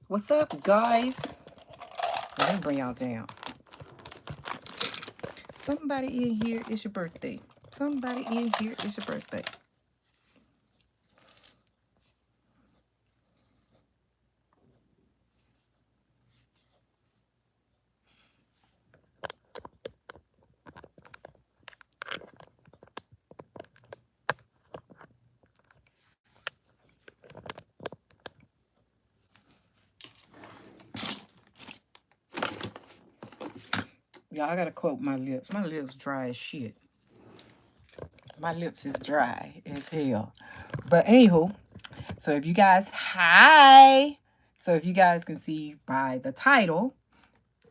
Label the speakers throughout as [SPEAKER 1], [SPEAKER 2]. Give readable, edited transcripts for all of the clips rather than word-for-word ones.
[SPEAKER 1] What's up, guys? Let me bring y'all down. Somebody in here is your birthday. Somebody in here is your birthday. Y'all, I gotta quote my lips. My lips dry as shit. My lips is dry as hell. But anywho, so if you guys, hi. So if you guys can see by the title,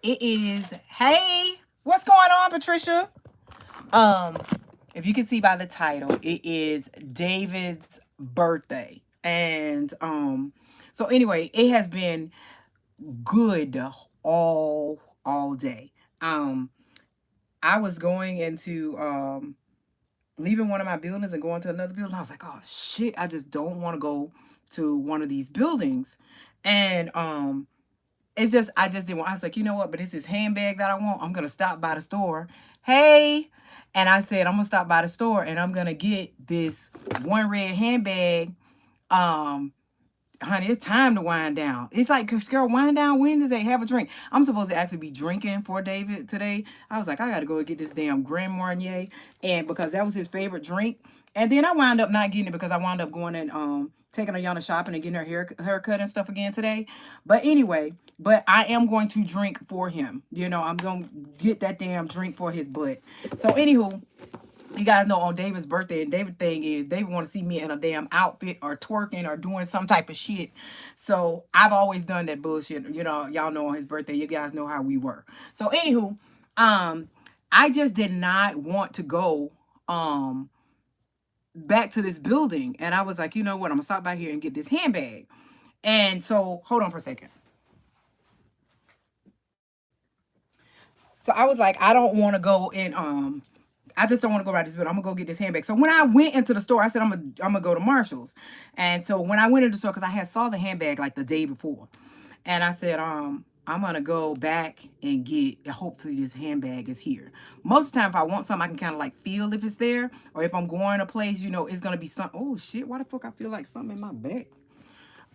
[SPEAKER 1] it is, hey, what's going on, Patricia? Um, if you can see by the title, it is David's birthday. And so anyway, it has been good all day. Um, I was going into leaving one of my buildings and going to another building. I was like, oh shit, I just don't want to go to one of these buildings. And it's just I just didn't want. I was like, you know what? But it's this handbag that I want. I'm gonna stop by the store. Hey, and I said I'm gonna stop by the store and I'm gonna get this one red handbag. Um, honey, it's time to wind down. It's like, girl, wind down Wednesday, have a drink. I'm supposed to actually be drinking for David today. I was like, I gotta go get this damn Grand Marnier, and because that was his favorite drink. And then I wound up not getting it because I wound up going and taking Ayana shopping and getting her haircut and stuff again today. But anyway, but I am going to drink for him. You know, I'm gonna get that damn drink for his butt. So anywho, you guys know on David's birthday, and David thing is David want to see me in a damn outfit or twerking or doing some type of shit. So I've always done that bullshit. You know, y'all know on his birthday, you guys know how we were. So anywho, um, I just did not want to go back to this building, and I was like, you know what, I'm gonna stop by here and get this handbag. And so hold on for a second. So I was like, I don't want to go and I just don't want to go right this building. I'm gonna go get this handbag. So when I went into the store, I said I'm gonna go to Marshall's. And so when I went into the store, because I had saw the handbag like the day before, and I said, I'm gonna go back and get. Hopefully this handbag is here. Most of the time, if I want something, I can kind of like feel if it's there, or if I'm going a place, you know, it's gonna be something. Oh shit! Why the fuck I feel like something in my back?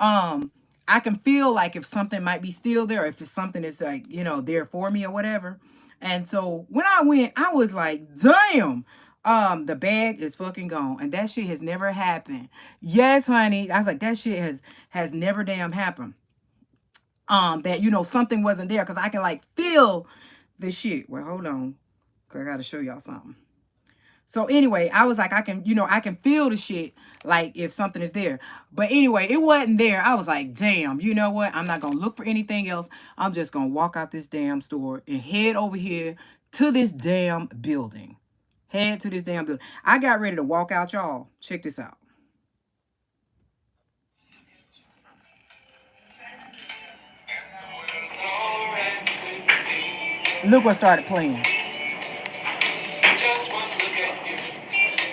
[SPEAKER 1] Um, I can feel like if something might be still there, or if it's something that's like, you know, there for me or whatever. And so when I went, I was like, damn, the bag is fucking gone. And that shit has never happened. Yes, honey. I was like, that shit has never damn happened. That, you know, something wasn't there because I can like feel the shit. Well, hold on. Cause I gotta show y'all something. So anyway, I was like, I can, you know, I can feel the shit like if something is there. But anyway, it wasn't there. I was like, damn, you know what? I'm not going to look for anything else. I'm just going to walk out this damn store and head over here to this damn building. Head to this damn building. I got ready to walk out, y'all. Check this out. Look what started playing.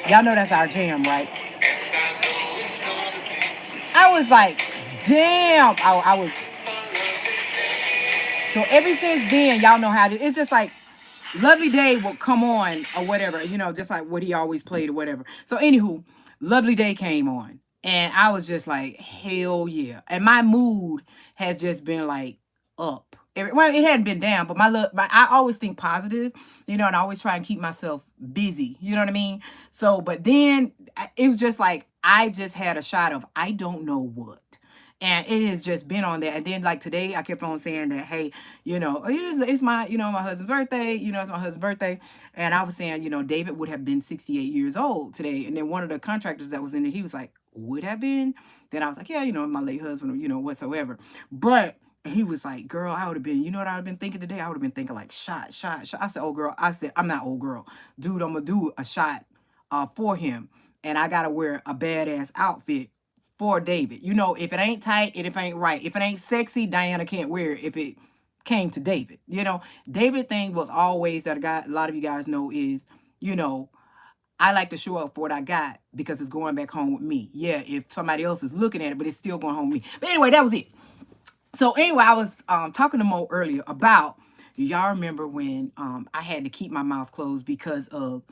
[SPEAKER 1] Y'all know that's our jam, right? I was like, damn. I was. So ever since then, y'all know how to. It's just like Lovely Day will come on or whatever, you know, just like what he always played or whatever. So anywho, Lovely Day came on. And I was just like, hell yeah. And my mood has just been like up. Well, it hadn't been down, but I always think positive, you know, and I always try and keep myself busy. You know what I mean? So, but then it was just like I just had a shot of I don't know what. And it has just been on there. And then like today, I kept on saying that, hey, you know, it's my, you know, my husband's birthday. You know, it's my husband's birthday. And I was saying, you know, David would have been 68 years old today. And then one of the contractors that was in there, he was like, would have been? Then I was like, yeah, you know, my late husband, you know, whatsoever. But he was like, girl, I would have been, you know what I would have been thinking today? I would have been thinking like shot. I said, oh girl, I said, I'm not old girl. Dude, I'm gonna do a shot for him. And I gotta wear a badass outfit for David. You know, if it ain't tight and if it ain't right, if it ain't sexy, Diana can't wear it if it came to David. You know, David thing was always that a lot of you guys know is, you know, I like to show up for what I got because it's going back home with me. Yeah, if somebody else is looking at it, but it's still going home with me. But anyway, that was it. So anyway, I was talking to Mo earlier about, y'all remember when I had to keep my mouth closed because of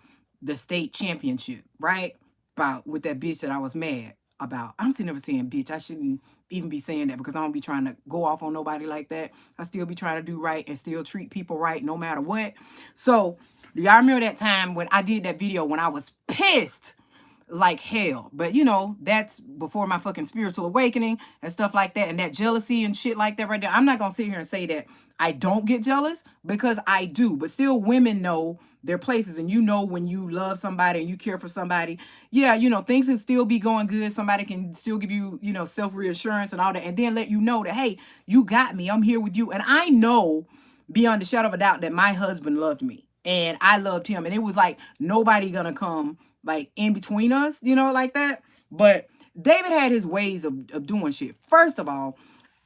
[SPEAKER 1] the state championship, right? About with that bitch that I was mad about. I'm still never saying bitch. I shouldn't even be saying that because I don't be trying to go off on nobody like that. I still be trying to do right and still treat people right no matter what. So do y'all remember that time when I did that video when I was pissed like hell? But you know, that's before my fucking spiritual awakening and stuff like that, and that jealousy and shit like that right there. I'm not gonna sit here and say that I don't get jealous, because I do, but still women know their places, and you know when you love somebody and you care for somebody, yeah, you know, things can still be going good. Somebody can still give you, you know, self-reassurance and all that, and then let you know that, hey, you got me, I'm here with you. And I know beyond the shadow of a doubt that my husband loved me and I loved him, and it was like nobody gonna come like in between us, you know, like that. But David had his ways of doing shit. First of all,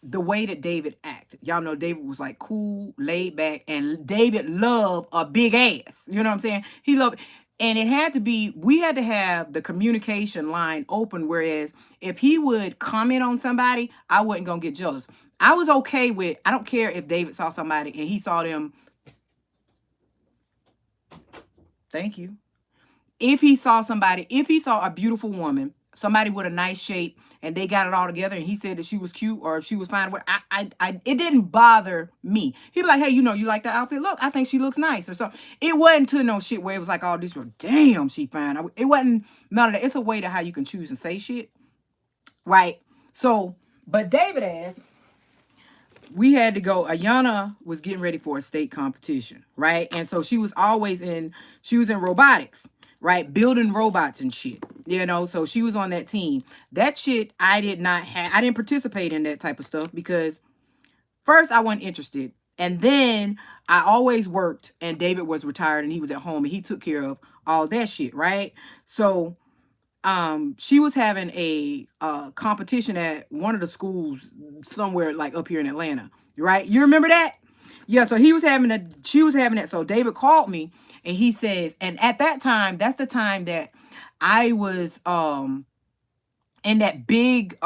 [SPEAKER 1] the way that David acted. Y'all know David was like cool, laid back, and David loved a big ass. You know what I'm saying? He loved, and it had to be, we had to have the communication line open. Whereas if he would comment on somebody, I wasn't gonna get jealous. I was okay with, I don't care if David saw somebody and he saw them. Thank you. If he saw somebody, if he saw a beautiful woman, somebody with a nice shape, and they got it all together, and he said that she was cute or she was fine, it didn't bother me. He'd be like, hey, you know, you like that outfit? Look, I think she looks nice or something. It wasn't to no shit where it was like, oh, this was, damn, she fine. It wasn't none of that. It's a way to how you can choose to say shit, right? So, but David asked, we had to go. Ayana was getting ready for a state competition, right? And so she was in robotics, right? Building robots and shit, you know? So she was on that team. That shit, I didn't participate in that type of stuff because first I wasn't interested. And then I always worked, and David was retired and he was at home and he took care of all that shit, right? So she was having a competition at one of the schools somewhere like up here in Atlanta, right? You remember that? Yeah, so she was having that. So David called me and he says, and at that time, that's the time that I was in that big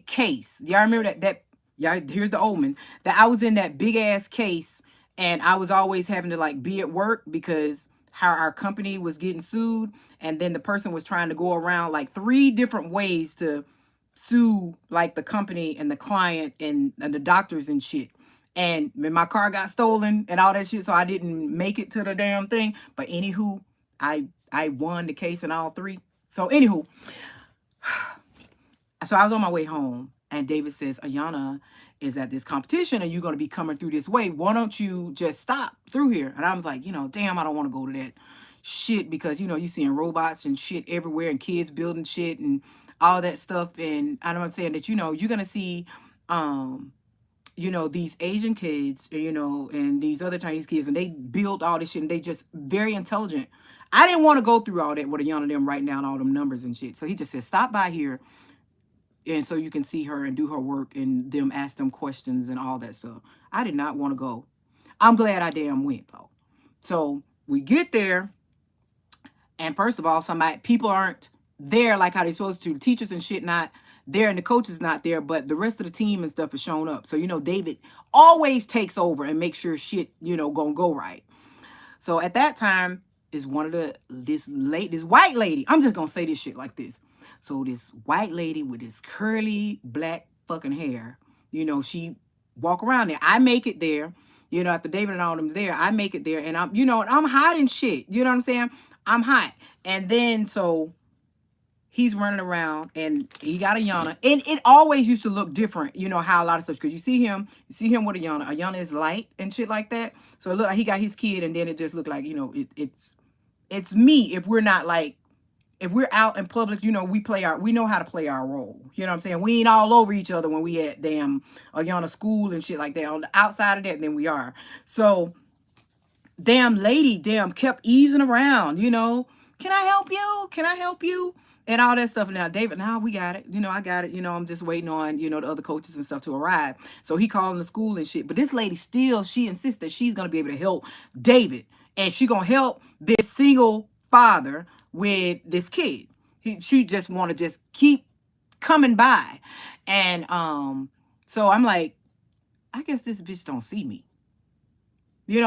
[SPEAKER 1] case. Y'all remember that y'all, here's the omen, that I was in that big ass case, and I was always having to like be at work because how our company was getting sued, and then the person was trying to go around like 3 different ways to sue like the company and the client and the doctors and shit. And when my car got stolen and all that shit, so I didn't make it to the damn thing. But anywho, I won the case in all 3. So anywho, so I was on my way home, and David says, Ayana is at this competition and you're going to be coming through this way. Why don't you just stop through here? And I was like, you know, damn, I don't want to go to that shit because, you know, you seeing robots and shit everywhere and kids building shit and all that stuff. And I'm saying that, you know, you're going to see, you know, these Asian kids, you know, and these other Chinese kids, and they build all this shit and they just very intelligent. I didn't want to go through all that with Ayana them writing down all them numbers and shit. So he just said, stop by here, and so you can see her and do her work and them ask them questions and all that stuff. I did not want to go. I'm glad I damn went though. So we get there, and first of all, people aren't there like how they're supposed to. The teachers and shit not there, and the coaches not there, but the rest of the team and stuff is shown up. So you know, David always takes over and makes sure shit, you know, gonna go right. So at that time is this white lady. I'm just gonna say this shit like this. So this white lady with this curly black fucking hair, you know, she walk around there. I make it there, you know, after David and all them there, I make it there, and I'm, you know, and I'm hiding shit. You know what I'm saying? I'm hot. And then so he's running around and he got Ayana, and it always used to look different, you know, how a lot of stuff, because you see him with Ayana is light and shit like that, so it looked like he got his kid, and then it just looked like, you know, it's me. If we're not like, if we're out in public, you know, we know how to play our role, you know what I'm saying? We ain't all over each other when we at damn Ayana school and shit like that. On the outside of that, then we are. So damn lady kept easing around, you know, can I help you? Can I help you? And all that stuff. Now, David, now we got it. You know, I got it. You know, I'm just waiting on, you know, the other coaches and stuff to arrive. So he calling the school and shit. But this lady still, she insists that she's going to be able to help David. And she going to help this single father with this kid. She just want to just keep coming by. And So I'm like, I guess this bitch don't see me.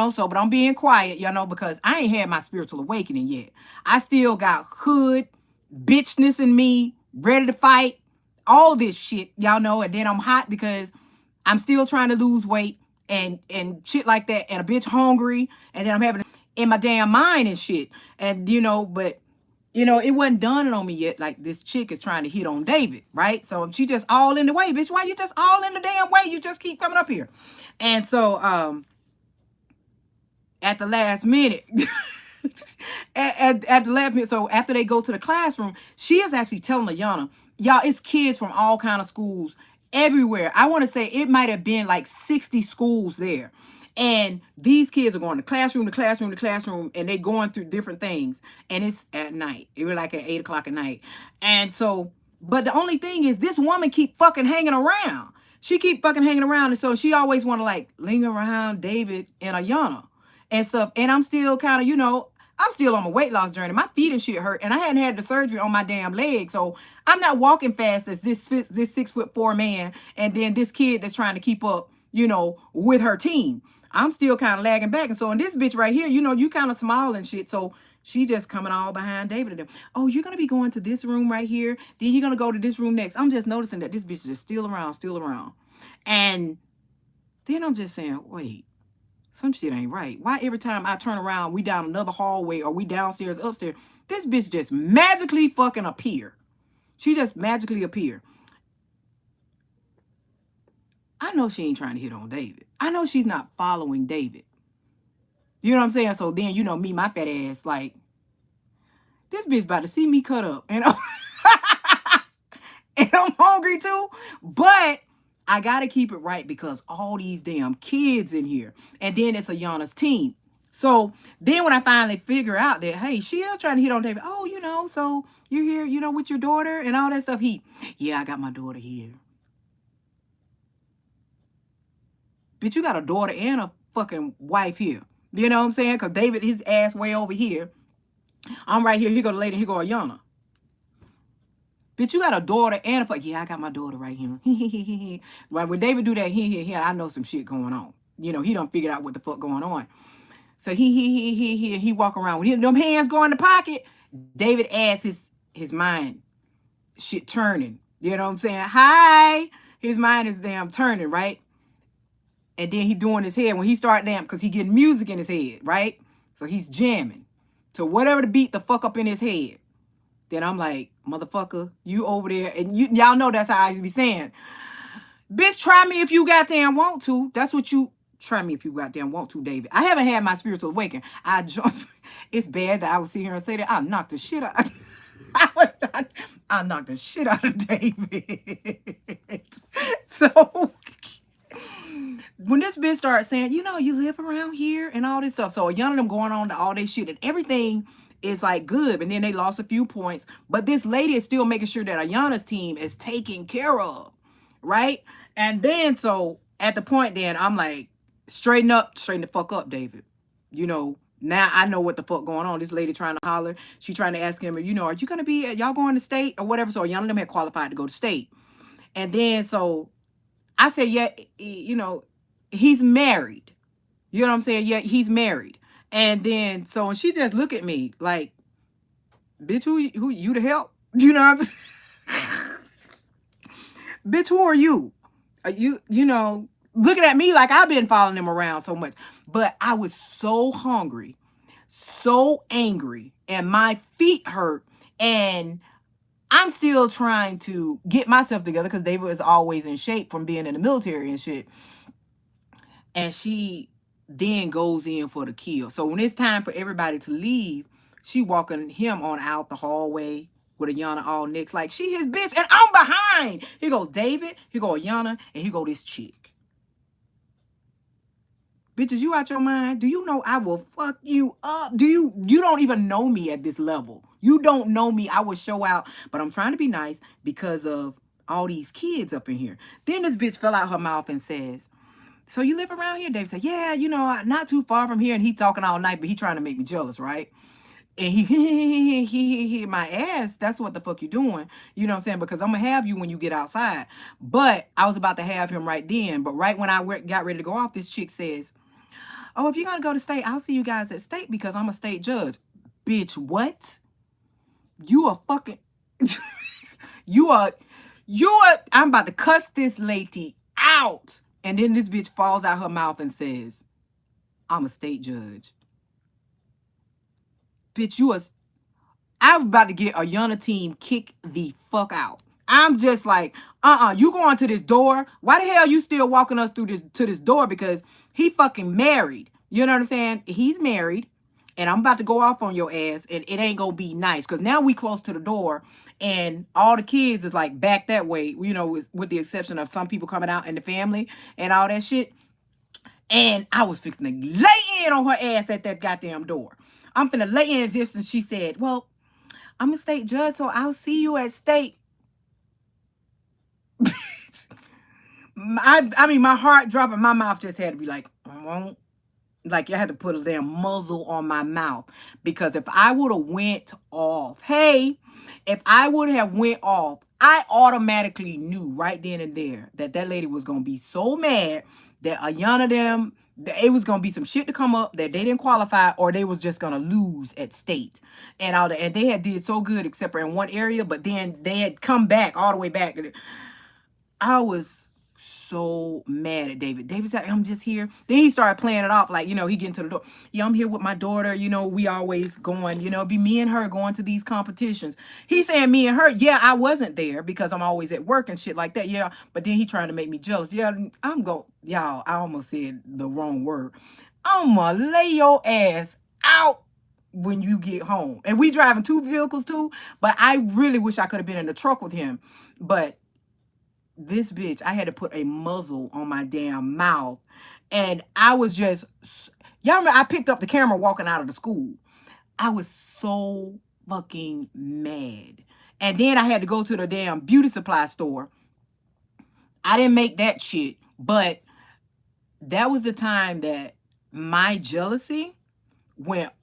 [SPEAKER 1] So, but I'm being quiet, because I ain't had my spiritual awakening yet. I still got hood bitchness in me, ready to fight, all this shit, y'all know. And then I'm hot because I'm still trying to lose weight and shit like that, and a bitch hungry, and then I'm having in my damn mind and shit. And but it wasn't dawning on me yet. Like, this chick is trying to hit on David, right? So she just all in the way, bitch. Why you just all in the damn way? You just keep coming up here. And so at the last minute, at the last minute, so after they go to the classroom, she is actually telling Ayana, y'all, it's kids from all kind of schools everywhere. I want to say it might have been like 60 schools there. And these kids are going to classroom to classroom to classroom, and they going through different things. And it's at night. It was like at 8 o'clock at night. And so, but the only thing is, this woman keep fucking hanging around. She keep fucking hanging around. And so she always want to like linger around David and Ayana and stuff. And I'm still kind of, I'm still on my weight loss journey. My feet and shit hurt, and I hadn't had the surgery on my damn leg, so I'm not walking fast as this 6'4" man, and then this kid that's trying to keep up, with her team. I'm still kind of lagging back, and so in this bitch right here, you kind of small and shit, so she just coming all behind David and them. Oh, you're gonna be going to this room right here, then you're gonna go to this room next. I'm just noticing that this bitch is just still around, and then I'm just saying, wait. Some shit ain't right. Why every time I turn around, we down another hallway or we downstairs, upstairs, this bitch just magically fucking appear. She just magically appear. I know she ain't trying to hit on David. I know she's not following David. You know what I'm saying? So then, me, my fat ass, like, this bitch about to see me cut up. And I'm hungry too. But I got to keep it right because all these damn kids in here. And then it's Ayana's team. So then when I finally figure out that, hey, she is trying to hit on David. Oh, so you're here, with your daughter and all that stuff. Yeah, I got my daughter here. Bitch, you got a daughter and a fucking wife here. You know what I'm saying? Because David, his ass way over here. I'm right here. Here go the lady. Here go Ayana. Bitch, you got a daughter and a yeah, I got my daughter right here. Right, when David do that, I know some shit going on. He done figured out what the fuck going on. So he walk around with them hands go in the pocket. David ass his mind shit turning. You know what I'm saying? Hi. His mind is damn turning, right? And then he doing his head when he start damn, because he getting music in his head, right? So he's jamming to whatever the beat the fuck up in his head. Then I'm like, motherfucker, you over there. And y'all know that's how I used to be saying. Bitch, try me if you goddamn want to. That's what you, try me if you goddamn want to, David. I haven't had my spiritual awakening. I jump. It's bad that I would sit here and say that. I knocked the shit out. I knocked the shit out of David. So when this bitch started saying, you live around here and all this stuff. So young of them going on to all this shit and everything is like good. And then they lost a few points. But this lady is still making sure that Ayana's team is taken care of. Right? And then so at the point then I'm like, straighten the fuck up, David. Now I know what the fuck going on. This lady trying to holler. She trying to ask him, are you going to be, y'all going to state or whatever? So Ayana them had qualified to go to state. And then so I said, yeah, he's married. You know what I'm saying? Yeah, he's married. And then so and she just look at me like, bitch, who you to help? You know what I'm saying? Bitch, who are you? Are you looking at me like I've been following him around so much. But I was so hungry, so angry, and my feet hurt. And I'm still trying to get myself together because David is always in shape from being in the military and shit. And she then goes in for the kill. So when it's time for everybody to leave, she walking him on out the hallway with Ayana all next, like she his bitch, and I'm behind. Here go David, here go Ayana, and here go this chick. Bitches, you out your mind? Do you know I will fuck you up? You don't even know me at this level. You don't know me. I will show out, but I'm trying to be nice because of all these kids up in here. Then this bitch fell out her mouth and says, so you live around here? Dave said, yeah, not too far from here. And he's talking all night, but he trying to make me jealous, right? and he hit my ass. That's what the fuck you doing. You know what I'm saying? Because I'm gonna have you when you get outside. But I was about to have him right then. But right when I got ready to go off, this chick says, "Oh, if you're gonna go to state, I'll see you guys at state because I'm a state judge." Bitch, what? You are fucking you are I'm about to cuss this lady out. And then this bitch falls out her mouth and says, "I'm a state judge." Bitch, I'm about to get a Yana team kick the fuck out. I'm just like, you going to this door? Why the hell you still walking us through this door? Because he fucking married. You know what I'm saying? He's married. And I'm about to go off on your ass, and it ain't gonna be nice. Cause now we close to the door, and all the kids is like back that way, you know, with the exception of some people coming out in the family and all that shit. And I was fixing to lay in on her ass at that goddamn door. I'm finna lay in just, and she said, "Well, I'm a state judge, so I'll see you at state." I mean, my heart dropped and my mouth just had to be like, "I won't." Like, you had to put a damn muzzle on my mouth. Because if I would have went off, if I would have went off, I automatically knew right then and there that that lady was going to be so mad that Ayana them, that it was going to be some shit to come up that they didn't qualify, or they was just going to lose at state and all that. And they had did so good except for in one area, but then they had come back all the way back. I was so mad at David. David said, "I'm just here." Then he started playing it off like, you know, he getting to the door. "Yeah, I'm here with my daughter. You know, we always going, you know, be me and her going to these competitions." He saying me and her. Yeah, I wasn't there because I'm always at work and shit like that. Yeah, but then he trying to make me jealous. Yeah, y'all, I almost said the wrong word. I'm gonna lay your ass out when you get home. And we driving two vehicles too, but I really wish I could have been in the truck with him. But this bitch, I had to put a muzzle on my damn mouth. And I was just, y'all remember I picked up the camera walking out of the school. I was so fucking mad. And then I had to go to the damn beauty supply store. I didn't make that shit, but that was the time that my jealousy went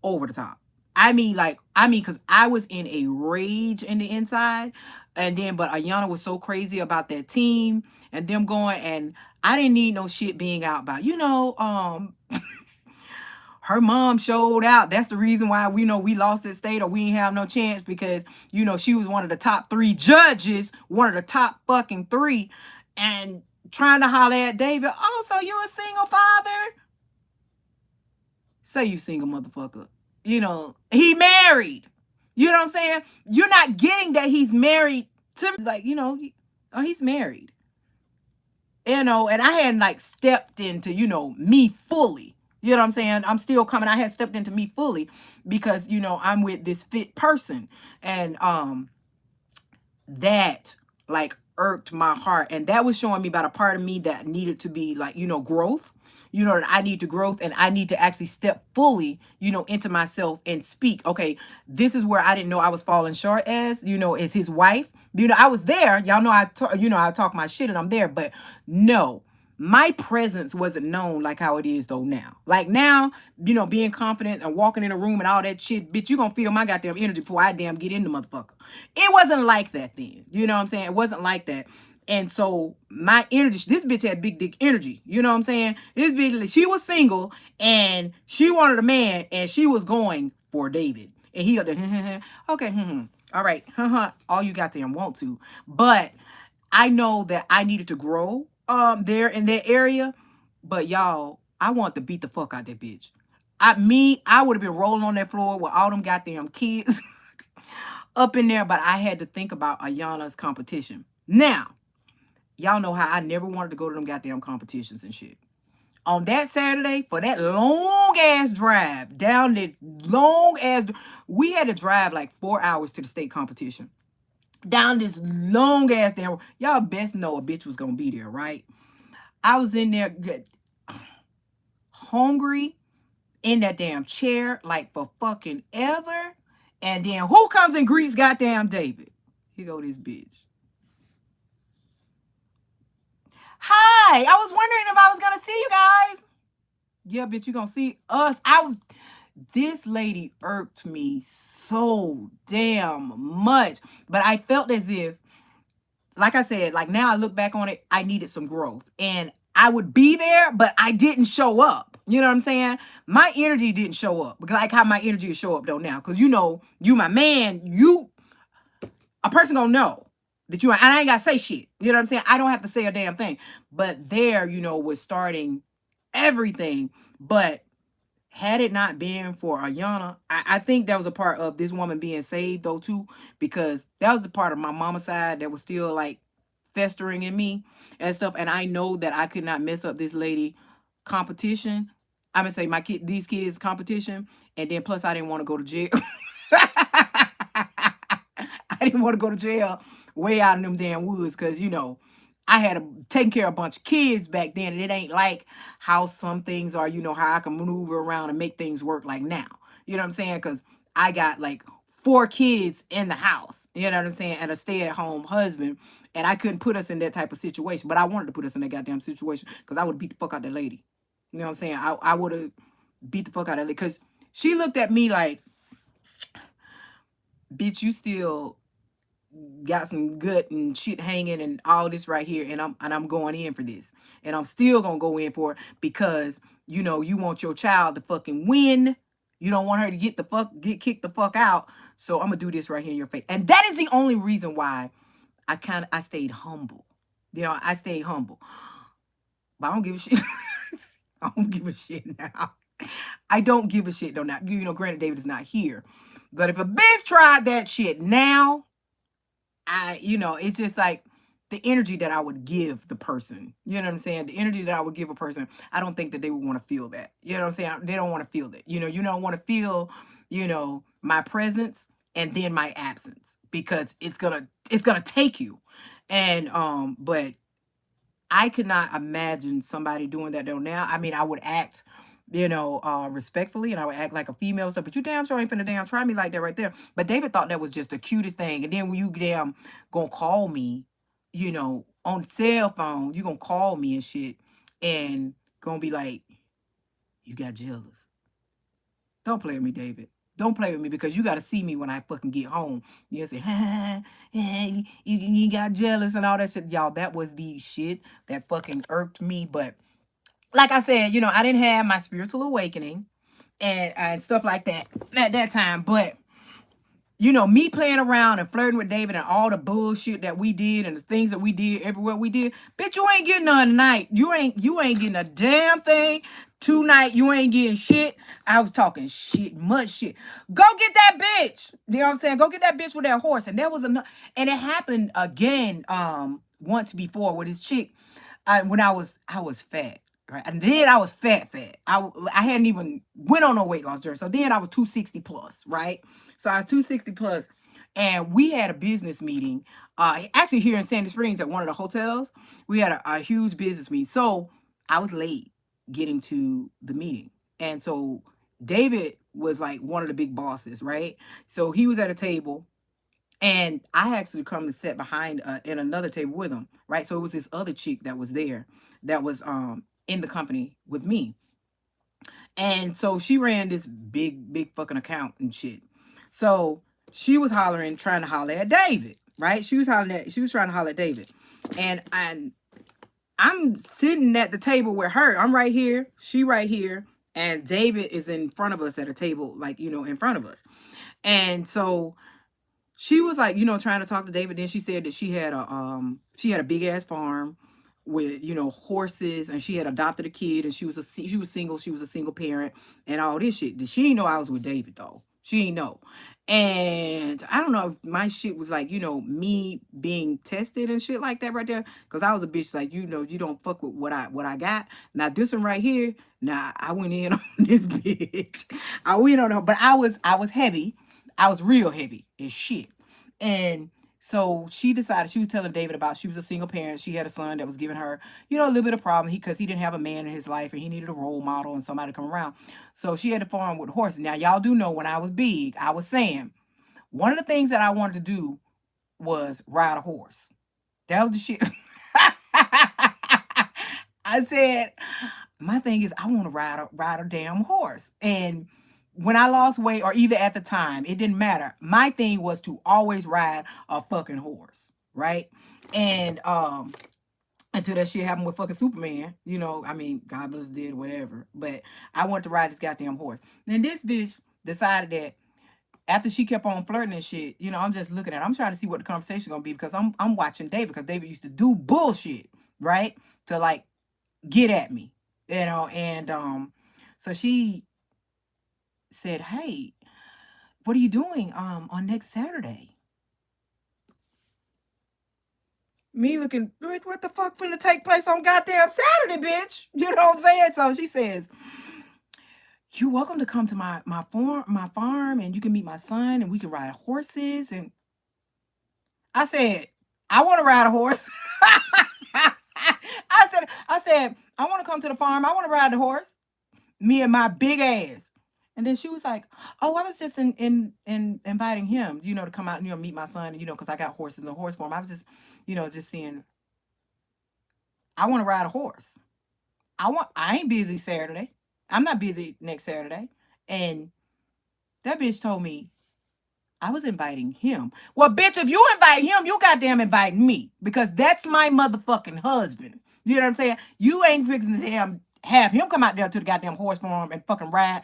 [SPEAKER 1] over the top. Because I was in a rage in the inside. And then, but Ayana was so crazy about that team and them going, and I didn't need no shit being out about, her mom showed out. That's the reason why we lost at state, or we didn't have no chance, because, she was one of the top 3 judges, one of the top fucking 3, and trying to holler at David, "Oh, so you a single father?" Say you single, motherfucker. He married. You know what I'm saying? You're not getting that he's married to me. Like, he's married. And I hadn't like stepped into, me fully. You know what I'm saying? I'm still coming. I had stepped into me fully because, I'm with this fit person. And that like irked my heart. And that was showing me about a part of me that needed to be like, growth. That I need to growth, and I need to actually step fully, into myself and speak. Okay, this is where I didn't know I was falling short as his wife. I was there. Y'all know I talk my shit and I'm there, but no, my presence wasn't known like how it is though now. Like now, being confident and walking in a room and all that shit, bitch, you gonna feel my goddamn energy before I damn get in the motherfucker. It wasn't like that then. You know what I'm saying? It wasn't like that. And so my energy, this bitch had big dick energy. You know what I'm saying? This bitch, she was single and she wanted a man, and she was going for David. And he okay, all right, all you goddamn want to. But I know that I needed to grow there in that area. But y'all, I want to beat the fuck out that bitch. I would have been rolling on that floor with all them goddamn kids up in there, but I had to think about Ayana's competition. Now, y'all know how I never wanted to go to them goddamn competitions and shit. On that Saturday, for that long ass drive down this long ass, we had to drive like 4 hours to the state competition. Down this long ass damn, y'all best know a bitch was gonna be there, right? I was in there hungry in that damn chair like for fucking ever. And then who comes and greets goddamn David? Here go this bitch. "Hi, I was wondering if I was gonna see you guys." "Yeah, bitch, you gonna see us." This lady irked me so damn much. But I felt as if, like I said, like now I look back on it, I needed some growth. And I would be there, but I didn't show up. You know what I'm saying? My energy didn't show up. Like how my energy will show up though now. Cause you know, you my man, you a person gonna know that you and I ain't gotta say shit. You know what I'm saying? I don't have to say a damn thing. But there, you know, was starting everything. But had it not been for Ayana, I think that was a part of this woman being saved though too, because that was the part of my mama side that was still like festering in me and stuff. And I know that I could not mess up this lady competition. I'm gonna say these kids competition, and then plus I didn't want to go to jail. I didn't want to go to jail way out in them damn woods because, you know, I had taken care of a bunch of kids back then, and it ain't like how some things are, you know, how I can maneuver around and make things work like now. You know what I'm saying? Because I got like 4 kids in the house, you know what I'm saying, and a stay-at-home husband, and I couldn't put us in that type of situation, but I wanted to put us in that goddamn situation because I would beat the fuck out that lady. You know what I'm saying? I would have beat the fuck out of that lady because she looked at me like, bitch, you still got some gut and shit hanging and all this right here, and I'm going in for this, and I'm still gonna go in for it because you know you want your child to fucking win. You don't want her to get kicked the fuck out. So I'm gonna do this right here in your face, and that is the only reason why I stayed humble. You know, I stayed humble, but I don't give a shit. I don't give a shit now. I don't give a shit though now. You know, granted, David is not here, but if a bitch tried that shit now, you know, it's just like the energy that I would give the person. You know what I'm saying? The energy that I would give a person, I don't think that they would want to feel that. You know what I'm saying? They don't want to feel that. You don't want to feel, you know, my presence and then my absence because it's gonna take you. And but I could not imagine somebody doing that though now. I mean, I would act, you know, respectfully, and I would act like a female and stuff, but you damn sure ain't finna damn try me like that right there. But David thought that was just the cutest thing. And then when you damn gonna call me, you know, on cell phone, you gonna call me and shit and gonna be like, you got jealous. Don't play with me, David. Don't play with me because you got to see me when I fucking get home. You say, you got jealous and all that shit. Y'all, that was the shit that fucking irked me. But like I said, you know, I didn't have my spiritual awakening and stuff like that at that time. But you know, me playing around and flirting with David and all the bullshit that we did and the things that we did everywhere we did, bitch, you ain't getting none tonight. You ain't getting a damn thing tonight. You ain't getting shit. I was talking shit, much shit. Go get that bitch. You know what I'm saying? Go get that bitch with that horse. And there was enough. And it happened again once before with this chick when I was fat. Right. And then I was fat. I hadn't even went on no weight loss journey. So then I was 260 plus, right? So I was 260 plus, and we had a business meeting. Actually here in Sandy Springs at one of the hotels, we had a huge business meeting. So I was late getting to the meeting, and so David was like one of the big bosses, right? So he was at a table, and I actually come and sat behind in another table with him, right? So it was this other chick that was there, that was in the company with me, and so she ran this big fucking account and shit. So she was hollering, trying to holler at David, right? She was trying to holler at David. And I'm sitting at the table with her. I'm right here, she right here, and David is in front of us at a table, like, you know, in front of us. And so she was like, you know, trying to talk to David. Then she said that she had a big ass farm with, you know, horses, and she had adopted a kid, and she was single, she was a single parent and all this shit. She didn't know I was with David though. She didn't know. And I don't know if my shit was like, you know, me being tested and shit like that right there. Cause I was a bitch like, you know, you don't fuck with what I got. Now this one right here, nah, I went in on this bitch. I went on her, but I was heavy. I was real heavy as shit. And so she decided, she was telling David about, she was a single parent. She had a son that was giving her, you know, a little bit of problem because he didn't have a man in his life and he needed a role model and somebody to come around. So she had a farm with horses. Now, y'all do know when I was big, I was saying one of the things that I wanted to do was ride a horse. That was the shit. I said, my thing is I want to ride a damn horse. And when I lost weight, or either at the time, it didn't matter. My thing was to always ride a fucking horse, right? And until that shit happened with fucking Superman, you know, I mean, God bless did whatever, but I wanted to ride this goddamn horse. Then this bitch decided that after she kept on flirting and shit, you know, I'm just looking at her. I'm trying to see what the conversation gonna be because I'm watching David, because David used to do bullshit, right? To like get at me, you know, and so she said, "Hey, what are you doing on next Saturday?" Me looking, what the fuck finna take place on goddamn Saturday, bitch? You know what I'm saying? So she says, "You're welcome to come to my farm, and you can meet my son, and we can ride horses." And I said, "I want to ride a horse." I said, "I want to come to the farm. I want to ride the horse." Me and my big ass. And then she was like, "Oh, I was just in inviting him, you know, to come out and, you know, meet my son, you know, because I got horses in the horse farm. I was just, you know, just seeing, I want to ride a horse. I ain't busy Saturday. I'm not busy next Saturday." And that bitch told me I was inviting him. Well, bitch, if you invite him, you goddamn invite me, because that's my motherfucking husband. You know what I'm saying? You ain't fixing to damn have him come out there to the goddamn horse farm and fucking ride.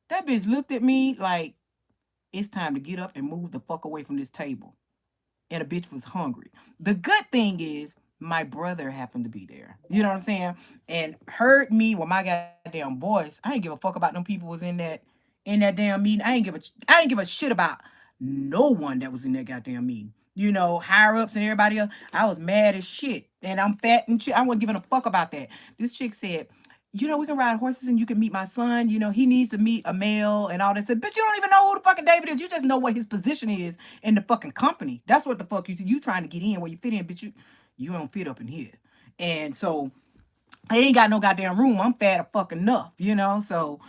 [SPEAKER 1] That bitch looked at me like, it's time to get up and move the fuck away from this table. And a bitch was hungry. The good thing is my brother happened to be there. You know what I'm saying? And heard me with my goddamn voice. I ain't give a fuck about them people was in that damn meeting. I ain't give a shit about no one that was in that goddamn meeting. You know, higher ups and everybody else. I was mad as shit. And I'm fat and shit. I wasn't giving a fuck about that. This chick said, "You know, we can ride horses and you can meet my son. You know, he needs to meet a male and all that." Said, "Bitch, you don't even know who the fucking David is. You just know what his position is in the fucking company. That's what the fuck you trying to get in where you fit in, bitch. You don't fit up in here." And so I ain't got no goddamn room. I'm fat a fucking enough, you know? So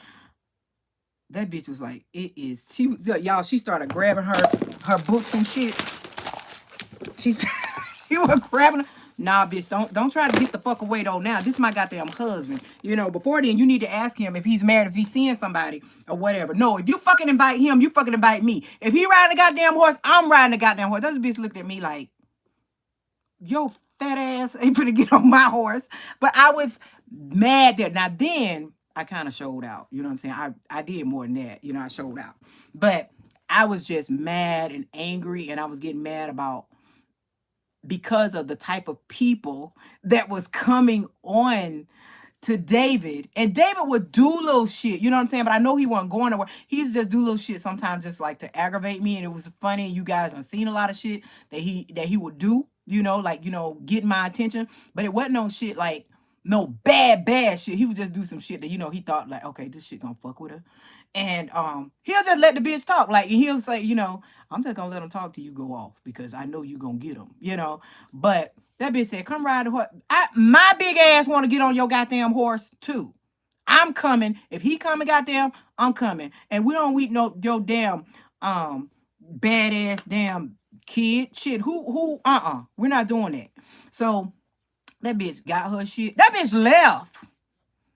[SPEAKER 1] that bitch was like, it is, y'all, she started grabbing her books and shit. She she was grabbing. Nah, bitch, don't try to get the fuck away though. Now, this is my goddamn husband. You know, before then, you need to ask him if he's married, if he's seeing somebody or whatever. No, if you fucking invite him, you fucking invite me. If he riding a goddamn horse, I'm riding a goddamn horse. That bitch looked at me like, yo, fat ass ain't finna get on my horse. But I was mad there. Now then, I kind of showed out. You know what I'm saying? I did more than that. You know, I showed out. But I was just mad and angry, and I was getting mad about, because of the type of people that was coming on to David. And David would do little shit, you know what I'm saying? But I know he wasn't going nowhere. He used to just do little shit sometimes, just like to aggravate me. And it was funny. You guys have seen a lot of shit that he would do, you know, like, you know, getting my attention. But it wasn't no shit like no bad shit. He would just do some shit that, you know, he thought like, okay, this shit gonna fuck with her. And he'll just let the bitch talk. Like, he'll say, you know, "I'm just gonna let him talk till you go off because I know you gonna get him," you know. But that bitch said, "Come ride the horse." My big ass want to get on your goddamn horse too. I'm coming. If he coming, goddamn, I'm coming. And we don't eat no your damn badass damn kid shit. We're not doing that. So that bitch got her shit. That bitch left.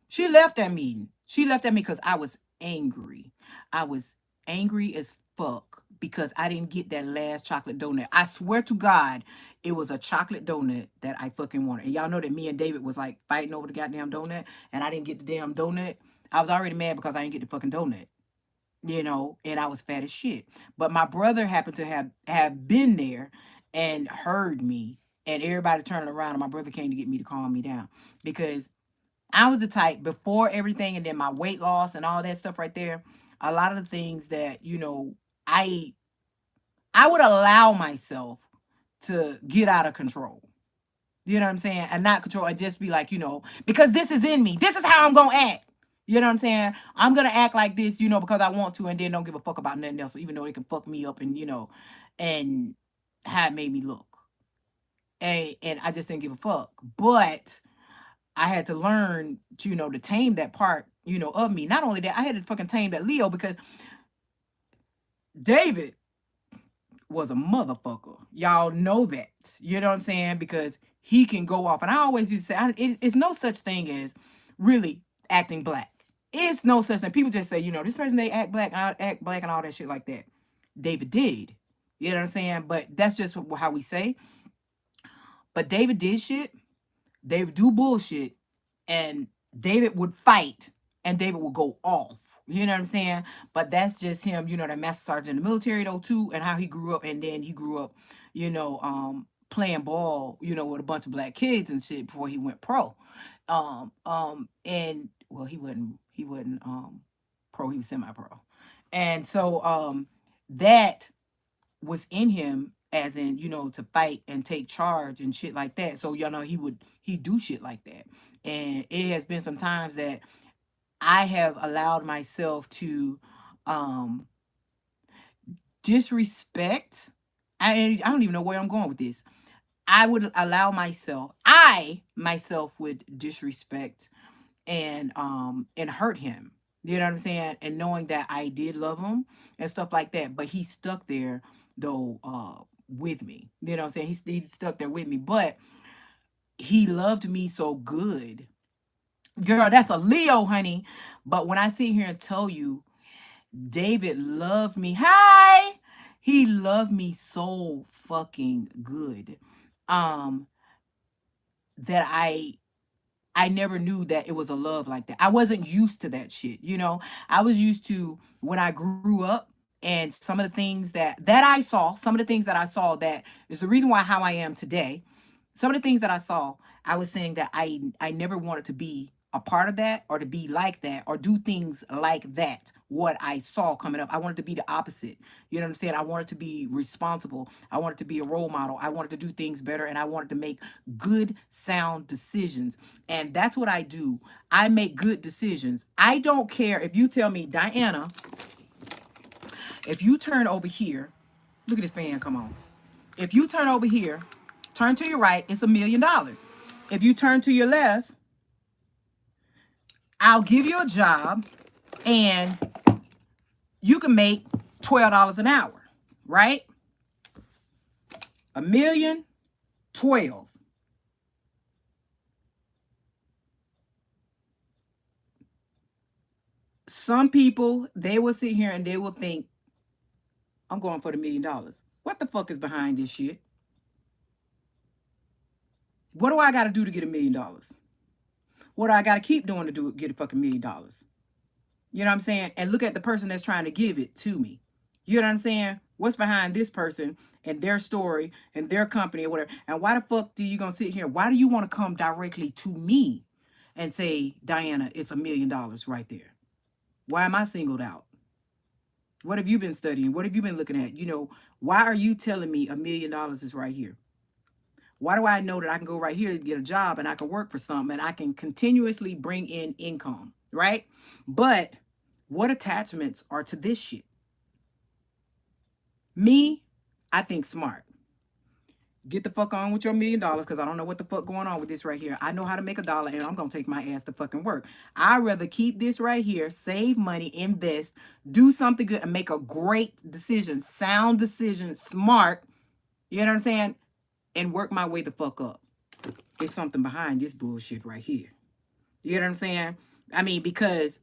[SPEAKER 1] She left that meeting. She left that meeting because I was angry. I was angry as fuck because I didn't get that last chocolate donut. I swear to God, it was a chocolate donut that I fucking wanted. And y'all know that me and David was like fighting over the goddamn donut, and I didn't get the damn donut. I was already mad because I didn't get the fucking donut, you know, and I was fat as shit. But my brother happened to have been there and heard me, and everybody turning around, and my brother came to get me to calm me down because I was the type before everything, and then my weight loss and all that stuff right there. A lot of the things that, you know, I I would allow myself to get out of control. You know what I'm saying? And not control, and just be like, you know, because this is in me. This is how I'm gonna act. You know what I'm saying? I'm gonna act like this, you know, because I want to, and then don't give a fuck about nothing else, even though it can fuck me up, and you know, and how it made me look. And I just didn't give a fuck. But I had to learn to, you know, to tame that part, you know, of me. Not only that, I had to fucking tame that Leo, because David was a motherfucker. Y'all know that. You know what I'm saying? Because he can go off. And I always used to say, it's no such thing as really acting black. It's no such thing. People just say, this person, they act black and all that shit like that. David did. You know what I'm saying? But that's just how we say. But David did shit. David do bullshit. And David would fight. And David would go off. You know what I'm saying? But that's just him, that master sergeant in the military though too, and how he grew up. And then he grew up, playing ball, with a bunch of black kids and shit before he went pro. And well, he wasn't pro, he was semi-pro. And so that was in him, as in, to fight and take charge and shit like that. So he do shit like that. And it has been some times that I have allowed myself to disrespect. I don't even know where I'm going with this. I myself would disrespect and hurt him. You know what I'm saying? And knowing that I did love him and stuff like that, but he stuck there though with me. You know what I'm saying? He stuck there with me, but he loved me so good. Girl, that's a Leo, honey. But when I sit here and tell you David loved me, hi, he loved me so fucking good. That I never knew that it was a love like that. I wasn't used to that shit, I was used to when I grew up and some of the things that I saw, some of the things that I saw that is the reason why how I am today. Some of the things that I saw, I was saying that I never wanted to be a part of that or to be like that or do things like that. What I saw coming up, I wanted to be the opposite. You know what I'm saying? I wanted to be responsible. I wanted to be a role model. I wanted to do things better and I wanted to make good, sound decisions. And that's what I do. I make good decisions. I don't care if you tell me, Diana, if you turn over here, look at this fan, come on. If you turn over here, turn to your right, it's $1 million. If you turn to your left, I'll give you a job and you can make $12 an hour, right? $1 million, 12. Some people, they will sit here and they will think, I'm going for the $1 million. What the fuck is behind this shit? What do I got to do to get $1 million? What do I got to keep doing to get a fucking $1 million? You know what I'm saying? And look at the person that's trying to give it to me. You know what I'm saying? What's behind this person and their story and their company or whatever? And why the fuck do you gonna sit here? Why do you want to come directly to me and say, Diana, it's $1 million right there? Why am I singled out? What have you been studying? What have you been looking at? Why are you telling me $1 million is right here? Why do I know that I can go right here and get a job and I can work for something and I can continuously bring in income, right? But what attachments are to this shit? Me, I think smart. Get the fuck on with your $1 million because I don't know what the fuck going on with this right here. I know how to make $1 and I'm going to take my ass to fucking work. I'd rather keep this right here, save money, invest, do something good and make a great decision, sound decision, smart, you know what I'm saying? And work my way the fuck up. There's something behind this bullshit right here. You know what I'm saying? I mean, because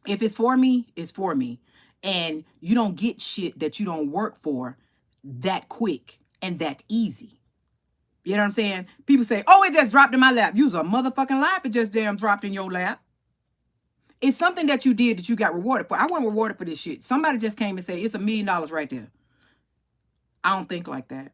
[SPEAKER 1] if it's for me, it's for me. And you don't get shit that you don't work for that quick and that easy. You know what I'm saying? People say, oh, it just dropped in my lap. Use a motherfucking life. It just damn dropped in your lap. It's something that you did that you got rewarded for. I wasn't rewarded for this shit. Somebody just came and said, it's $1 million right there. I don't think like that.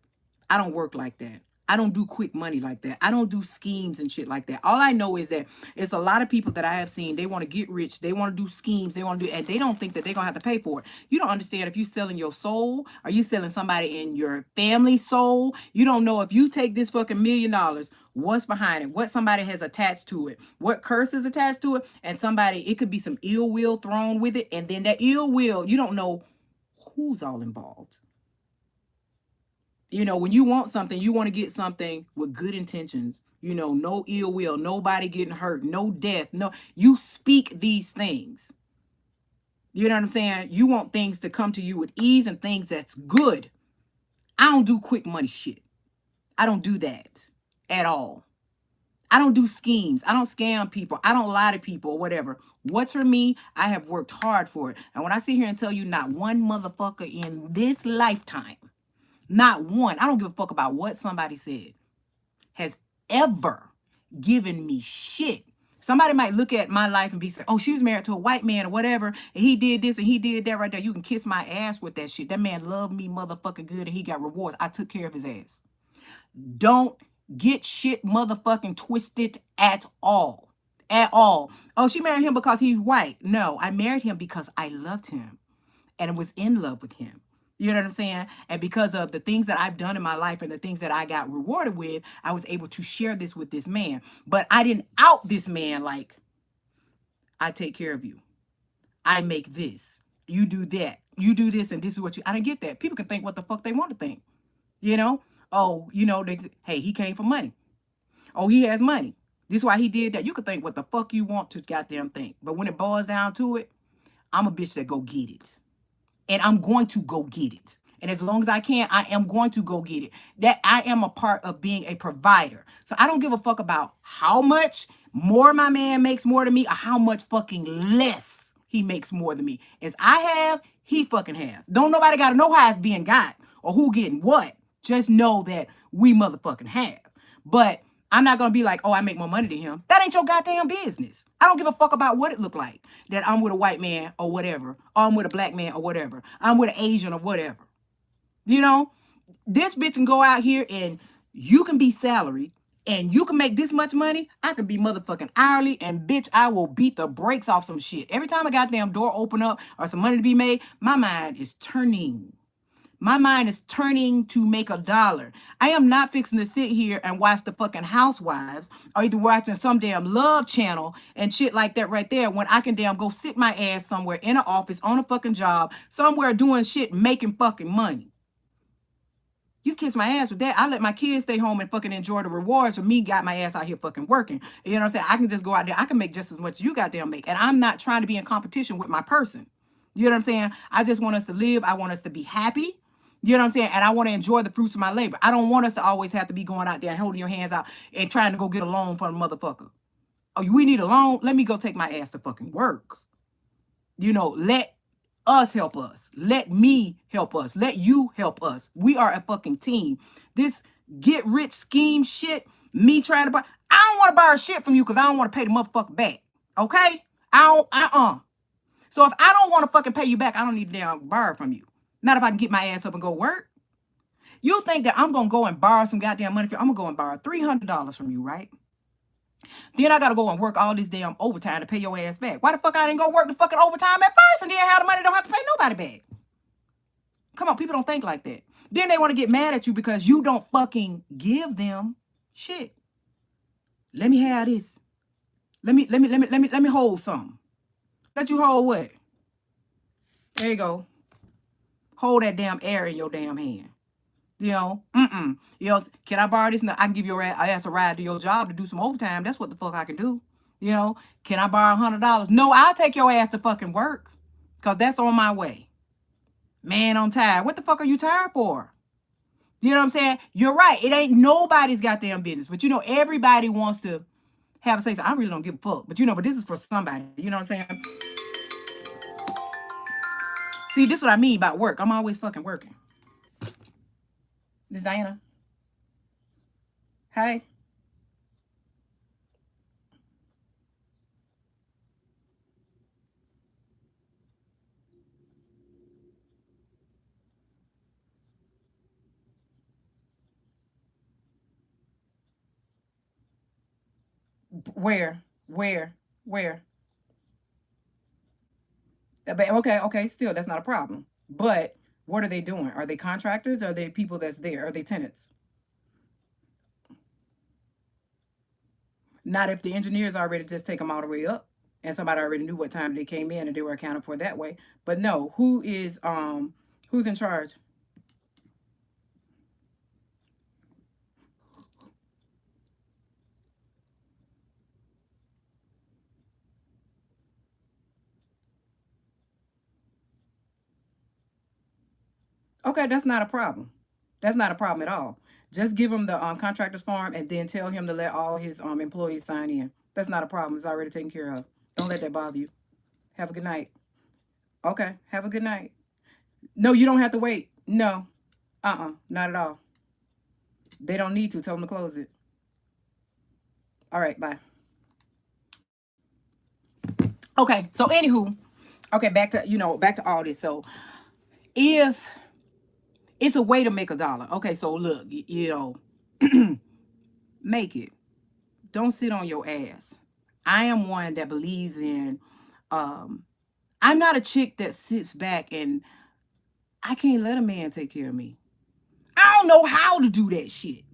[SPEAKER 1] I don't work like that. I don't do quick money like that. I don't do schemes and shit like that. All I know is that it's a lot of people that I have seen, they want to get rich. They want to do schemes. They want to do, and they don't think that they're going to have to pay for it. You don't understand if you're selling your soul, are you selling somebody in your family soul? You don't know if you take this fucking $1 million, what's behind it, what somebody has attached to it, what curse is attached to it. And somebody, it could be some ill will thrown with it. And then that ill will, you don't know who's all involved. When you want something, you want to get something with good intentions, no ill will, nobody getting hurt, no death, no, you speak these things. You know what I'm saying? You want things to come to you with ease and things that's good. I don't do quick money shit. I don't do that at all. I don't do schemes. I don't scam people. I don't lie to people or whatever. What's for me, I have worked hard for it. And when I sit here and tell you not one motherfucker in this lifetime, not one, I don't give a fuck about what somebody said, has ever given me shit. Somebody might look at my life and be saying, oh, she was married to a white man or whatever, and he did this and he did that right there. You can kiss my ass with that shit. That man loved me motherfucking good and he got rewards. I took care of his ass. Don't get shit motherfucking twisted at all. At all. Oh, she married him because he's white. No, I married him because I loved him and was in love with him. You know what I'm saying? And because of the things that I've done in my life and the things that I got rewarded with, I was able to share this with this man. But I didn't out this man like, I take care of you. I make this. You do that. You do this and this is what you... I didn't get that. People can think what the fuck they want to think. You know? Oh, you know, hey, he came for money. Oh, he has money. This is why he did that. You can think what the fuck you want to goddamn think. But when it boils down to it, I'm a bitch that go get it. And I'm going to go get it. And as long as I can, I am going to go get it. That I am a part of being a provider. So I don't give a fuck about how much more my man makes more than me or how much fucking less he makes more than me. As I have, he fucking has. Don't nobody got to know how it's being got or who getting what. Just know that we motherfucking have. But I'm not going to be like, oh, I make more money than him. That ain't your goddamn business. I don't give a fuck about what it look like. That I'm with a white man or whatever. Or I'm with a black man or whatever. I'm with an Asian or whatever. You know, this bitch can go out here and you can be salaried and you can make this much money. I can be motherfucking hourly and bitch, I will beat the brakes off some shit. Every time a goddamn door open up or some money to be made, my mind is turning. My mind is turning to make $1. I am not fixing to sit here and watch the fucking Housewives or either watching some damn Love channel and shit like that right there when I can damn go sit my ass somewhere in an office on a fucking job, somewhere doing shit, making fucking money. You kiss my ass with that. I let my kids stay home and fucking enjoy the rewards of me got my ass out here fucking working. You know what I'm saying? I can just go out there. I can make just as much as you goddamn make. And I'm not trying to be in competition with my person. You know what I'm saying? I just want us to live. I want us to be happy. You know what I'm saying? And I want to enjoy the fruits of my labor. I don't want us to always have to be going out there and holding your hands out and trying to go get a loan from a motherfucker. Oh, we need a loan? Let me go take my ass to fucking work. You know, let us help us. Let me help us. Let you help us. We are a fucking team. This get rich scheme shit, me trying to buy, I don't want to borrow shit from you because I don't want to pay the motherfucker back. Okay? I don't, So if I don't want to fucking pay you back, I don't need to damn borrow from you. Not if I can get my ass up and go work. You think that I'm going to go and borrow some goddamn money from you? I'm going to go and borrow $300 from you, right? Then I got to go and work all this damn overtime to pay your ass back. Why the fuck I didn't go work the fucking overtime at first and then have the money, don't have to pay nobody back? Come on, people don't think like that. Then they want to get mad at you because you don't fucking give them shit. Let me have this. Let me hold something. Let you hold what? There you go. Hold that damn air in your damn hand. You know, you know, can I borrow this? No, I can give your ass a ride to your job to do some overtime. That's what the fuck I can do. You know, can I borrow $100? No, I'll take your ass to fucking work because that's on my way. Man, I'm tired. What the fuck are you tired for? You know what I'm saying? You're right. It ain't nobody's goddamn business. But you know, everybody wants to have a say. So I really don't give a fuck. But you know, but this is for somebody. You know what I'm saying? See, this is what I mean about work. I'm always fucking working. This Diana. Hey. Where? Where? Where? Okay, still, that's not a problem. But what are they doing? Are they contractors? Or are they people that's there? Are they tenants? Not if the engineers already just take them all the way up and somebody already knew what time they came in and they were accounted for that way. But no, who's in charge? Okay, that's not a problem. That's not a problem at all. Just give him the contractor's form and then tell him to let all his employees sign in. That's not a problem. It's already taken care of. Don't let that bother you. Have a good night. Okay. Have a good night. No, you don't have to wait. No. Not at all. They don't need to. Tell them to close it. All right. Bye. Okay. So anywho, okay, back to all this. So if it's a way to make $1. Okay, so look, make it. Don't sit on your ass. I am one that believes in I'm not a chick that sits back and I can't let a man take care of me. I don't know how to do that shit.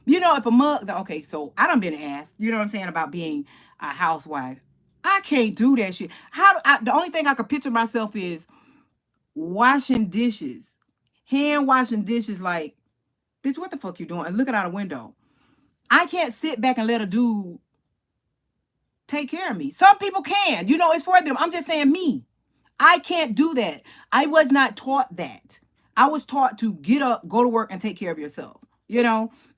[SPEAKER 1] If a mug, okay, so I done been asked, you know what I'm saying, about being a housewife. I can't do that shit. The only thing I could picture myself is washing dishes, hand washing dishes, like, bitch, what the fuck you doing? And looking out a window. I can't sit back and let a dude take care of me. Some people can, it's for them. I'm just saying me. I can't do that. I was not taught that. I was taught to get up, go to work, and take care of yourself,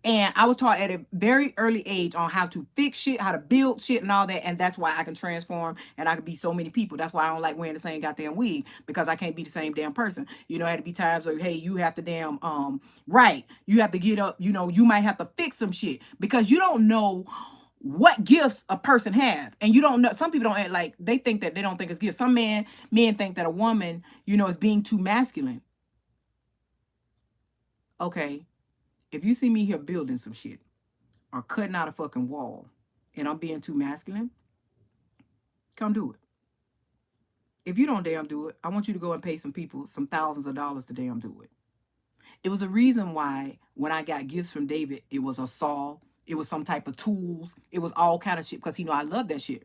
[SPEAKER 1] And I was taught at a very early age on how to fix shit, how to build shit and all that. And that's why I can transform and I can be so many people. That's why I don't like wearing the same goddamn wig, because I can't be the same damn person. There had to be times where, hey, you have to right. You have to get up, you might have to fix some shit because you don't know what gifts a person have. And you don't know, some people don't act like, they think that they don't think it's gifts. Some men think that a woman, is being too masculine. Okay, if you see me here building some shit or cutting out a fucking wall and I'm being too masculine, come do it. If you don't damn do it, I want you to go and pay some people some thousands of dollars to damn do it. It was a reason why when I got gifts from David, it was a saw, it was some type of tools, it was all kind of shit, because I love that shit.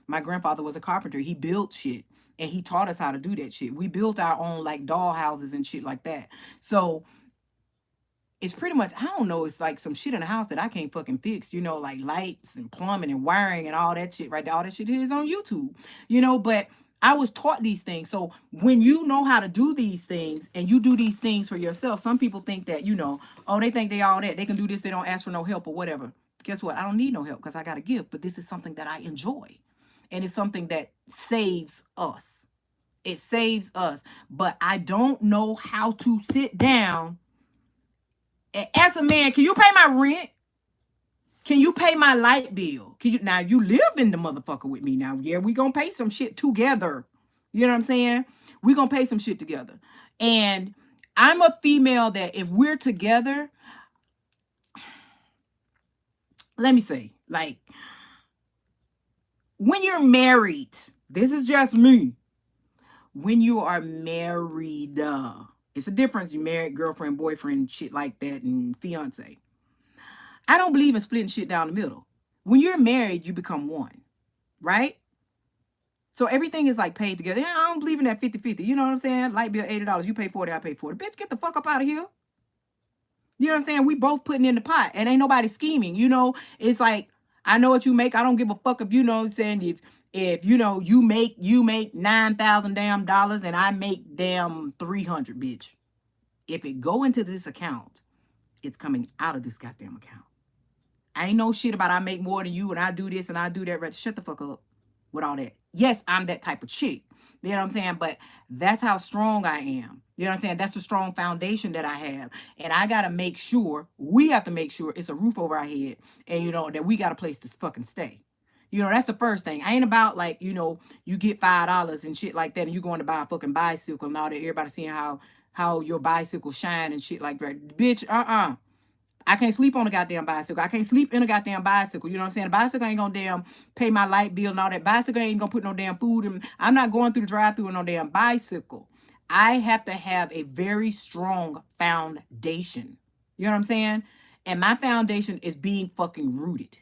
[SPEAKER 1] My grandfather was a carpenter. He built shit and he taught us how to do that shit. We built our own like doll houses and shit like that. So it's pretty much, I don't know, it's like some shit in the house that I can't fucking fix, like lights and plumbing and wiring and all that shit, right? All that shit is on YouTube, but I was taught these things. So when you know how to do these things and you do these things for yourself, some people think that, oh, they think they all that. They can do this. They don't ask for no help or whatever. Guess what? I don't need no help because I got a gift. But this is something that I enjoy. And it's something that saves us. It saves us. But I don't know how to sit down and ask a man, can you pay my rent? Can you pay my light bill? Now you live in the motherfucker with me now. Yeah, we gonna pay some shit together. You know what I'm saying? We gonna pay some shit together. And I'm a female that if we're together, let me say, like, when you're married, this is just me. When you are married, it's a difference. You married, girlfriend, boyfriend, shit like that, and fiance. I don't believe in splitting shit down the middle. When you're married, you become one, right? So everything is like paid together. I don't believe in that 50-50. You know what I'm saying? Light bill, $80. You pay 40, I pay 40. Bitch, get the fuck up out of here. You know what I'm saying? We both putting in the pot and ain't nobody scheming. It's like, I know what you make. I don't give a fuck if saying if you make $9,000 damn dollars and I make damn 300, bitch. If it go into this account, it's coming out of this goddamn account. I ain't no shit about I make more than you and I do this and I do that. Right? Shut the fuck up with all that. Yes, I'm that type of chick. You know what I'm saying? But that's how strong I am. You know what I'm saying? That's the strong foundation that I have. And I got to make sure, we have to make sure it's a roof over our head and, that we got a place to fucking stay. That's the first thing. I ain't about like, you get $5 and shit like that and you going to buy a fucking bicycle and all that. Everybody seeing how your bicycle shine and shit like that. Bitch, I can't sleep on a goddamn bicycle. I can't sleep in a goddamn bicycle. You know what I'm saying? The bicycle ain't gonna damn pay my light bill and all that. Bicycle ain't gonna put no damn food in. I'm not going through the drive-thru on no damn bicycle. I have to have a very strong foundation. You know what I'm saying? And my foundation is being fucking rooted.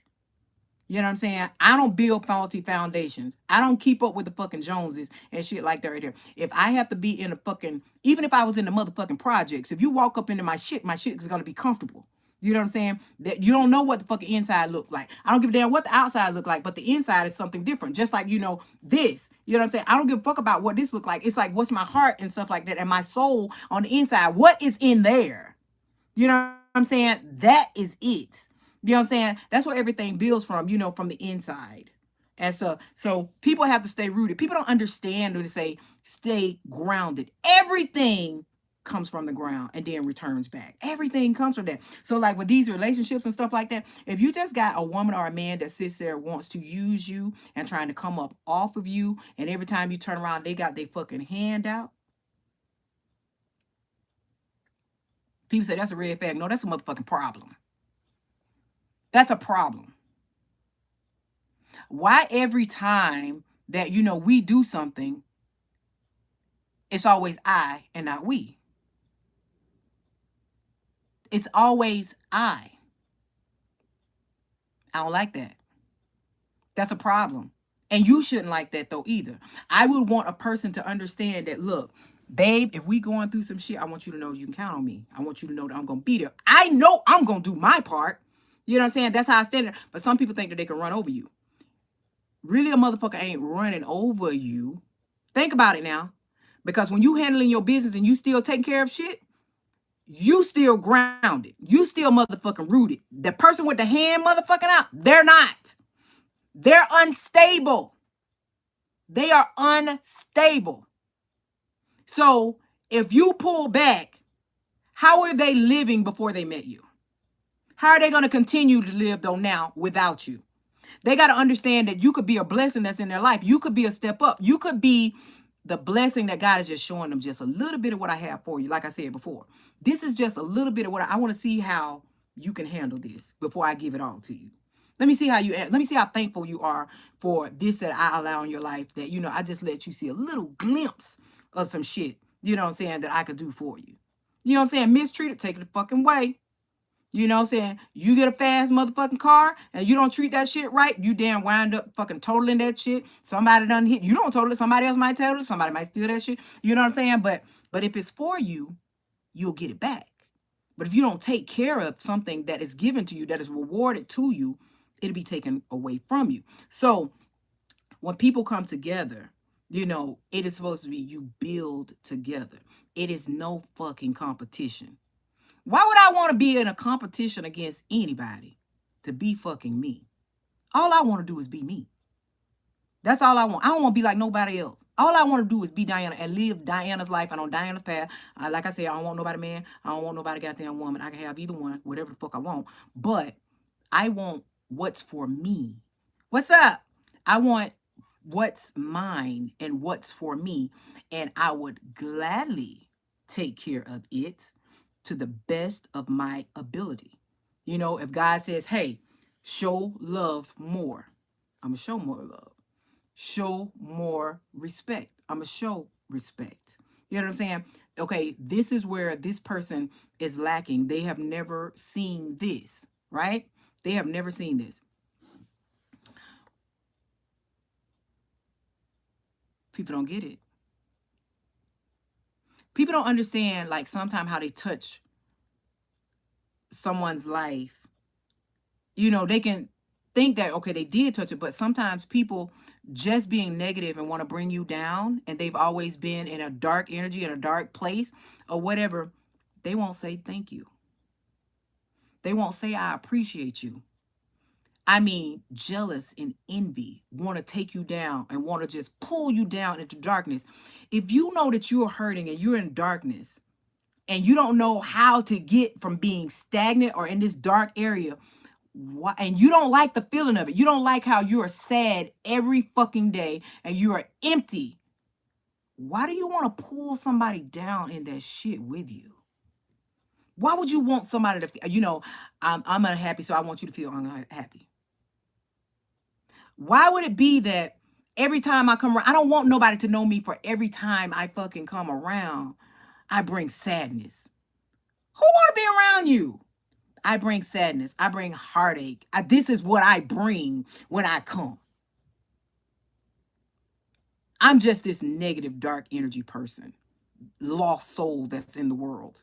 [SPEAKER 1] You know what I'm saying? I don't build faulty foundations. I don't keep up with the fucking Joneses and shit like that right there. If I have to be in a fucking, even if I was in the motherfucking projects, if you walk up into my shit is gonna be comfortable. You know what I'm saying? That you don't know what the fucking inside look like. I don't give a damn what the outside look like, but the inside is something different. Just like, this. You know what I'm saying? I don't give a fuck about what this look like. It's like, what's my heart and stuff like that, and my soul on the inside. What is in there? You know I'm saying? That is it. You know what I'm saying? That's where everything builds from, from the inside. And so people have to stay rooted. People don't understand when they say stay grounded. Everything comes from the ground and then returns back. Everything comes from that. So like with these relationships and stuff like that, if you just got a woman or a man that sits there wants to use you and trying to come up off of you, and every time you turn around, they got their fucking hand out. People say that's a red flag. No, that's a motherfucking problem. That's a problem. Why every time that we do something, it's always I and not we? It's always I. I don't like that. That's a problem. And you shouldn't like that though either. I would want a person to understand that, look, babe, if we going through some shit, I want you to know you can count on me. I want you to know that I'm going to be there. I know I'm going to do my part. You know what I'm saying? That's how I stand there. But some people think that they can run over you. Really, a motherfucker ain't running over you. Think about it now. Because when you handling your business and you still taking care of shit, you still grounded. You still motherfucking rooted. The person with the hand motherfucking out, they're not. They're unstable. They are unstable. So if you pull back, how are they living before they met you? How are they going to continue to live though now without you? They got to understand that you could be a blessing that's in their life. You could be a step up. You could be the blessing that God is just showing them, just a little bit of what I have for you. Like I said before, this is just a little bit of what I want to see how you can handle this before I give it all to you. Let me see how thankful you are for this that I allow in your life, that, I just let you see a little glimpse of some shit, you know what I'm saying, that I could do for you. You know what I'm saying? Mistreated, take it the fucking way. You know what I'm saying? You get a fast motherfucking car and you don't treat that shit right, you damn wind up fucking totaling that shit. Somebody done hit. You don't total it. Somebody else might total it. Somebody might steal that shit. You know what I'm saying? But if it's for you, you'll get it back. But if you don't take care of something that is given to you, that is rewarded to you, it'll be taken away from you. So when people come together, it is supposed to be you build together. It is no fucking competition. Why would I want to be in a competition against anybody to be fucking me? All I want to do is be me. That's all I want. I don't want to be like nobody else. All I want to do is be Diana and live Diana's life and on Diana's path. Like I said, I don't want nobody man. I don't want nobody goddamn woman. I can have either one, whatever the fuck I want. But I want what's for me. What's up? I want what's mine and what's for me. And I would gladly take care of it to the best of my ability. If God says, hey, show love more, I'm going to show more love. Show more respect, I'm going to show respect. You know what I'm saying? Okay, this is where this person is lacking. They have never seen this, right? They have never seen this. People don't get it. People don't understand, like, sometimes how they touch someone's life. They can think that, okay, they did touch it, but sometimes people just being negative and want to bring you down, and they've always been in a dark energy, in a dark place or whatever, they won't say thank you. They won't say I appreciate you. I mean, jealous and envy want to take you down and want to just pull you down into darkness. If you know that you're hurting and you're in darkness and you don't know how to get from being stagnant or in this dark area, and you don't like the feeling of it, you don't like how you are sad every fucking day and you are empty, why do you want to pull somebody down in that shit with you? Why would you want somebody to, I'm unhappy, so I want you to feel unhappy? Why would it be that every time I come around, I don't want nobody to know me for every time I fucking come around, I bring sadness? Who want to be around you? I bring sadness. I bring heartache. This is what I bring when I come. I'm just this negative, dark energy person, lost soul that's in the world.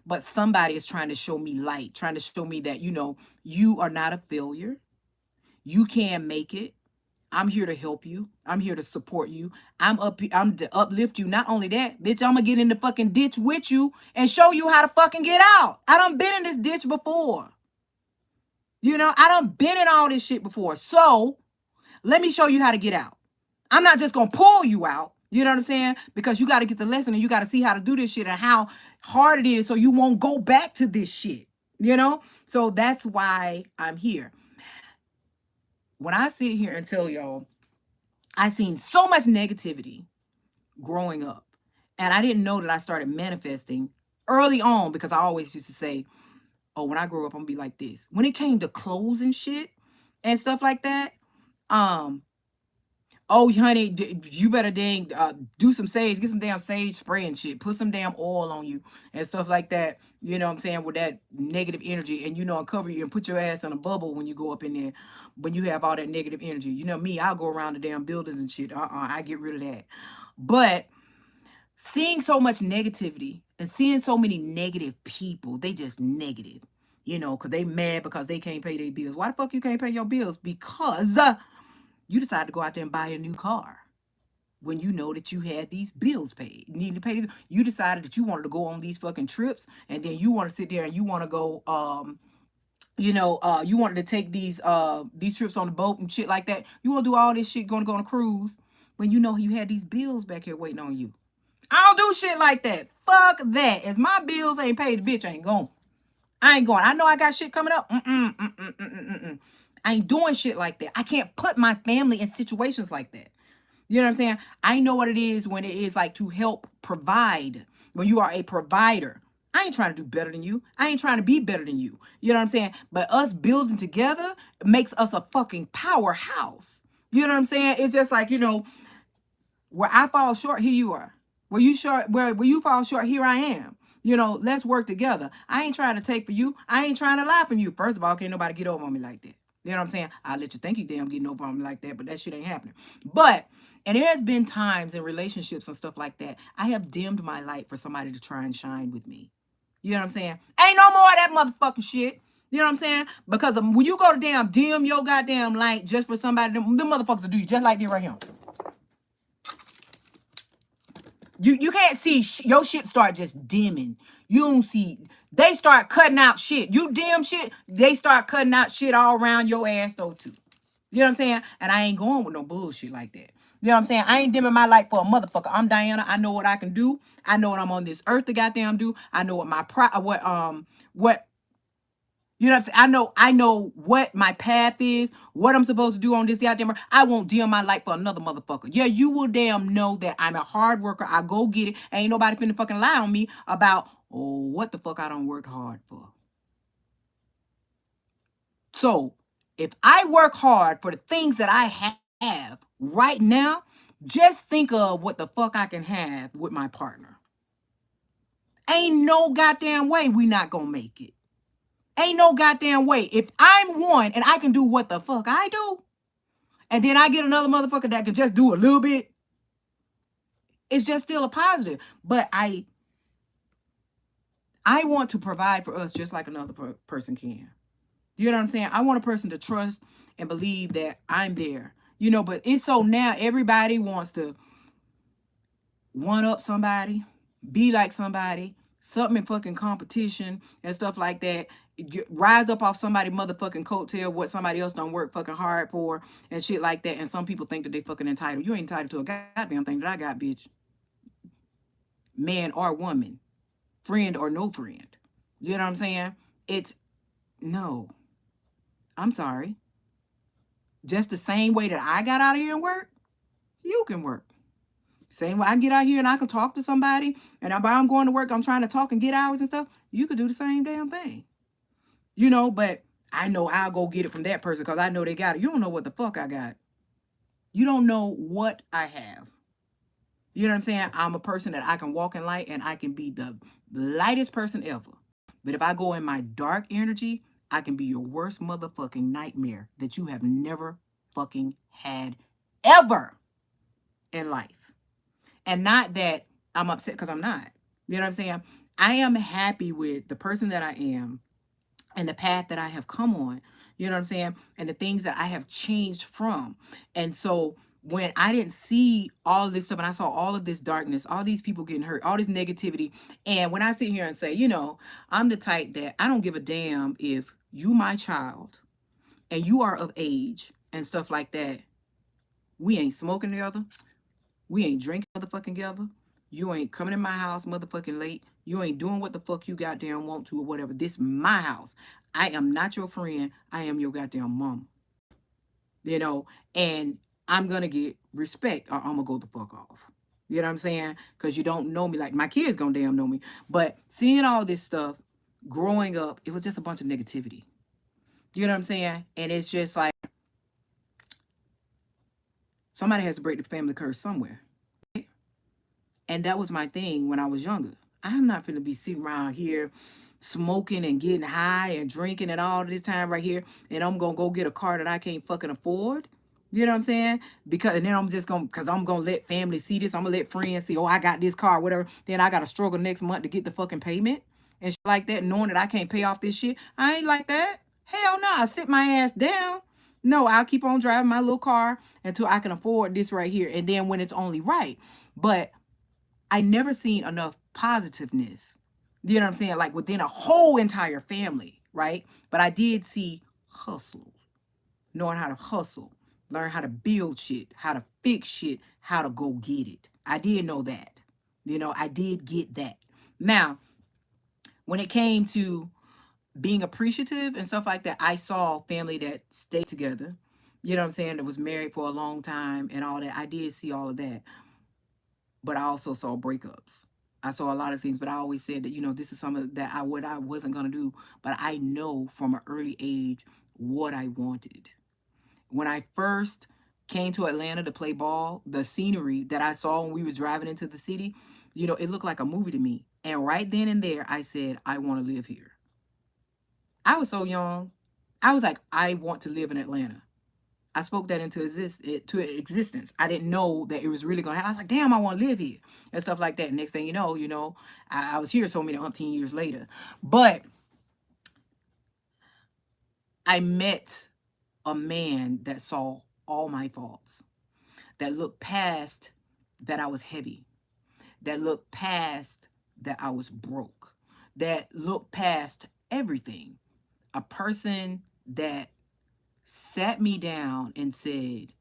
[SPEAKER 1] But somebody is trying to show me light, trying to show me that, you are not a failure. You can make it. I'm here to help you. I'm here to support you. I'm to uplift you. Not only that, bitch, I'm gonna get in the fucking ditch with you and show you how to fucking get out. I done been in this ditch before. You know, I done been in all this shit before. So let me show you how to get out. I'm not just gonna pull you out. You know what I'm saying? Because you got to get the lesson and you got to see how to do this shit and how hard it is so you won't go back to this shit. You know? So that's why I'm here. When I sit here and tell y'all, I seen so much negativity growing up. And I didn't know that I started manifesting early on because I always used to say, oh, when I grow up, I'm gonna be like this. When it came to clothes and shit and stuff like that, um, oh, honey, you better dang do some sage, get some damn sage spray and shit, put some damn oil on you and stuff like that. You know what I'm saying? With that negative energy, and and cover you and put your ass in a bubble when you go up in there, when you have all that negative energy. You know me, I'll go around the damn buildings and shit. I get rid of that. But seeing so much negativity and seeing so many negative people, they just negative. Because they mad because they can't pay their bills. Why the fuck you can't pay your bills? Because you decided to go out there and buy a new car when you know that you had these bills paid. You need to pay these. You decided that you wanted to go on these fucking trips, and then you want to sit there and you want to go, you wanted to take these trips on the boat and shit like that. You want to do all this shit, going to go on a cruise when you know you had these bills back here waiting on you. I don't do shit like that. Fuck that. As my bills ain't paid, the bitch ain't going. I ain't going. I know I got shit coming up. I ain't doing shit like that. I can't put my family in situations like that. You know what I'm saying? I know what it is when it is like to help provide. When you are a provider, I ain't trying to do better than you. I ain't trying to be better than you. You know what I'm saying? But us building together makes us a fucking powerhouse. You know what I'm saying? It's just like, where I fall short, here you are. Where you fall short, here I am. Let's work together. I ain't trying to take for you. I ain't trying to lie from you. First of all, can't nobody get over on me like that. You know what I'm saying? I'll let you think you damn getting over on me like that, but that shit ain't happening. And there has been times in relationships and stuff like that, I have dimmed my light for somebody to try and shine with me. You know what I'm saying? Ain't no more of that motherfucking shit. You know what I'm saying? Because when you go to damn dim your goddamn light just for somebody, them motherfuckers will do you just like this right here. You can't see your shit start just dimming. You don't see, they start cutting out shit. You dim shit, they start cutting out shit all around your ass though too. You know what I'm saying? And I ain't going with no bullshit like that. You know what I'm saying? I ain't dimming my light for a motherfucker. I'm Diana. I know what I can do. I know what I'm on this earth to goddamn do. I know what what you know what I'm saying? I know what my path is, what I'm supposed to do on this goddamn. I won't dim my light for another motherfucker. Yeah, you will damn know that I'm a hard worker. I go get it. Ain't nobody finna fucking lie on me about, oh, what the fuck I don't work hard for. So if I work hard for the things that I have right now, just think of what the fuck I can have with my partner. Ain't no goddamn way we not gonna make it. Ain't no goddamn way. If I'm one and I can do what the fuck I do, and then I get another motherfucker that can just do a little bit, it's just still a positive. But I want to provide for us just like another person can. You know what I'm saying? I want a person to trust and believe that I'm there. But it's so now everybody wants to one up somebody, be like somebody, something in fucking competition and stuff like that. Rise up off somebody motherfucking coattail, what somebody else don't work fucking hard for and shit like that. And some people think that they fucking entitled. You ain't entitled to a goddamn thing that I got, bitch. Man or woman, friend or no friend. You know what I'm saying? No. I'm sorry. Just the same way that I got out of here and work, you can work. Same way I get out here and I can talk to somebody, and I'm going to work, I'm trying to talk and get hours and stuff, you could do the same damn thing. But I know I'll go get it from that person because I know they got it. You don't know what the fuck I got. You don't know what I have. You know what I'm saying? I'm a person that I can walk in light and I can be the lightest person ever. But if I go in my dark energy, I can be your worst motherfucking nightmare that you have never fucking had ever in life. And not that I'm upset because I'm not. You know what I'm saying? I am happy with the person that I am. and the path that I have come on, you know what I'm saying? And the things that I have changed from. And so when I didn't see all this stuff and I saw all of this darkness, all these people getting hurt, all this negativity, and when I sit here and say, you know, I'm the type that I don't give a damn if you my child and you are of age and stuff like that, we ain't smoking together. We ain't drinking motherfucking together. You ain't coming in my house motherfucking late. You ain't doing what the fuck you goddamn want to or whatever. This my house. I am not your friend. I am your goddamn mom. You know, and I'm gonna get respect or I'm gonna go the fuck off. You know what I'm saying? Because you don't know me like my kids gonna damn know me. But seeing all this stuff growing up, it was just a bunch of negativity. You know what I'm saying? And it's just like somebody has to break the family curse somewhere. And that was my thing when I was younger. I'm not finna be sitting around here smoking and getting high and drinking and all this time right here. And I'm gonna go get a car that I can't fucking afford. You know what I'm saying? Because and then I'm just gonna cause I'm gonna let family see this. I'm gonna let friends see, oh, I got this car, whatever. Then I gotta struggle next month to get the fucking payment and shit like that, knowing that I can't pay off this shit. I ain't like that. Hell no, I sit my ass down. No, I'll keep on driving my little car until I can afford this right here. And then when it's only right. But I never seen enough positiveness. You know what I'm saying? Like within a whole entire family, right? But I did see hustle, knowing how to hustle, learn how to build shit, how to fix shit, how to go get it. I did know that. You know, I did get that. Now, when it came to being appreciative and stuff like that, I saw family that stayed together. You know what I'm saying? That was married for a long time and all that. I did see all of that. But I also saw breakups. I saw a lot of things, but I always said that, you know, this is some of that what I wasn't gonna do. But I know from an early age what I wanted. When I first came to Atlanta to play ball, the scenery that I saw when we were driving into the city, you know, it looked like a movie to me. And right then and there, I said, I want to live here. I was so young. I was like, I want to live in Atlanta. I spoke that into existence. I didn't know that it was really gonna happen. I was like, damn, I want to live here and stuff like that. Next thing you know, I was here so many umpteen years later. But I met a man that saw all my faults, that looked past that I was heavy, that looked past that I was broke, that looked past everything. A person that sat me down and said,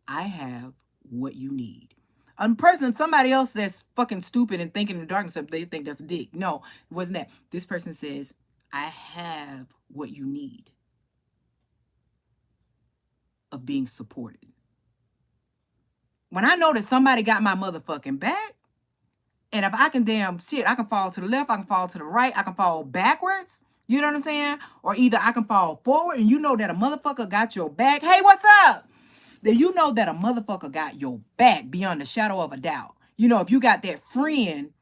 [SPEAKER 1] I have what you need. A person, somebody else that's fucking stupid and thinking in the darkness, they think that's a dick. No, it wasn't that. This person says, I have what you need of being supported. When I know that somebody got my motherfucking back, and if I can damn shit, I can fall to the left, I can fall to the right, I can fall backwards. You know what I'm saying? Or either I can fall forward and you know that a motherfucker got your back. Hey, what's up? Then you know that a motherfucker got your back beyond the shadow of a doubt. You know, if you got that friend,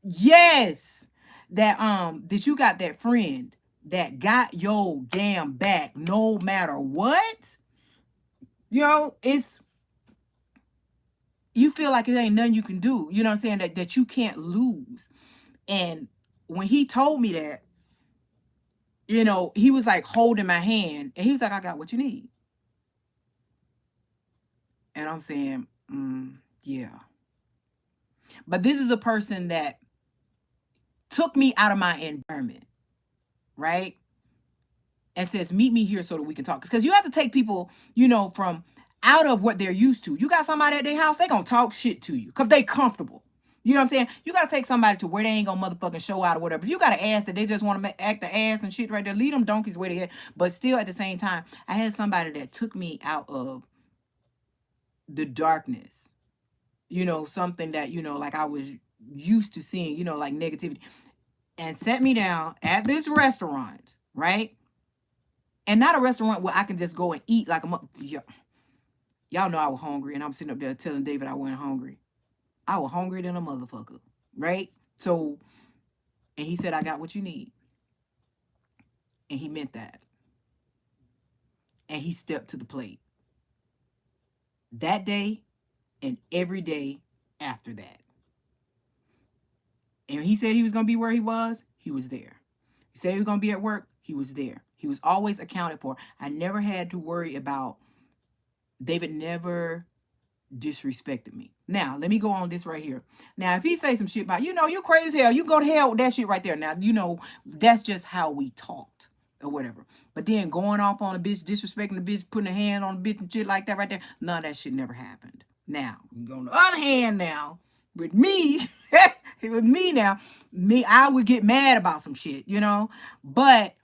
[SPEAKER 1] yes, that you got that friend that got your damn back no matter what, you know, it's you feel like it ain't nothing you can do. You know what I'm saying? That you can't lose. And when he told me that, you know, he was like holding my hand and he was like, I got what you need. And I'm saying, yeah. But this is a person that took me out of my environment, right? And says, meet me here so that we can talk. Because you have to take people, you know, from out of what they're used to. You got somebody at their house, they gonna talk shit to you because they comfortable. You know what I'm saying? You gotta take somebody to where they ain't gonna motherfucking show out or whatever. If you got an ass that they just want to act the ass and shit right there, lead them donkeys where they at. But still at the same time, I had somebody that took me out of the darkness. You know, something that, you know, like I was used to seeing, you know, like negativity. And set me down at this restaurant, right? And not a restaurant where I can just go and eat like a y'all know I was hungry, and I'm sitting up there telling David I wasn't hungry. I was hungry than a motherfucker, right? So, and he said, I got what you need. And he meant that. And he stepped to the plate. That day and every day after that. And he said he was going to be where he was there. He said he was going to be at work. He was there. He was always accounted for. I never had to worry about David never disrespected me. Now, let me go on this right here. Now, if he say some shit about, you crazy as hell, you go to hell with that shit right there. Now, that's just how we talked or whatever. But then going off on a bitch, disrespecting the bitch, putting a hand on a bitch and shit like that right there, none of that shit never happened. Now, on the other hand now, with me, with me now, I would get mad about some shit, but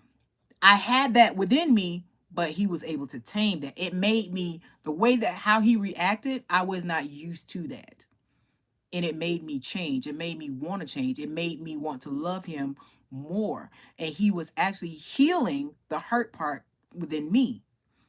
[SPEAKER 1] I had that within me, but he was able to tame that. It made me, the way that how he reacted, I was not used to that. And it made me change. It made me want to change. It made me want to love him more. And he was actually healing the hurt part within me.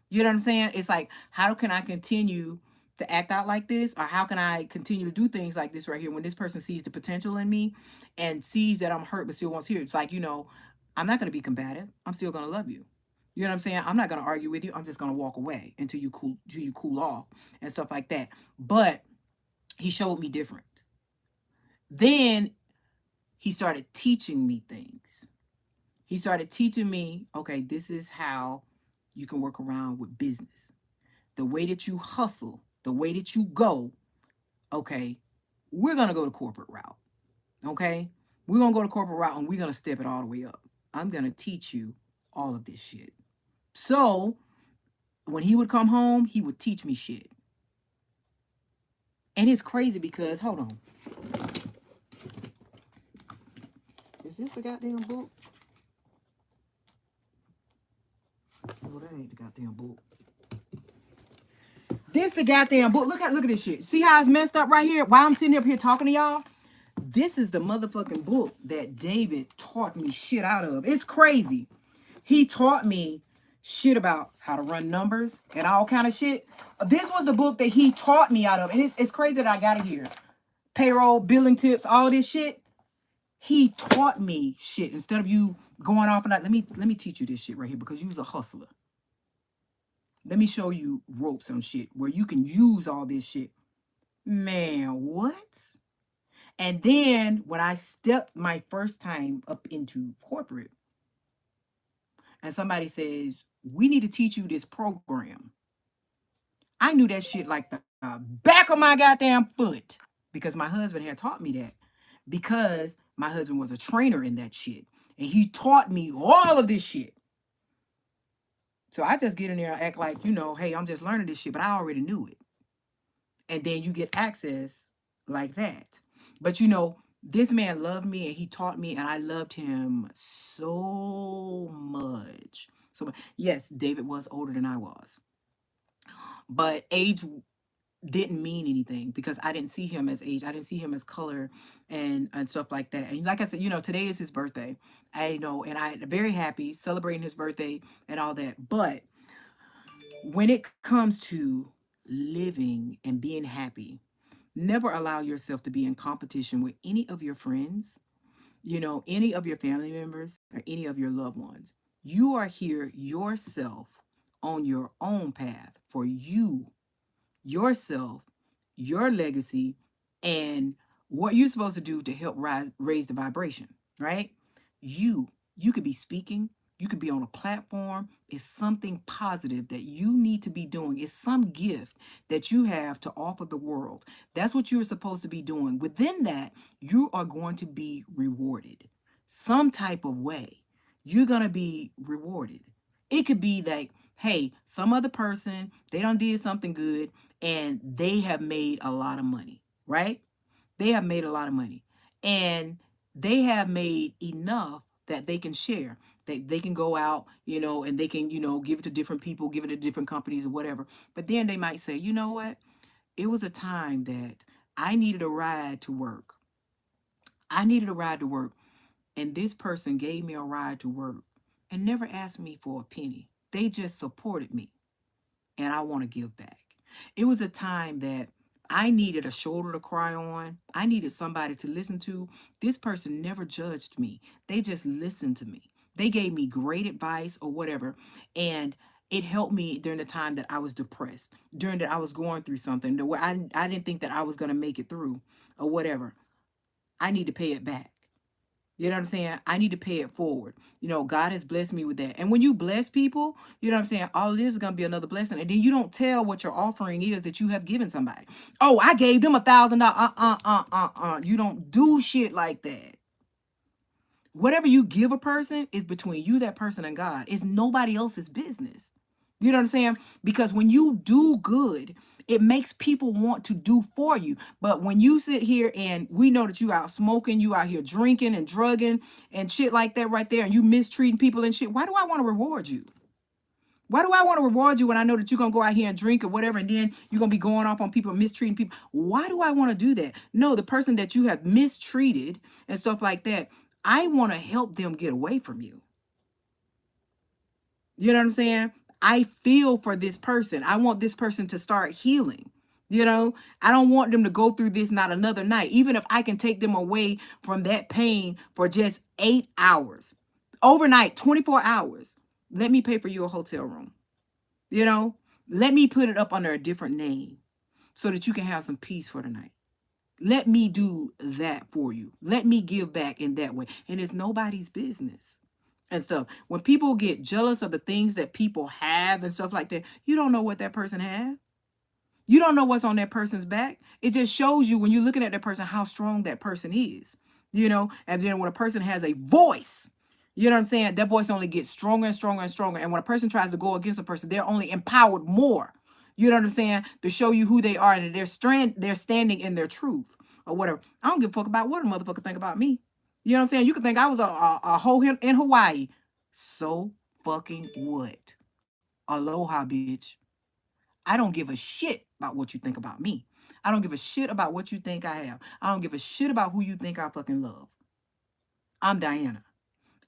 [SPEAKER 1] You know what I'm saying? It's like, how can I continue to act out like this? Or how can I continue to do things like this right here when this person sees the potential in me and sees that I'm hurt but still wants to hear it? It's like, I'm not going to be combative. I'm still going to love you. You know what I'm saying? I'm not going to argue with you. I'm just going to walk away until you cool off and stuff like that. But he showed me different. Then he started teaching me things. He started teaching me, okay, this is how you can work around with business. The way that you hustle, the way that you go, okay, we're going to go the corporate route. Okay? We're going to go the corporate route and we're going to step it all the way up. I'm going to teach you all of this shit. So when he would come home, he would teach me shit. And it's crazy because, hold on. Is this the goddamn book? Oh, that ain't the goddamn book. This the goddamn book. Look at this shit. See how it's messed up right here? While I'm sitting up here talking to y'all? This is the motherfucking book that David taught me shit out of. It's crazy. He taught me shit about how to run numbers and all kind of shit. This was the book that he taught me out of. And it's crazy that I got it here. Payroll, billing tips, all this shit. He taught me shit. Instead of you going off and like, let me teach you this shit right here because you're a hustler. Let me show you ropes and shit where you can use all this shit. Man, what? And then when I stepped my first time up into corporate and somebody says, we need to teach you this program. I knew that shit like the back of my goddamn foot because my husband had taught me that because my husband was a trainer in that shit. And he taught me all of this shit. So I just get in there and act like, hey, I'm just learning this shit, but I already knew it. And then you get access like that. But this man loved me and he taught me and I loved him so much. So yes, David was older than I was. But age didn't mean anything because I didn't see him as age. I didn't see him as color and stuff like that. And like I said, today is his birthday. I know, and I'm very happy celebrating his birthday and all that. But when it comes to living and being happy, never allow yourself to be in competition with any of your friends, any of your family members, or any of your loved ones. You are here yourself on your own path for you, yourself, your legacy, and what you're supposed to do to help raise the vibration, right? You could be speaking, you could be on a platform. It's something positive that you need to be doing. It's some gift that you have to offer the world. That's what you're supposed to be doing. Within that, you are going to be rewarded some type of way. You're going to be rewarded. It could be like, hey, some other person, they done did something good and they have made a lot of money, right? They have made a lot of money and they have made enough that they can share. They can go out, and they can, give it to different people, give it to different companies or whatever. But then they might say, you know what? It was a time that I needed a ride to work. I needed a ride to work. And this person gave me a ride to work and never asked me for a penny. They just supported me. And I want to give back. It was a time that I needed a shoulder to cry on. I needed somebody to listen to. This person never judged me. They just listened to me. They gave me great advice or whatever. And it helped me during the time that I was depressed, during that I was going through something where I didn't think that I was going to make it through or whatever. I need to pay it back. You know what I'm saying? I need to pay it forward. You know, God has blessed me with that. And when you bless people, you know what I'm saying? All it is going to be another blessing. And then you don't tell what your offering is that you have given somebody. Oh, I gave them $1,000. You don't do shit like that. Whatever you give a person is between you, that person, and God. It's nobody else's business. You know what I'm saying? Because when you do good, it makes people want to do for you. But when you sit here and we know that you out smoking, you out here drinking and drugging and shit like that right there, and you mistreating people and shit, why do I want to reward you? Why do I want to reward you when I know that you're going to go out here and drink or whatever, and then you're going to be going off on people, mistreating people? Why do I want to do that? No, the person that you have mistreated and stuff like that, I want to help them get away from you. You know what I'm saying? I feel for this person. I want this person to start healing. You know, I don't want them to go through this not another night, even if I can take them away from that pain for just 8 hours, overnight, 24 hours. Let me pay for you a hotel room. You know, let me put it up under a different name so that you can have some peace for the night. Let me do that for you. Let me give back in that way. And it's nobody's business and stuff. When people get jealous of the things that people have and stuff like that, you don't know what that person has. You don't know what's on that person's back. It just shows you when you're looking at that person how strong that person is, you know. And then when a person has a voice, you know what I'm saying, that voice only gets stronger and stronger and stronger. And when a person tries to go against a person, they're only empowered more, you know what I'm saying, to show you who they are and they're standing in their truth or whatever. I don't give a fuck about what a motherfucker think about me. You know what I'm saying? You could think I was a hoe in Hawaii. So fucking what? Aloha, bitch. I don't give a shit about what you think about me. I don't give a shit about what you think I have. I don't give a shit about who you think I fucking love. I'm Diana.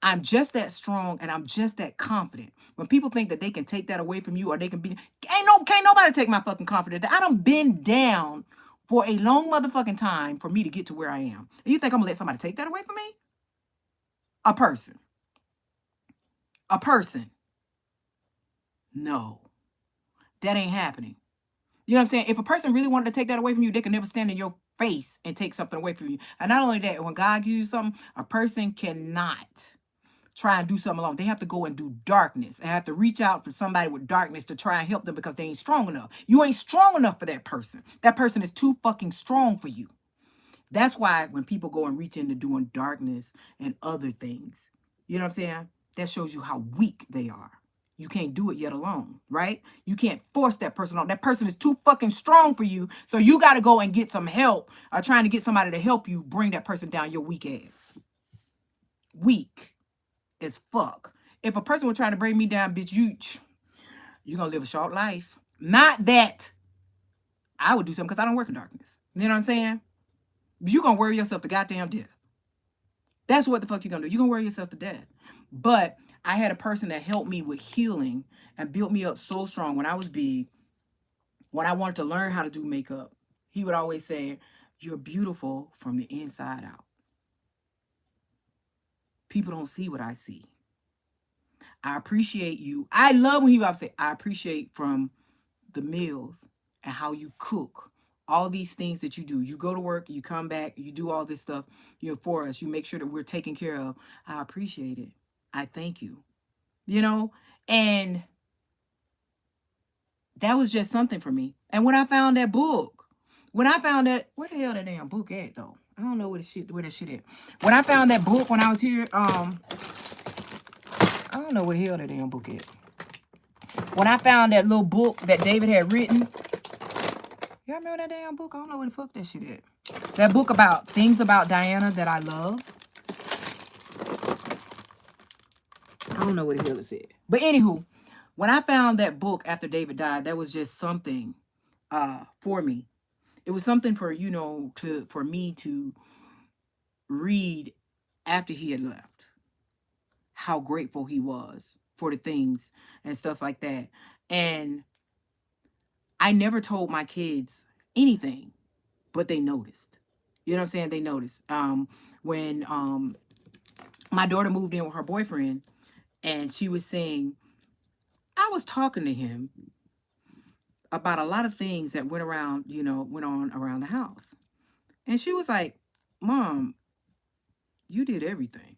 [SPEAKER 1] I'm just that strong and I'm just that confident. When people think that they can take that away from you or they can be, can't nobody take my fucking confidence. I done been down for a long motherfucking time for me to get to where I am. And you think I'm gonna let somebody take that away from me? A person. A person. No, that ain't happening. You know what I'm saying? If a person really wanted to take that away from you, they can never stand in your face and take something away from you. And not only that, when God gives you something, a person cannot try and do something alone. They have to go and do darkness and have to reach out for somebody with darkness to try and help them because they ain't strong enough. You ain't strong enough for that person. That person is too fucking strong for you. That's why when people go and reach into doing darkness and other things, you know what I'm saying? That shows you how weak they are. You can't do it yet alone, right? You can't force that person on. That person is too fucking strong for you. So you got to go and get some help or trying to get somebody to help you bring that person down, your weak ass. Weak as fuck. If a person was trying to bring me down, bitch, you're going to live a short life. Not that I would do something because I don't work in darkness. You know what I'm saying? You're going to worry yourself to goddamn death. That's what the fuck you're going to do. You're going to worry yourself to death. But I had a person that helped me with healing and built me up so strong when I was big. When I wanted to learn how to do makeup, he would always say, "You're beautiful from the inside out." People don't see what I see. I appreciate you. I love when he would say, "I appreciate from the meals and how you cook. All these things that you do. You go to work, you come back, you do all this stuff, you know, for us. You make sure that we're taken care of. I appreciate it. I thank you." You know? And that was just something for me. And when I found that book, where the hell that damn book at though? I don't know where that shit at. When I found that book when I was here, I don't know where the hell that damn book at. When I found that little book that David had written, y'all remember that damn book? I don't know where the fuck that shit at. That book about things about Diana that I love. I don't know where the hell it's at. But anywho, when I found that book after David died, that was just something for me. It was something for, you know, for me to read after he had left. How grateful he was for the things and stuff like that. And I never told my kids anything, but they noticed. You know what I'm saying? They noticed. When my daughter moved in with her boyfriend and she was saying, I was talking to him about a lot of things that went on around the house. And she was like, "Mom, You did everything.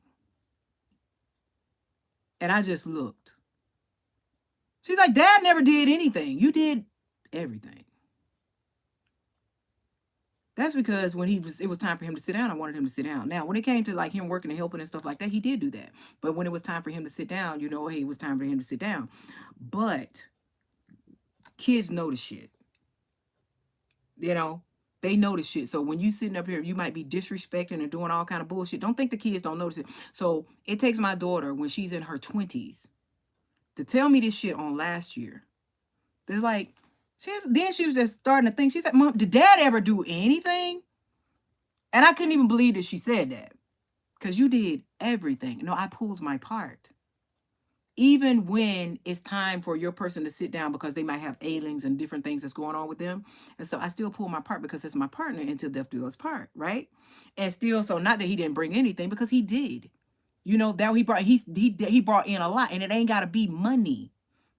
[SPEAKER 1] And I just looked. She's like, Dad never did anything. You did everything. That's because when it was time for him to sit down, I wanted him to sit down. Now, when it came to like him working and helping and stuff like that, he did do that. But when it was time for him to sit down, hey, it was time for him to sit down. But kids know the shit. You know, they know the shit. So when you sitting up here, you might be disrespecting and doing all kind of bullshit. Don't think the kids don't notice it. So it takes my daughter when she's in her 20s to tell me this shit on last year. There's like, then she was just starting to think. She's like, Mom, did Dad ever do anything? And I couldn't even believe that she said that. Because you did everything. No, I pulled my part. Even when it's time for your person to sit down because they might have ailings and different things that's going on with them. And so I still pull my part because it's my partner until death do us part, right? And still, so not that he didn't bring anything, because he did. That he brought in a lot, and it ain't gotta be money.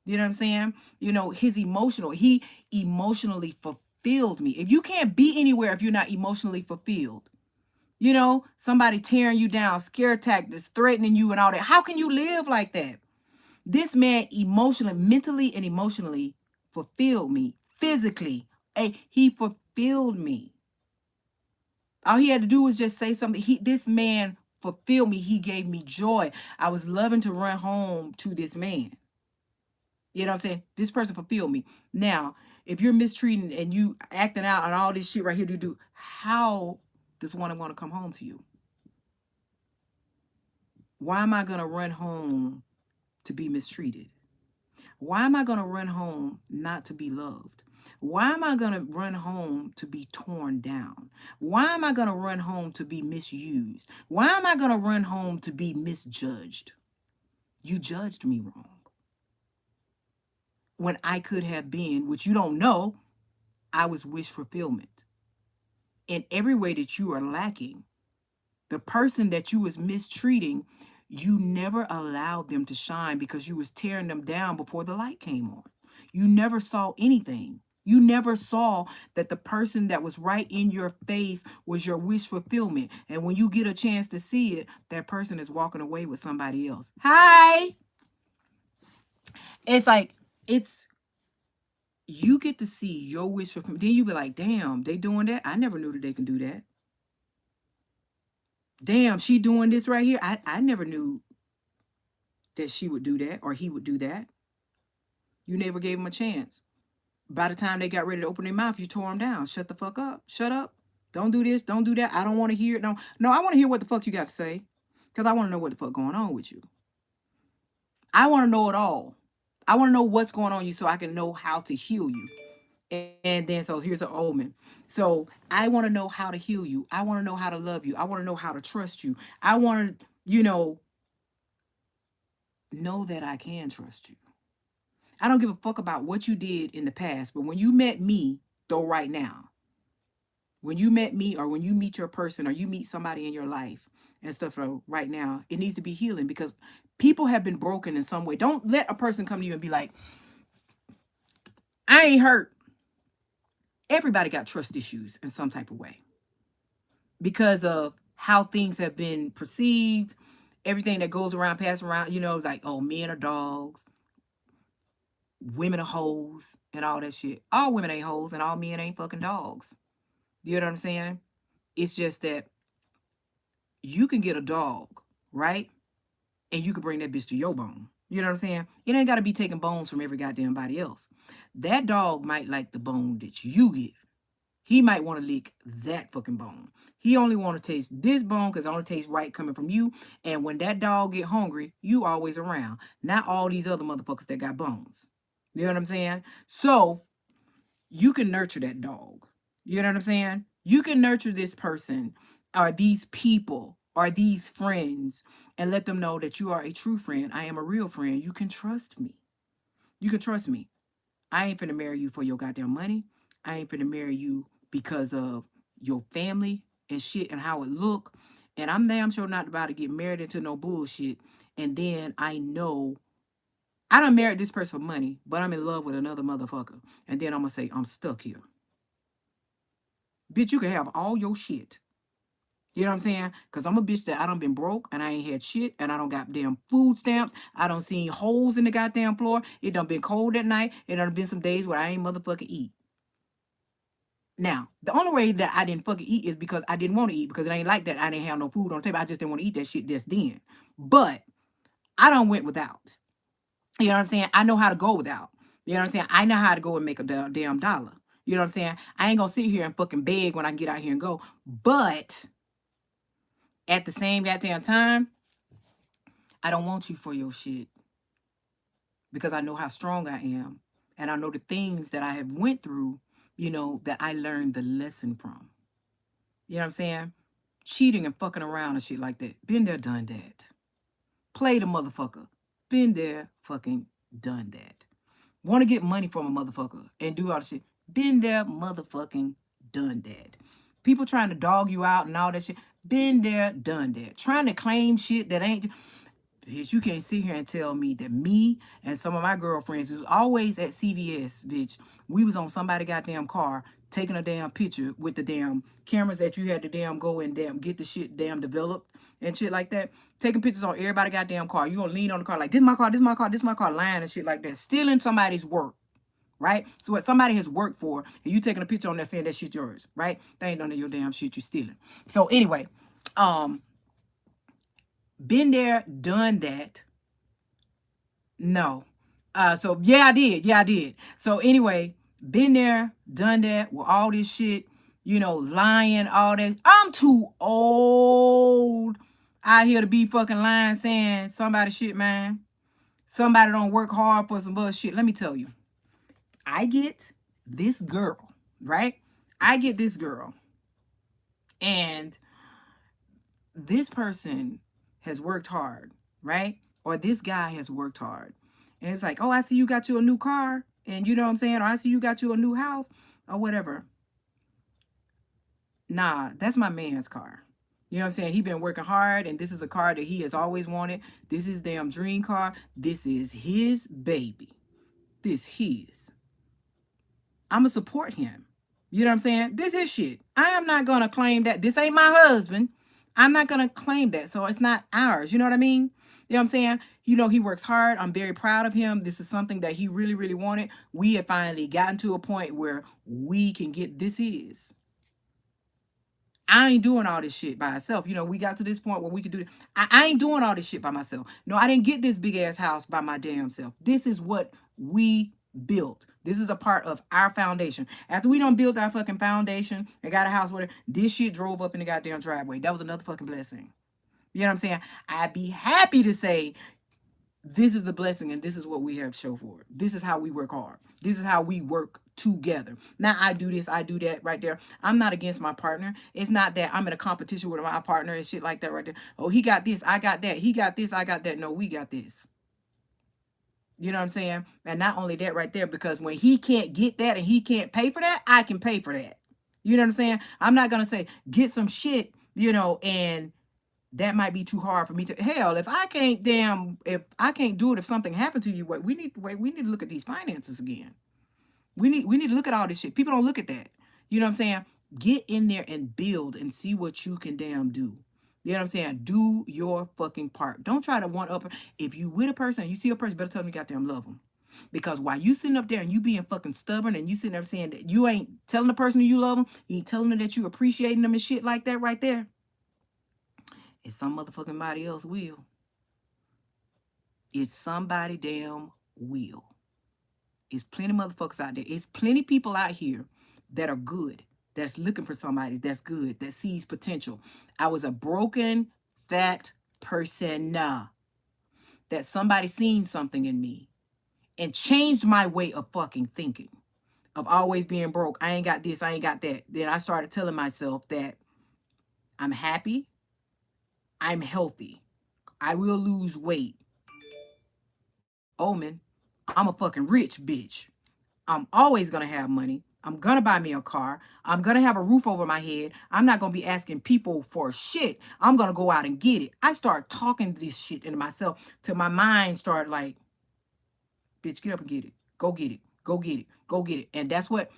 [SPEAKER 1] You know what I'm saying? He emotionally fulfilled me. If you can't be anywhere if you're not emotionally fulfilled, somebody tearing you down, scare tactics, threatening you and all that. How can you live like that? This man mentally and emotionally fulfilled me. Physically, he fulfilled me. All he had to do was just say something. This man fulfilled me. He gave me joy. I was loving to run home to this man. You know what I'm saying? This person fulfilled me. Now, if you're mistreating and you acting out and all this shit right here to do, how does one want to come home to you? Why am I going to run home to be mistreated? Why am I going to run home not to be loved? Why am I going to run home to be torn down? Why am I going to run home to be misused? Why am I going to run home to be misjudged? You judged me wrong. When I could have been, which you don't know, I was wish fulfillment. In every way that you are lacking, the person that you was mistreating, you never allowed them to shine because you was tearing them down before the light came on. You never saw anything. You never saw that the person that was right in your face was your wish fulfillment. And when you get a chance to see it, that person is walking away with somebody else. Hi. It's like, you get to see your wish fulfillment. Then you be like, damn, they doing that? I never knew that they can do that. Damn, she doing this right here. I never knew that she would do that or he would do that. You never gave him a chance. By the time they got ready to open their mouth, you tore them down. Shut the fuck up. Shut up. Don't do this. Don't do that. I don't want to hear it. No, I want to hear what the fuck you got to say. Because I want to know what the fuck going on with you. I want to know it all. I want to know what's going on with you so I can know how to heal you. And then, so here's an omen. So I want to know how to heal you. I want to know how to love you. I want to know how to trust you. I want to, know that I can trust you. I don't give a fuck about what you did in the past, but when you met me, though, right now, when you met me or when you meet your person or you meet somebody in your life and stuff right now, it needs to be healing because people have been broken in some way. Don't let a person come to you and be like, I ain't hurt. Everybody got trust issues in some type of way because of how things have been perceived, everything that goes around, passed around, like, oh, men are dogs, women are hoes, and all that shit. All women ain't hoes and all men ain't fucking dogs. You know what I'm saying? It's just that you can get a dog, right? And you can bring that bitch to your bone. You know what I'm saying? It ain't got to be taking bones from every goddamn body else. That dog might like the bone that you give. He might want to lick that fucking bone. He only want to taste this bone because it only tastes right coming from you. And when that dog get hungry, you always around. Not all these other motherfuckers that got bones. You know what I'm saying? So you can nurture that dog. You know what I'm saying? You can nurture this person or these people or these friends and let them know that you are a true friend. I am a real friend. You can trust me. You can trust me. I ain't finna marry you for your goddamn money. I ain't finna marry you because of your family and shit and how it look. And I'm damn sure not about to get married into no bullshit. And then I know I done married this person for money, but I'm in love with another motherfucker. And then I'm gonna say, I'm stuck here. Bitch, you can have all your shit. You know what I'm saying? Because I'm a bitch that I done been broke and I ain't had shit and I don't got damn food stamps. I don't seen holes in the goddamn floor. It done been cold at night. It done been some days where I ain't motherfucking eat. Now, the only way that I didn't fucking eat is because I didn't want to eat because it ain't like that. I didn't have no food on the table. I just didn't want to eat that shit just then. But I don't went without. You know what I'm saying? I know how to go without. You know what I'm saying? I know how to go and make a damn dollar. You know what I'm saying? I ain't gonna sit here and fucking beg when I get out here and go. But at the same goddamn time, I don't want you for your shit because I know how strong I am. And I know the things that I have went through, that I learned the lesson from. You know what I'm saying? Cheating and fucking around and shit like that. Been there, done that. Play the motherfucker. Been there, fucking done that. Want to get money from a motherfucker and do all the shit. Been there, motherfucking done that. People trying to dog you out and all that shit. Been there, done that. Trying to claim shit that ain't. Bitch, you can't sit here and tell me that me and some of my girlfriends who's always at CVS, bitch, we was on somebody goddamn car taking a damn picture with the damn cameras that you had to damn go and damn get the shit damn developed and shit like that. Taking pictures on everybody goddamn car. You gonna lean on the car like, this is my car, this is my car, this is my car, lying and shit like that. Stealing somebody's work. Right? So what somebody has worked for, and you taking a picture on that saying that shit yours, right? That ain't none of your damn shit you stealing. So anyway, been there, done that. No. So yeah, I did. Yeah, I did. So anyway, been there, done that with all this shit, lying, all that. I'm too old out here to be fucking lying, saying somebody shit, man. Somebody don't work hard for some bullshit. Let me tell you, I get this girl, right? I get this girl, and this person has worked hard, right? Or this guy has worked hard. And it's like, oh, I see you got you a new car. And you know what I'm saying? Or I see you got you a new house or whatever. Nah, that's my man's car. You know what I'm saying? He been working hard and this is a car that he has always wanted. This is damn dream car. This is his baby. This his. I'ma support him. You know what I'm saying? This is shit. I am not gonna claim that this ain't my husband. I'm not gonna claim that. So it's not ours. You know what I mean? You know what I'm saying? He works hard. I'm very proud of him. This is something that he really, really wanted. We have finally gotten to a point where we can get this is. I ain't doing all this shit by myself. We got to this point where we could do it. I ain't doing all this shit by myself. No, I didn't get this big ass house by my damn self. This is what we built. This is a part of our foundation. After we done built our fucking foundation and got a house where this shit drove up in the goddamn driveway. That was another fucking blessing. You know what I'm saying? I'd be happy to say this is the blessing and this is what we have to show for it. This is how we work hard. This is how we work together. Now I do this, I do that right there. I'm not against my partner. It's not that I'm in a competition with my partner and shit like that right there. Oh, he got this, I got that. He got this, I got that. No, we got this. You know what I'm saying? And not only that right there, because when he can't get that and he can't pay for that, I can pay for that. You know what I'm saying? I'm not going to say, get some shit, and that might be too hard for me to. Hell, if I can't do it, if something happened to you, we need to look at these finances again. We need to look at all this shit. People don't look at that. You know what I'm saying? Get in there and build and see what you can damn do. You know what I'm saying? Do your fucking part. Don't try to one up. If you with a person and you see a person, better tell them you goddamn love them. Because while you sitting up there and you being fucking stubborn and you sitting there saying that you ain't telling the person you love them, you ain't telling them that you appreciating them and shit like that right there, it's some motherfucking body else will. It's somebody damn will. It's plenty motherfuckers out there. It's plenty people out here that are good, that's looking for somebody that's good, that sees potential. I was a broken, fat person that somebody seen something in me and changed my way of fucking thinking, of always being broke. I ain't got this, I ain't got that. Then I started telling myself that I'm happy, I'm healthy, I will lose weight. Omen, I'm a fucking rich bitch. I'm always going to have money. I'm going to buy me a car. I'm going to have a roof over my head. I'm not going to be asking people for shit. I'm going to go out and get it. I start talking this shit into myself till my mind start like, bitch, get up and get it. Go get it. Go get it. Go get it. And that's what,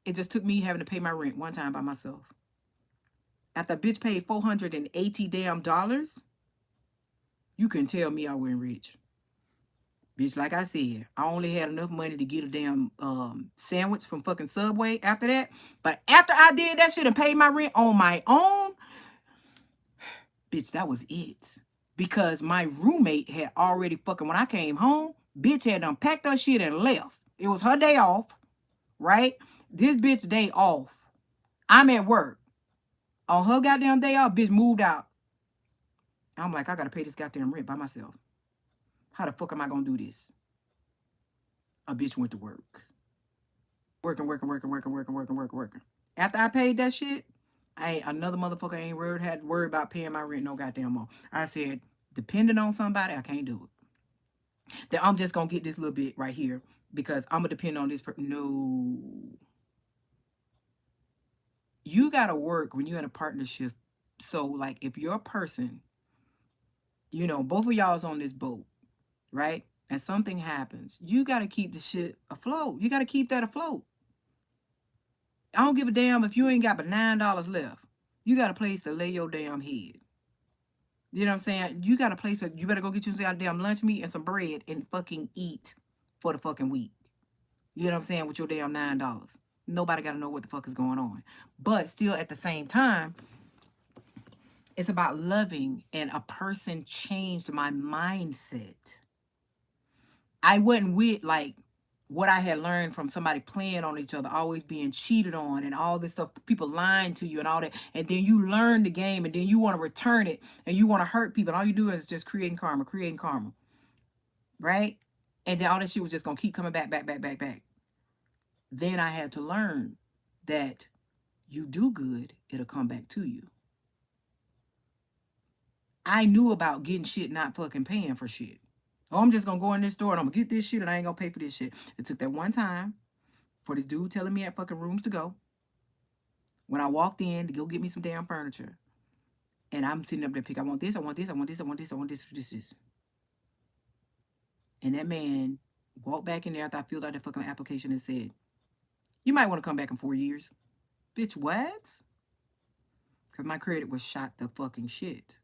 [SPEAKER 1] it just took me having to pay my rent one time by myself. After a bitch paid $480 damn dollars, you can tell me I wasn't rich. Bitch, like I said, I only had enough money to get a damn sandwich from fucking Subway after that. But after I did that shit and paid my rent on my own, bitch, that was it. Because my roommate had already fucking, when I came home, bitch had done packed her shit and left. It was her day off, right? This bitch day off. I'm at work. On her goddamn day off, bitch moved out. I'm like, I gotta pay this goddamn rent by myself. How the fuck am I gonna do this? A bitch went to work. Working. After I paid that shit, another motherfucker ain't had to worry about paying my rent no goddamn more. I said, depending on somebody, I can't do it. That I'm just gonna get this little bit right here because I'm gonna depend on this person. No. You gotta work when you're in a partnership. So, like, if you're a person, you know, both of y'all's on this boat, right? And something happens, you gotta keep the shit afloat. You gotta keep that afloat. I don't give a damn if you ain't got but $9 left. You got a place to lay your damn head. You know what I'm saying? You got a place that you better go get you some damn lunch meat and some bread and fucking eat for the fucking week. You know what I'm saying? With your damn $9. Nobody got to know what the fuck is going on. But still at the same time, it's about loving, and a person changed my mindset. I wasn't with like what I had learned from somebody playing on each other, always being cheated on and all this stuff, people lying to you and all that. And then you learn the game and then you want to return it and you want to hurt people. And all you do is just creating karma. Right? And then all this shit was just going to keep coming back. Then I had to learn that you do good, it'll come back to you. I knew about getting shit, not fucking paying for shit. Oh, I'm just going to go in this store and I'm going to get this shit and I ain't going to pay for this shit. It took that one time for this dude telling me at fucking Rooms to Go. When I walked in to go get me some damn furniture. And I'm sitting up there picking, I want this. This. And that man walked back in there after I filled out that fucking application and said, you might want to come back in 4 years. Bitch, what? Because my credit was shot the fucking shit.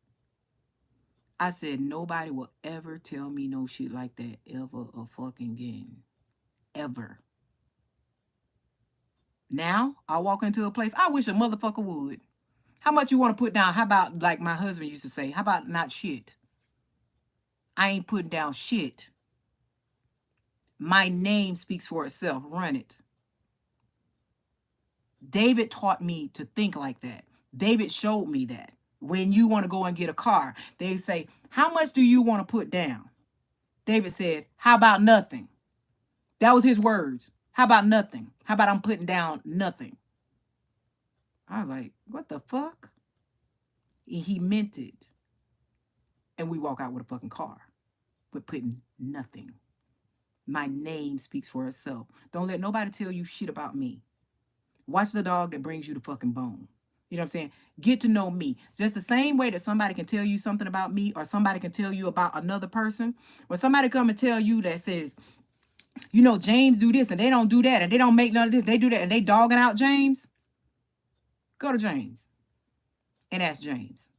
[SPEAKER 1] I said, nobody will ever tell me no shit like that ever a fucking again. Ever. Now, I walk into a place, I wish a motherfucker would. How much you want to put down? How about, like my husband used to say, how about not shit? I ain't putting down shit. My name speaks for itself. Run it. David taught me to think like that. David showed me that. When you want to go and get a car, they say, how much do you want to put down? David said, how about nothing? That was his words. How about nothing? How about I'm putting down nothing? I was like, what the fuck? And he meant it. And we walk out with a fucking car. But putting nothing. My name speaks for itself. Don't let nobody tell you shit about me. Watch the dog that brings you the fucking bone. You know what I'm saying? Get to know me. Just the same way that somebody can tell you something about me or somebody can tell you about another person. When somebody come and tell you that says, you know, James do this and they don't do that and they don't make none of this, they do that and they dogging out James. Go to James and ask James.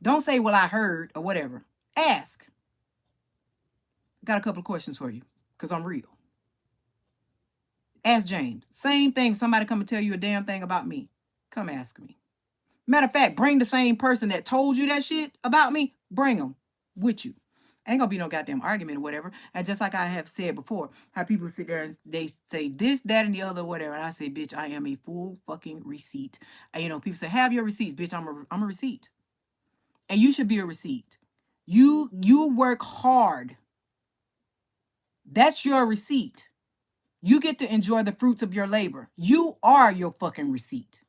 [SPEAKER 1] Don't say, well, I heard or whatever. Ask. Got a couple of questions for you because I'm real. Ask James. Same thing. Somebody come and tell you a damn thing about me. Come ask me. Matter of fact, bring the same person that told you that shit about me. Bring them with you. Ain't gonna be no goddamn argument or whatever. And just like I have said before, how people sit there and they say this, that, and the other, whatever. And I say, bitch, I am a full fucking receipt. And, you know, people say, have your receipts. Bitch, I'm a receipt. And you should be a receipt. You work hard. That's your receipt. You get to enjoy the fruits of your labor. You are your fucking receipt.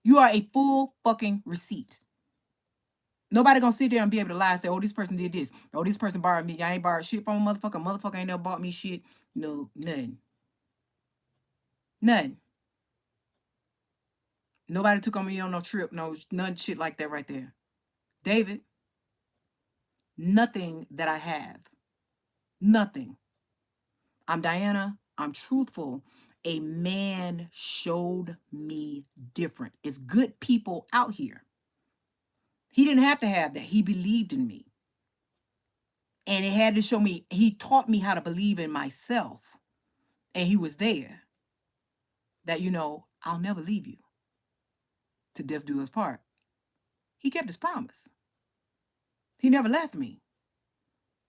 [SPEAKER 1] You are a full fucking receipt. Nobody gonna sit there and be able to lie and say, oh, this person did this. Oh, this person borrowed me. I ain't borrowed shit from a motherfucker. Motherfucker ain't never bought me shit. No, none. None. Nobody took on me on no trip. No, none shit like that right there. David, nothing that I have. Nothing. I'm Diana. I'm truthful. A man showed me different. It's good people out here. He didn't have to have that. He believed in me. And it had to show me, he taught me how to believe in myself. And he was there that, I'll never leave you to death do us part. He kept his promise. He never left me,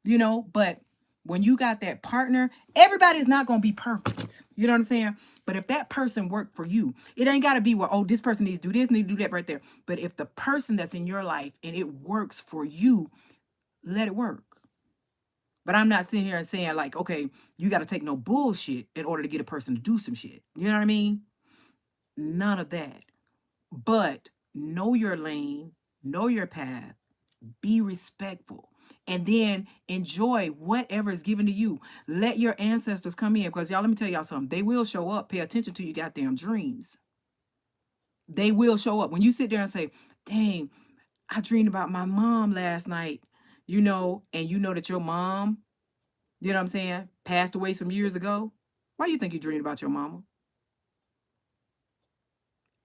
[SPEAKER 1] but when you got that partner, everybody's not going to be perfect. You know what I'm saying? But if that person worked for you, it ain't got to be where, oh, this person needs to do this, need to do that right there. But if the person that's in your life and it works for you, let it work. But I'm not sitting here and saying like, okay, you got to take no bullshit in order to get a person to do some shit. You know what I mean? None of that. But know your lane, know your path, be respectful, and then enjoy whatever is given to you. Let your ancestors come in, because y'all, let me tell y'all something. They will show up. Pay attention to your goddamn dreams. They will show up. When you sit there and say, dang, I dreamed about my mom last night, and you know that your mom, you know what I'm saying, passed away some years ago. Why do you think you dreamed about your mama?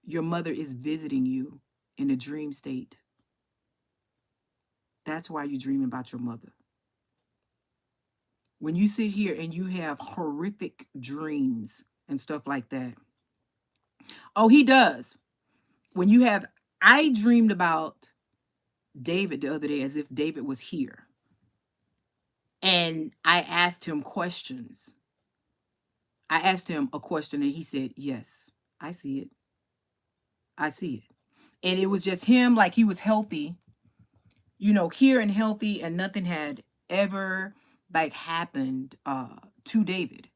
[SPEAKER 1] Your mother is visiting you in a dream state. That's why you dream about your mother. When you sit here and you have horrific dreams and stuff like that. Oh, he does. When you have, I dreamed about David the other day as if David was here. And I asked him questions. I asked him a question and he said, yes, I see it. I see it. And it was just him, like he was healthy, here and healthy, and nothing had ever like happened to David.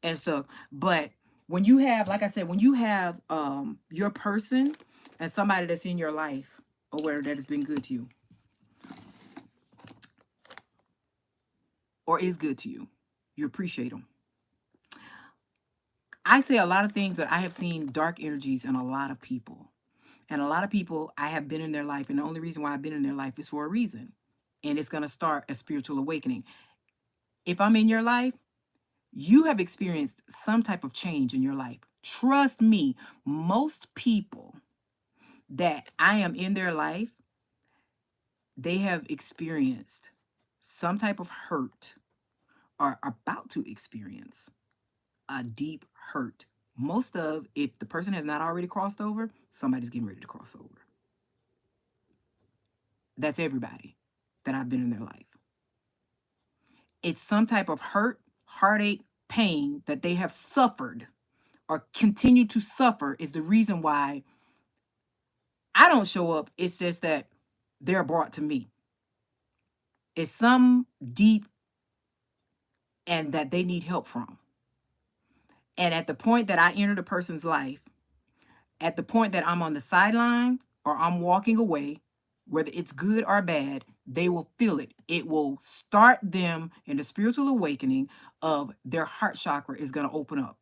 [SPEAKER 1] And so, but when you have, like I said, when you have your person and somebody that's in your life or where that has been good to you or is good to you, you appreciate them. I say a lot of things that I have seen dark energies in a lot of people. And a lot of people, I have been in their life, and the only reason why I've been in their life is for a reason. And it's going to start a spiritual awakening. If I'm in your life, you have experienced some type of change in your life. Trust me, most people that I am in their life, they have experienced some type of hurt or are about to experience a deep hurt. Most of, if the person has not already crossed over, somebody's getting ready to cross over. That's everybody that I've been in their life. It's some type of hurt, heartache, pain that they have suffered or continue to suffer is the reason why I don't show up. It's just that they're brought to me. It's some deep and that they need help from. And at the point that I enter the person's life, at the point that I'm on the sideline or I'm walking away, whether it's good or bad, they will feel it. It will start them in the spiritual awakening of their heart chakra is going to open up.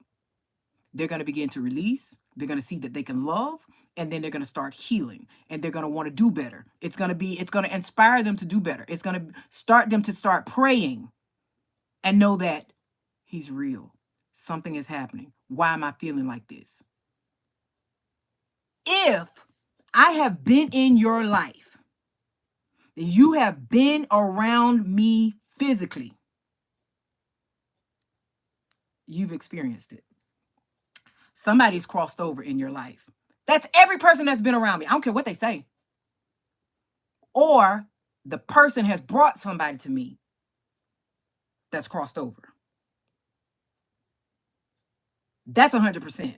[SPEAKER 1] They're going to begin to release. They're going to see that they can love, and then they're going to start healing, and they're going to want to do better. It's going to inspire them to do better. It's going to start them to start praying and know that he's real. Something is happening. Why am I feeling like this? If I have been in your life, you have been around me physically, you've experienced it. Somebody's crossed over in your life. That's every person that's been around me. I don't care what they say. Or the person has brought somebody to me that's crossed over. That's 100%.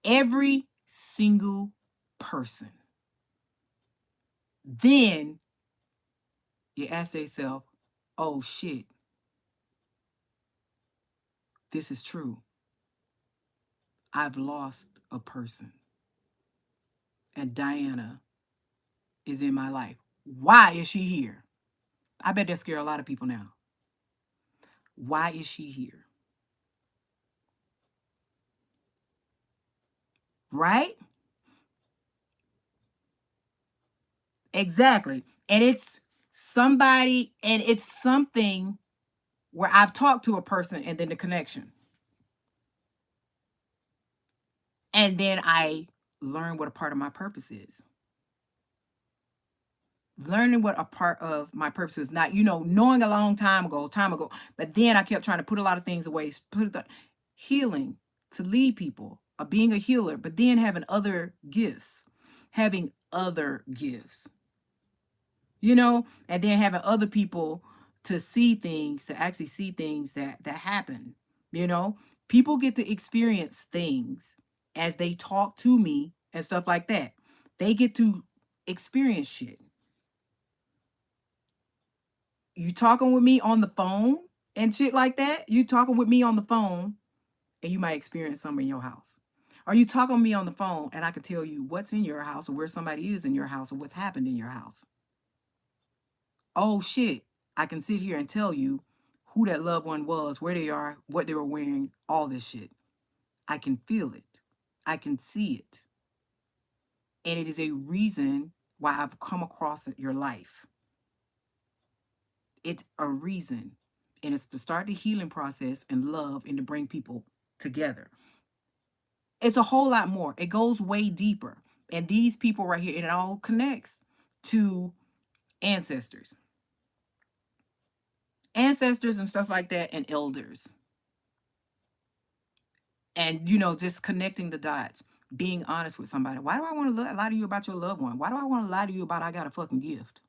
[SPEAKER 1] Every single person. Then you ask yourself, oh shit, this is true. I've lost a person. And Diana is in my life. Why is she here? I bet that scares a lot of people now. Why is she here? Right? Exactly. And it's somebody, and it's something where I've talked to a person and then the connection. And then I learn what a part of my purpose is. Learning what a part of my purpose is, not, knowing a long time ago, but then I kept trying to put a lot of things away, put the healing, to lead people, being a healer, but then having other gifts, and then having other people to actually see things that happen. People get to experience things as they talk to me and stuff like that. They get to experience shit. You talking with me on the phone and shit like that? You talking with me on the phone and you might experience something in your house. Are you talking to me on the phone and I can tell you what's in your house, or where somebody is in your house, or what's happened in your house? Oh shit, I can sit here and tell you who that loved one was, where they are, what they were wearing, all this shit. I can feel it. I can see it. And it is a reason why I've come across your life. It's a reason. And it's to start the healing process and love and to bring people together. It's a whole lot more. It goes way deeper. And these people right here, it all connects to ancestors. Ancestors and stuff like that, and elders. And, just connecting the dots. Being honest with somebody. Why do I want to lie to you about your loved one? Why do I want to lie to you about I got a fucking gift?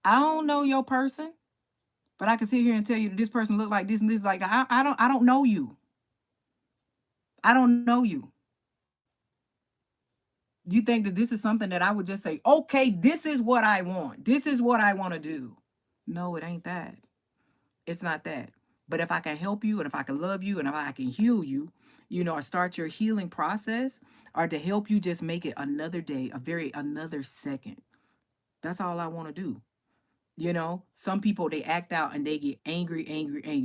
[SPEAKER 1] I don't know your person, but I can sit here and tell you that this person look like this and this like that. I don't know you. I don't know you. You think that this is something that I would just say, okay, this is what I want. This is what I want to do. No, it ain't that. It's not that. But if I can help you, and if I can love you, and if I can heal you, or start your healing process, or to help you just make it another day, another second. That's all I want to do. Some people, they act out and they get angry.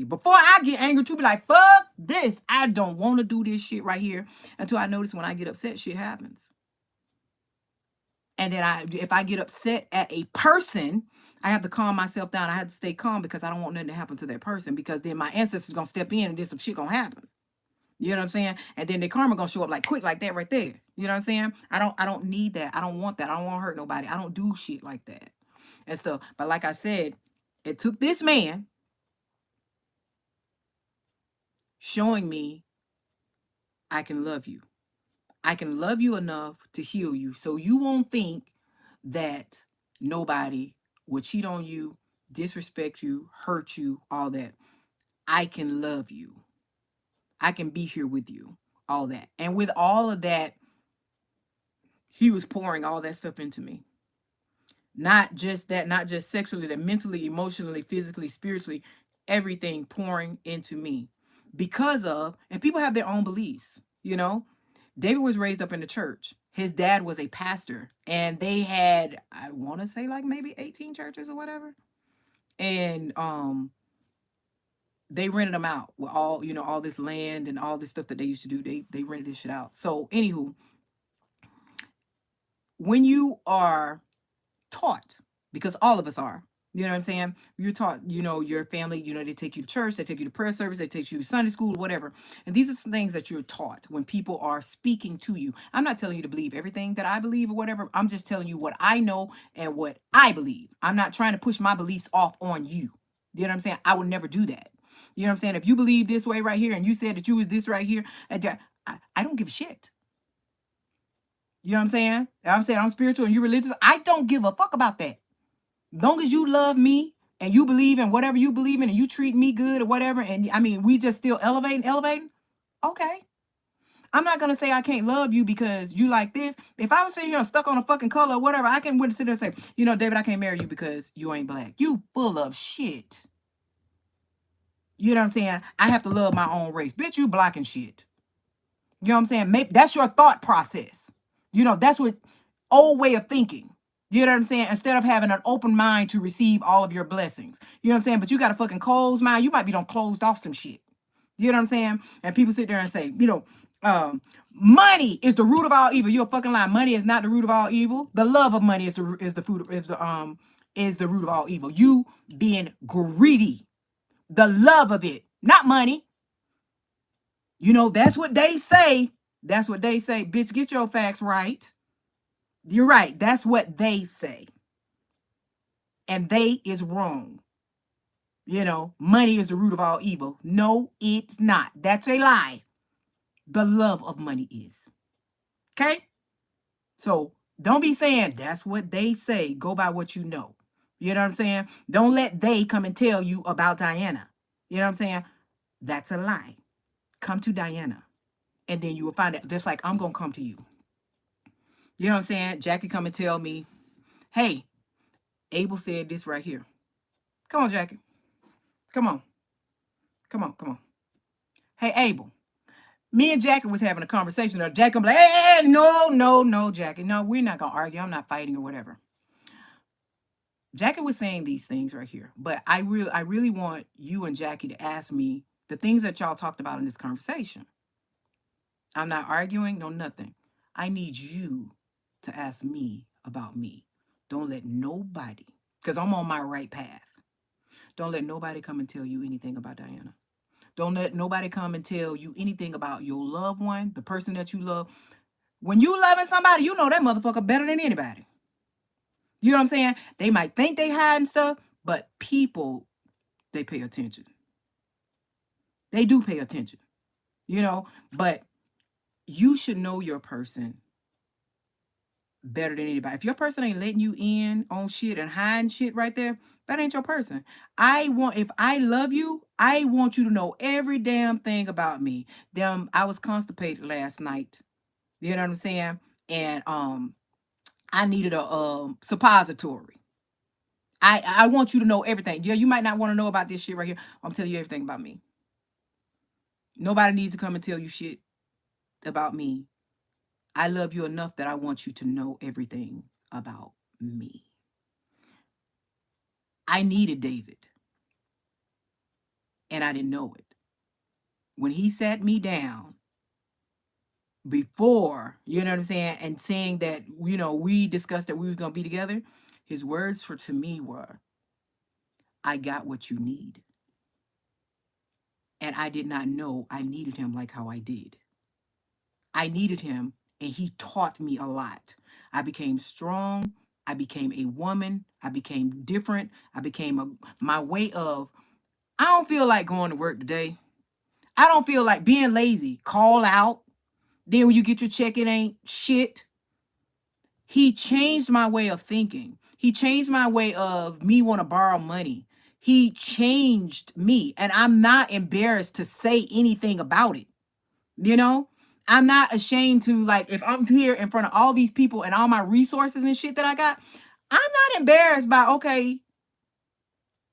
[SPEAKER 1] Before I get angry too, be like, fuck this. I don't want to do this shit right here, until I notice when I get upset, shit happens. And then if I get upset at a person, I have to calm myself down. I have to stay calm because I don't want nothing to happen to that person, because then my ancestors going to step in and then some shit going to happen. You know what I'm saying? And then the karma going to show up like quick like that right there. You know what I'm saying? I don't need that. I don't want that. I don't want to hurt nobody. I don't do shit like that and stuff. But like I said, it took this man showing me I can love you. I can love you enough to heal you, so you won't think that nobody will cheat on you, disrespect you, hurt you, all that. I can love you. I can be here with you, all that. And with all of that, he was pouring all that stuff into me. Not just that, not just sexually, that mentally, emotionally, physically, spiritually, everything pouring into me. And people have their own beliefs, David was raised up in the church. His dad was a pastor, and they had, I want to say, like maybe 18 churches or whatever. And they rented them out with all this land and all this stuff that they used to do. They rented this shit out. So anywho, when you are taught, because all of us are, you know what I'm saying? You're taught, your family, they take you to church, they take you to prayer service, they take you to Sunday school, whatever. And these are some things that you're taught when people are speaking to you. I'm not telling you to believe everything that I believe or whatever. I'm just telling you what I know and what I believe. I'm not trying to push my beliefs off on you. You know what I'm saying? I would never do that. You know what I'm saying? If you believe this way right here and you said that you was this right here, I don't give a shit. You know what I'm saying? I'm saying I'm spiritual and you're religious. I don't give a fuck about that. Long as you love me and you believe in whatever you believe in and you treat me good or whatever, and I mean, we just still elevating, okay. I'm not going to say I can't love you because you like this. If I was sitting here stuck on a fucking color or whatever, I can sit there and say, David, I can't marry you because you ain't black. You full of shit. You know what I'm saying? I have to love my own race. Bitch, you black and shit. You know what I'm saying? Maybe that's your thought process. That's what old way of thinking. You know what I'm saying? Instead of having an open mind to receive all of your blessings. You know what I'm saying? But you got a fucking closed mind. You might be done closed off some shit. You know what I'm saying? And people sit there and say, money is the root of all evil. You're a fucking lie. Money is not the root of all evil. The love of money is the is the root of all evil. You being greedy, the love of it, not money. You know, that's what they say. That's what they say. Bitch, get your facts right. You're right. That's what they say. And they is wrong. You know, money is the root of all evil. No, it's not. That's a lie. The love of money is. Okay? So don't be saying that's what they say. Go by what you know. You know what I'm saying? Don't let they come and tell you about Diana. You know what I'm saying? That's a lie. Come to Diana. And then you will find it just like I'm going to come to you. You know what I'm saying? Jackie come and tell me, hey, Abel said this right here. Come on, Jackie. Come on. Come on. Come on. Hey, Abel. Me and Jackie was having a conversation. Jackie was like, hey, no, Jackie. No, we're not going to argue. I'm not fighting or whatever. Jackie was saying these things right here. But I really want you and Jackie to ask me the things that y'all talked about in this conversation. I'm not arguing, no nothing. I need you to ask me about me. Don't let nobody, because I'm on my right path. Don't let nobody come and tell you anything about Diana. Don't let nobody come and tell you anything about your loved one, the person that you love. When you loving somebody, you know that motherfucker better than anybody. You know what I'm saying? They might think they hiding stuff, but people, they pay attention. They do pay attention, you know, but you should know your person better than anybody. If your person ain't letting you in on shit and hiding shit right there, that ain't your person. If I love you, I want you to know every damn thing about me. I was constipated last night. You know what I'm saying? And I needed a suppository. I want you to know everything. Yeah, you might not want to know about this shit right here. I'm telling you everything about me. Nobody needs to come and tell you shit about me. I love you enough that I want you to know everything about me. I needed David, and I didn't know it. When he sat me down before, you know what I'm saying, and saying that, you know, we discussed that we were going to be together, his words to me were, I got what you need. And I did not know I needed him like how I did. I needed him, and he taught me a lot. I became strong. I became a woman. I became different. I became my way of, I don't feel like going to work today. I don't feel like being lazy. Call out. Then when you get your check, it ain't shit. He changed my way of thinking. He changed my way of me want to borrow money. He changed me. And I'm not embarrassed to say anything about it. You know? I'm not ashamed to, like, if I'm here in front of all these people and all my resources and shit that I got, I'm not embarrassed by, okay,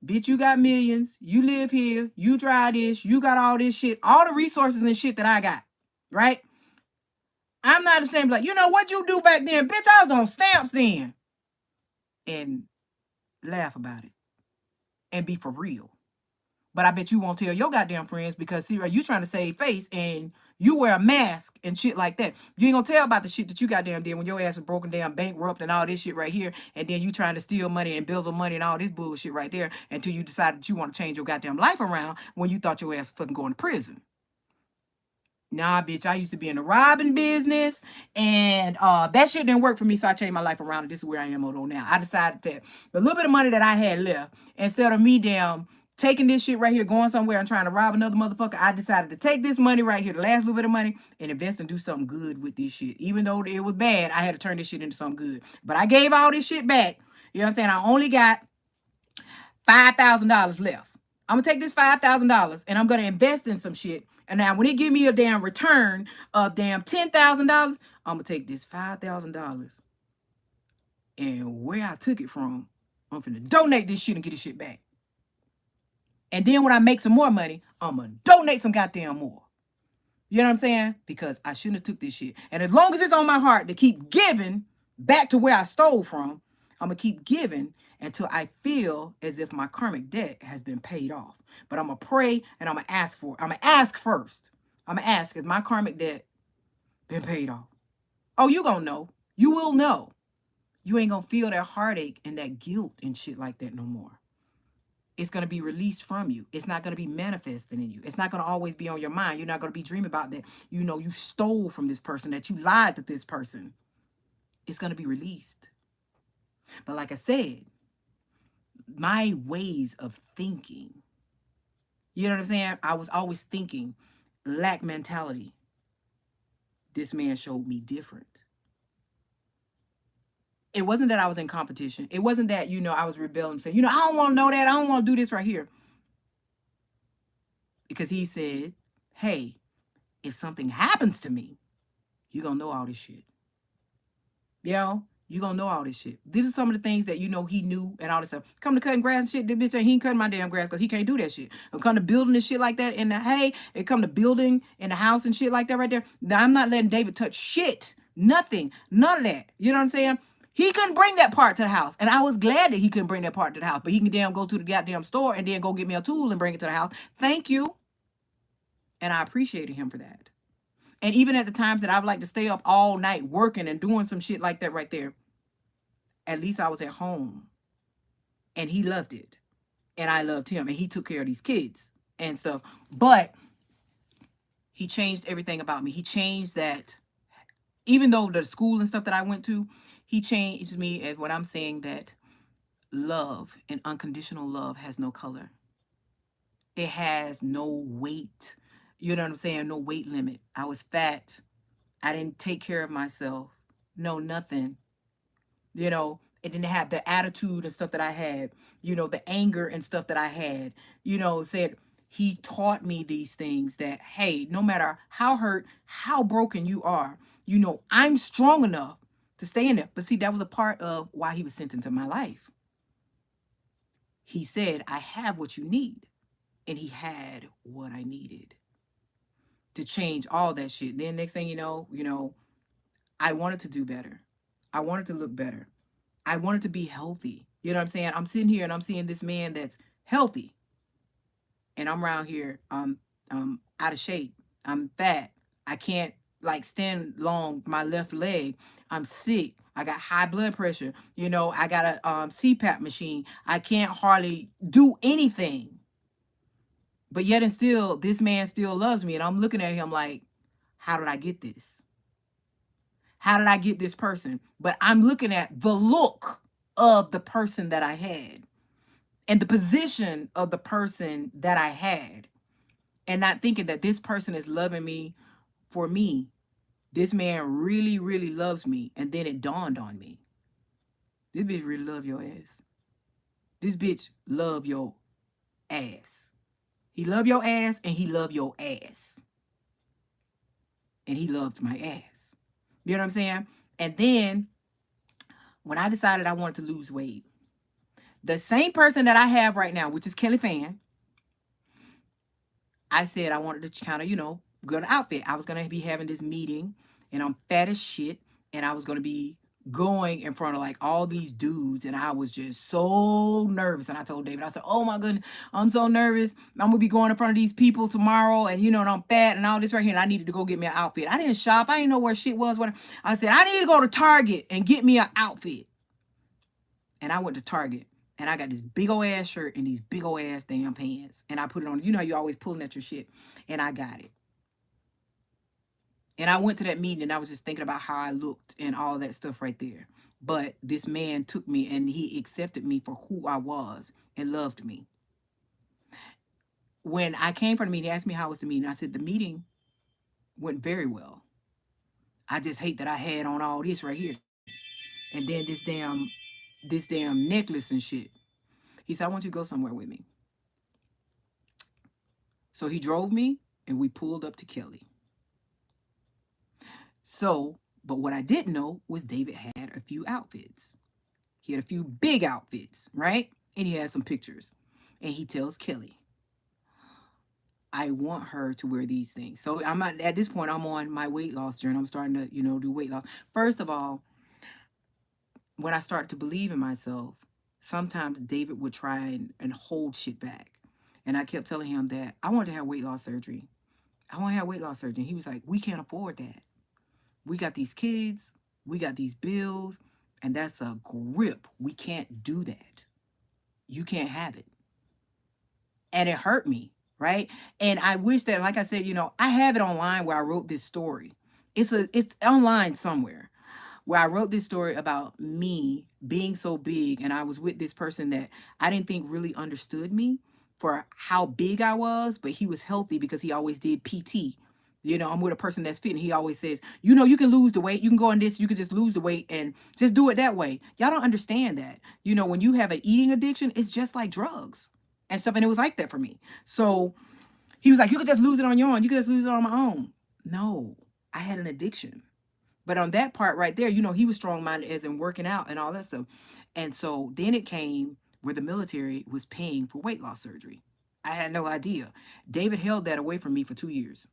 [SPEAKER 1] bitch, you got millions, you live here, you drive this, you got all this shit, all the resources and shit that I got, right? I'm not ashamed, like, you know what you do back then? Bitch, I was on stamps then. And laugh about it. And be for real. But I bet you won't tell your goddamn friends because, see, you trying to save face and you wear a mask and shit like that. You ain't gonna tell about the shit that you goddamn did when your ass is broken down, bankrupt, and all this shit right here. And then you trying to steal money and bills of money and all this bullshit right there until you decide that you want to change your goddamn life around when you thought your ass was fucking going to prison. Nah, bitch, I used to be in the robbing business, and that shit didn't work for me, so I changed my life around, and this is where I am on now. I decided that the little bit of money that I had left, instead of me damn taking this shit right here, going somewhere and trying to rob another motherfucker, I decided to take this money right here, the last little bit of money, and invest and do something good with this shit. Even though it was bad, I had to turn this shit into something good. But I gave all this shit back. You know what I'm saying? I only got $5,000 left. I'm gonna take this $5,000 and I'm gonna invest in some shit. And now when it give me a damn return of damn $10,000, I'm gonna take this $5,000 and where I took it from, I'm finna donate this shit and get this shit back. And then when I make some more money, I'm gonna donate some goddamn more. You know what I'm saying? Because I shouldn't have took this shit. And as long as it's on my heart to keep giving back to where I stole from, I'm gonna keep giving until I feel as if my karmic debt has been paid off. But I'm gonna pray and I'm gonna ask for it. I'm gonna ask first. I'm gonna ask, if my karmic debt been paid off? Oh, you gonna know. You will know. You ain't gonna feel that heartache and that guilt and shit like that no more. It's going to be released from you. It's not going to be manifesting in you. It's not going to always be on your mind. You're not going to be dreaming about that. You know, you stole from this person, that you lied to this person. It's going to be released. But like I said, my ways of thinking, you know what I'm saying? I was always thinking lack mentality. This man showed me different. It wasn't that I was in competition. It wasn't that, you know, I was rebelling, saying, you know, I don't want to know that. I don't want to do this right here. Because he said, hey, if something happens to me, you're going to know all this shit. You know, you're going to know all this shit. These are some of the things that, you know, he knew and all this stuff. Come to cutting grass and shit, this bitch ain't, he ain't cutting my damn grass because he can't do that shit. And come to building and shit like that in the, hey, it come to building in the house and shit like that right there. Now, I'm not letting David touch shit. Nothing. None of that. You know what I'm saying? He couldn't bring that part to the house. And I was glad that he couldn't bring that part to the house. But he can damn go to the goddamn store and then go get me a tool and bring it to the house. Thank you. And I appreciated him for that. And even at the times that I've like to stay up all night working and doing some shit like that right there, at least I was at home. And he loved it. And I loved him. And he took care of these kids and stuff. But he changed everything about me. He changed that. Even though the school and stuff that I went to, he changed me as what I'm saying, that love and unconditional love has no color. It has no weight. You know what I'm saying? No weight limit. I was fat. I didn't take care of myself. No, nothing. You know, it didn't have the attitude and stuff that I had, you know, the anger and stuff that I had, you know, said he taught me these things that, hey, no matter how hurt, how broken you are, you know, I'm strong enough to stay in there. But see, that was a part of why he was sent into my life. He said, I have what you need. And he had what I needed to change all that shit. Then next thing you know, I wanted to do better. I wanted to look better. I wanted to be healthy. You know what I'm saying? I'm sitting here and I'm seeing this man that's healthy. And I'm around here, I'm out of shape. I'm fat. I can't like stand long my left leg. I'm sick. I got high blood pressure. You know, I got a CPAP machine. I can't hardly do anything. But yet and still, this man still loves me. And I'm looking at him like, how did I get this? How did I get this person? But I'm looking at the look of the person that I had and the position of the person that I had, and not thinking that this person is loving me for me. This man really, really loves me. And then it dawned on me. This bitch really love your ass. This bitch love your ass. He love your ass and he love your ass. And he loved my ass. You know what I'm saying? And then when I decided I wanted to lose weight, the same person that I have right now, which is Kelly Fan, I said I wanted to kind of, you know, good outfit. I was going to be having this meeting and I'm fat as shit. And I was going to be going in front of like all these dudes. And I was just so nervous. And I told David, I said, oh my goodness, I'm so nervous. I'm going to be going in front of these people tomorrow. And, you know, and I'm fat and all this right here. And I needed to go get me an outfit. I didn't shop. I didn't know where shit was. I said, I need to go to Target and get me an outfit. And I went to Target. And I got this big old ass shirt and these big old ass damn pants. And I put it on. You know, you're always pulling at your shit. And I got it. And I went to that meeting and I was just thinking about how I looked and all that stuff right there. But this man took me and he accepted me for who I was and loved me. When I came from the meeting, he asked me how was the meeting. I said, the meeting went very well. I just hate that I had on all this right here. And then this damn necklace and shit. He said, I want you to go somewhere with me. So he drove me and we pulled up to Kelly. So, but what I didn't know was David had a few outfits. He had a few big outfits, right? And he had some pictures. And he tells Kelly, I want her to wear these things. So I'm at this point, I'm on my weight loss journey. I'm starting to, you know, do weight loss. First of all, when I start to believe in myself, sometimes David would try and hold shit back. And I kept telling him that I wanted to have weight loss surgery. I want to have weight loss surgery. And he was like, we can't afford that. We got these kids. We got these bills. And that's a grip. We can't do that. You can't have it. And it hurt me, right? And I wish that, like I said, I have it online where I wrote this story. It's online somewhere where I wrote this story about me being so big, and I was with this person that I didn't think really understood me for how big I was, but he was healthy because he always did PT. I'm with a person that's fit, and he always says, you can lose the weight, you can go on this, you can just lose the weight and just do it that way. Y'all don't understand that. When you have an eating addiction, it's just like drugs and stuff, and it was like that for me. So he was like, you could just lose it on your own, you could just lose it on my own. No, I had an addiction. But on that part right there, he was strong-minded as in working out and all that stuff. And so then it came where the military was paying for weight loss surgery. I had no idea. David held that away from me for 2 years,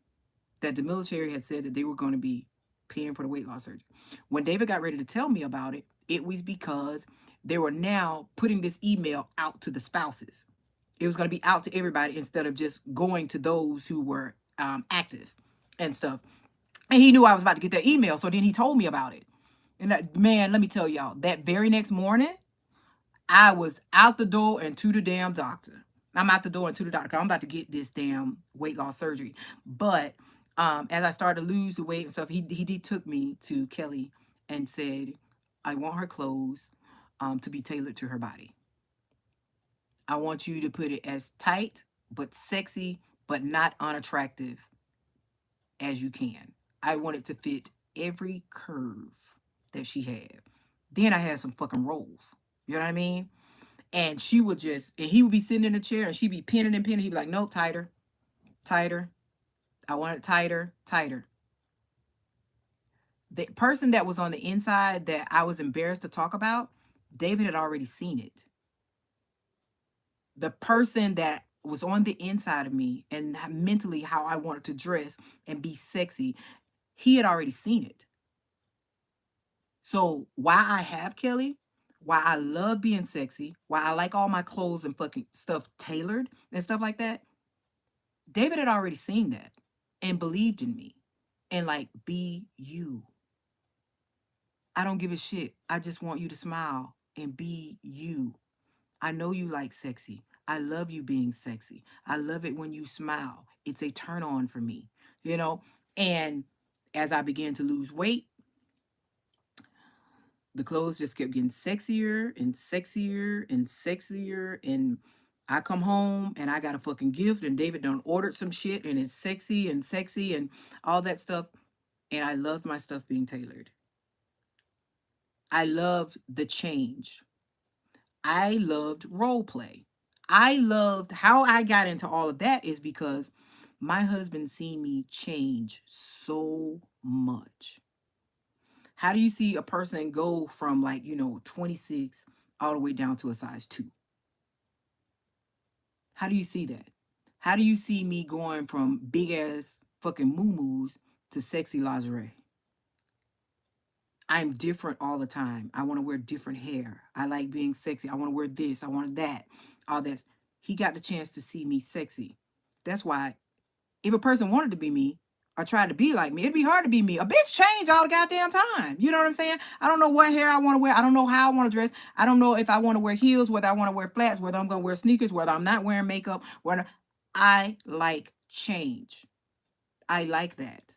[SPEAKER 1] that the military had said that they were going to be paying for the weight loss surgery. When David got ready to tell me about it, it was because they were now putting this email out to the spouses. It was going to be out to everybody instead of just going to those who were active and stuff. And he knew I was about to get that email, so then he told me about it. And man, let me tell y'all, that very next morning, I was out the door and to the damn doctor. I'm out the door and to the doctor. I'm about to get this damn weight loss surgery. But as I started to lose the weight and stuff, he took me to Kelly and said, I want her clothes to be tailored to her body. I want you to put it as tight, but sexy, but not unattractive as you can. I want it to fit every curve that she had. Then I had some fucking rolls. You know what I mean? And he would be sitting in a chair and she'd be pinning and pinning. He'd be like, no, tighter, tighter. I want it tighter, tighter. The person that was on the inside that I was embarrassed to talk about, David had already seen it. The person that was on the inside of me and mentally how I wanted to dress and be sexy, he had already seen it. So why I have Kelly, why I love being sexy, why I like all my clothes and fucking stuff tailored and stuff like that, David had already seen that and believed in me. And like, be you. I don't give a shit. I just want you to smile and be you. I know you like sexy. I love you being sexy. I love it when you smile. It's a turn on for me, And as I began to lose weight, the clothes just kept getting sexier and sexier and sexier. And I come home and I got a fucking gift, and David done ordered some shit and it's sexy and all that stuff. And I loved my stuff being tailored. I loved the change. I loved role play. I loved how I got into all of that is because my husband seen me change so much. How do you see a person go from 26 all the way down to a size 2? How do you see that? How do you see me going from big ass fucking moo-moos to sexy lingerie? I'm different all the time. I want to wear different hair. I like being sexy. I want to wear this. I want that. All that. He got the chance to see me sexy. That's why if a person wanted to be me or tried to be like me, it'd be hard to be me. A bitch change all the goddamn time. You know what I'm saying? I don't know what hair I want to wear. I don't know how I want to dress. I don't know if I want to wear heels, whether I want to wear flats, whether I'm going to wear sneakers, whether I'm not wearing makeup. Whether I like change. I like that.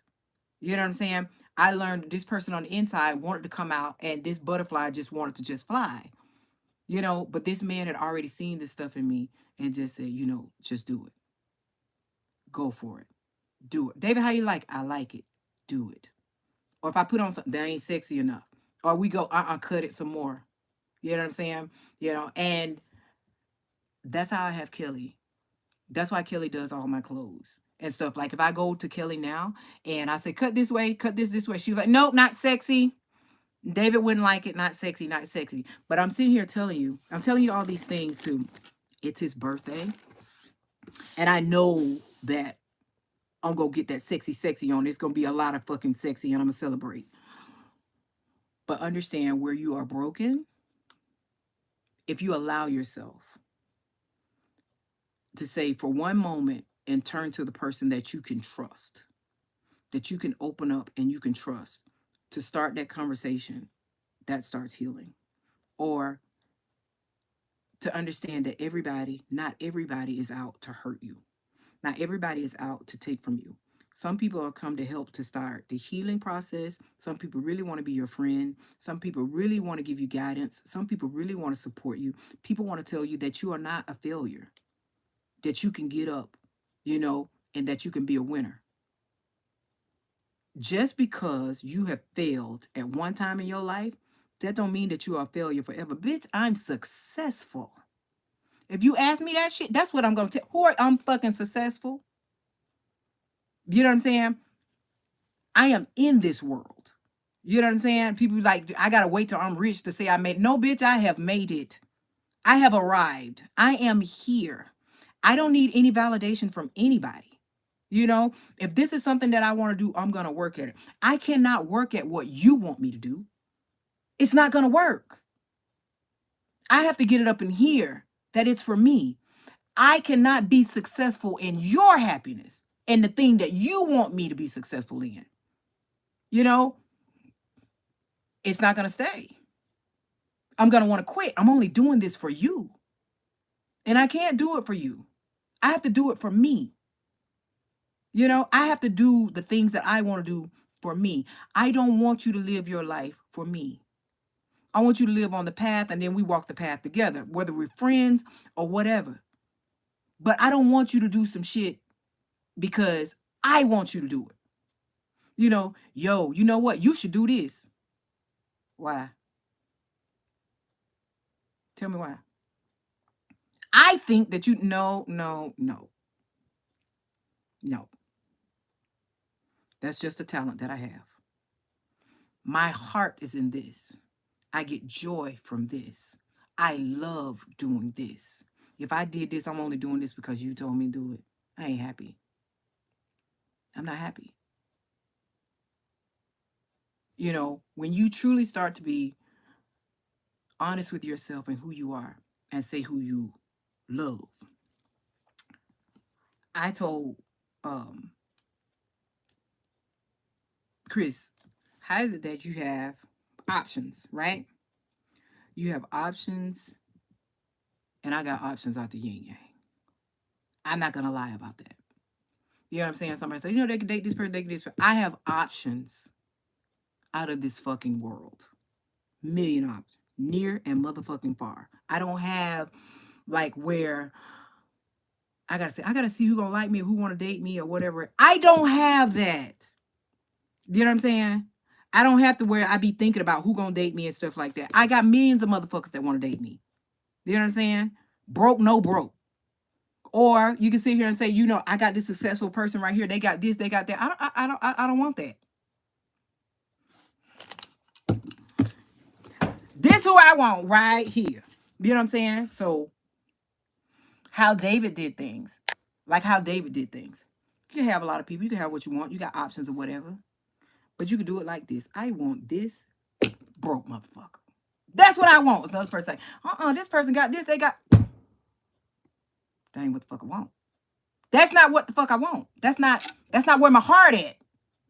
[SPEAKER 1] You know what I'm saying? I learned this person on the inside wanted to come out and this butterfly just wanted to just fly. But this man had already seen this stuff in me and just said, just do it. Go for it. Do it. David, how you like? I like it. Do it. Or if I put on something that ain't sexy enough. Or we go, cut it some more. You know what I'm saying? And that's how I have Kelly. That's why Kelly does all my clothes and stuff. Like if I go to Kelly now and I say, cut this way, cut this way. She's like, nope, not sexy. David wouldn't like it. Not sexy, not sexy. But I'm sitting here I'm telling you all these things too. It's his birthday. And I know that I'm going to get that sexy on. It's going to be a lot of fucking sexy and I'm going to celebrate. But understand where you are broken. If you allow yourself to say for one moment and turn to the person that you can trust, that you can open up and you can trust to start that conversation, that starts healing. Or to understand that not everybody is out to hurt you. Not everybody is out to take from you. Some people are come to help to start the healing process. Some people really want to be your friend. Some people really want to give you guidance. Some people really want to support you. People want to tell you that you are not a failure, that you can get up, and that you can be a winner. Just because you have failed at one time in your life, that don't mean that you are a failure forever. Bitch, I'm successful. If you ask me that shit, that's what I'm going to tell. I'm fucking successful. You know what I'm saying? I am in this world. You know what I'm saying? People like, I got to wait till I'm rich to say I made it. No, bitch, I have made it. I have arrived. I am here. I don't need any validation from anybody. If this is something that I want to do, I'm going to work at it. I cannot work at what you want me to do. It's not going to work. I have to get it up in here that it's for me. I cannot be successful in your happiness and the thing that you want me to be successful in. It's not going to stay. I'm going to want to quit. I'm only doing this for you. And I can't do it for you. I have to do it for me. I have to do the things that I want to do for me. I don't want you to live your life for me. I want you to live on the path, and then we walk the path together, whether we're friends or whatever. But I don't want you to do some shit because I want you to do it. You know what? You should do this. Why? Tell me why. I think that no. That's just a talent that I have. My heart is in this. I get joy from this. I love doing this. If I did this, I'm only doing this because you told me to do it. I ain't happy. I'm not happy. When you truly start to be honest with yourself and who you are and say who you love. I told Chris, how is it that you have options, right? You have options, and I got options out the yin yang. I'm not going to lie about that. You know what I'm saying? Somebody say, they can date this person, they can date this person. I have options out of this fucking world. Million options. Near and motherfucking far. I don't have like where I gotta see who gonna like me or who wanna date me or whatever. I don't have that. You know what I'm saying? I don't have to where I be thinking about who gonna date me and stuff like that. I got millions of motherfuckers that want to date me. You know what I'm saying? Broke, no broke. Or you can sit here and say, I got this successful person right here. They got this, they got that. I don't want that. This who I want right here. You know what I'm saying? So how David did things. Like how David did things. You can have a lot of people. You can have what you want. You got options or whatever. But you can do it like this. I want this broke motherfucker. That's what I want. Another person say, this person got this. They got... That ain't what the fuck I want. That's not what the fuck I want. That's not where my heart at.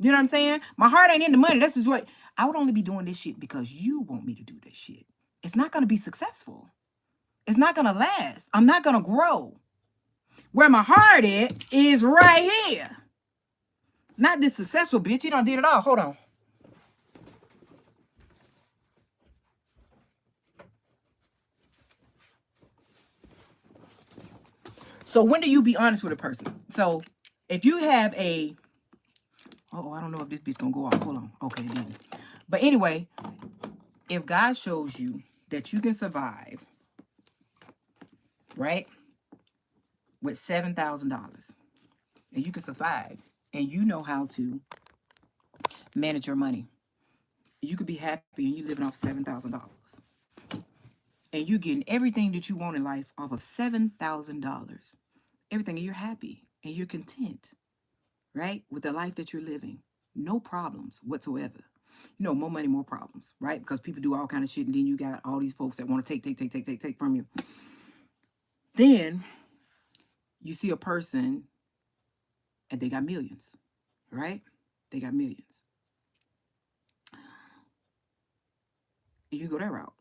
[SPEAKER 1] You know what I'm saying? My heart ain't in the money. This is what... I would only be doing this shit because you want me to do this shit. It's not going to be successful. It's not going to last. I'm not going to grow. Where my heart is right here. Not this successful bitch. You done did it all. Hold on. So when do you be honest with a person? So if you have a... I don't know if this bitch gonna go off. Hold on. Okay, then. But anyway, if God shows you that you can survive, right, with $7,000, and you can survive, and you know how to manage your money, you could be happy and you living off $7,000, and you getting everything that you want in life off of $7,000, everything, and you're happy and you're content, right, with the life that you're living, no problems whatsoever. More money, more problems, right? Because people do all kind of shit, and then you got all these folks that want to take from you. Then you see a person and they got millions, right? They got millions. And you go that route.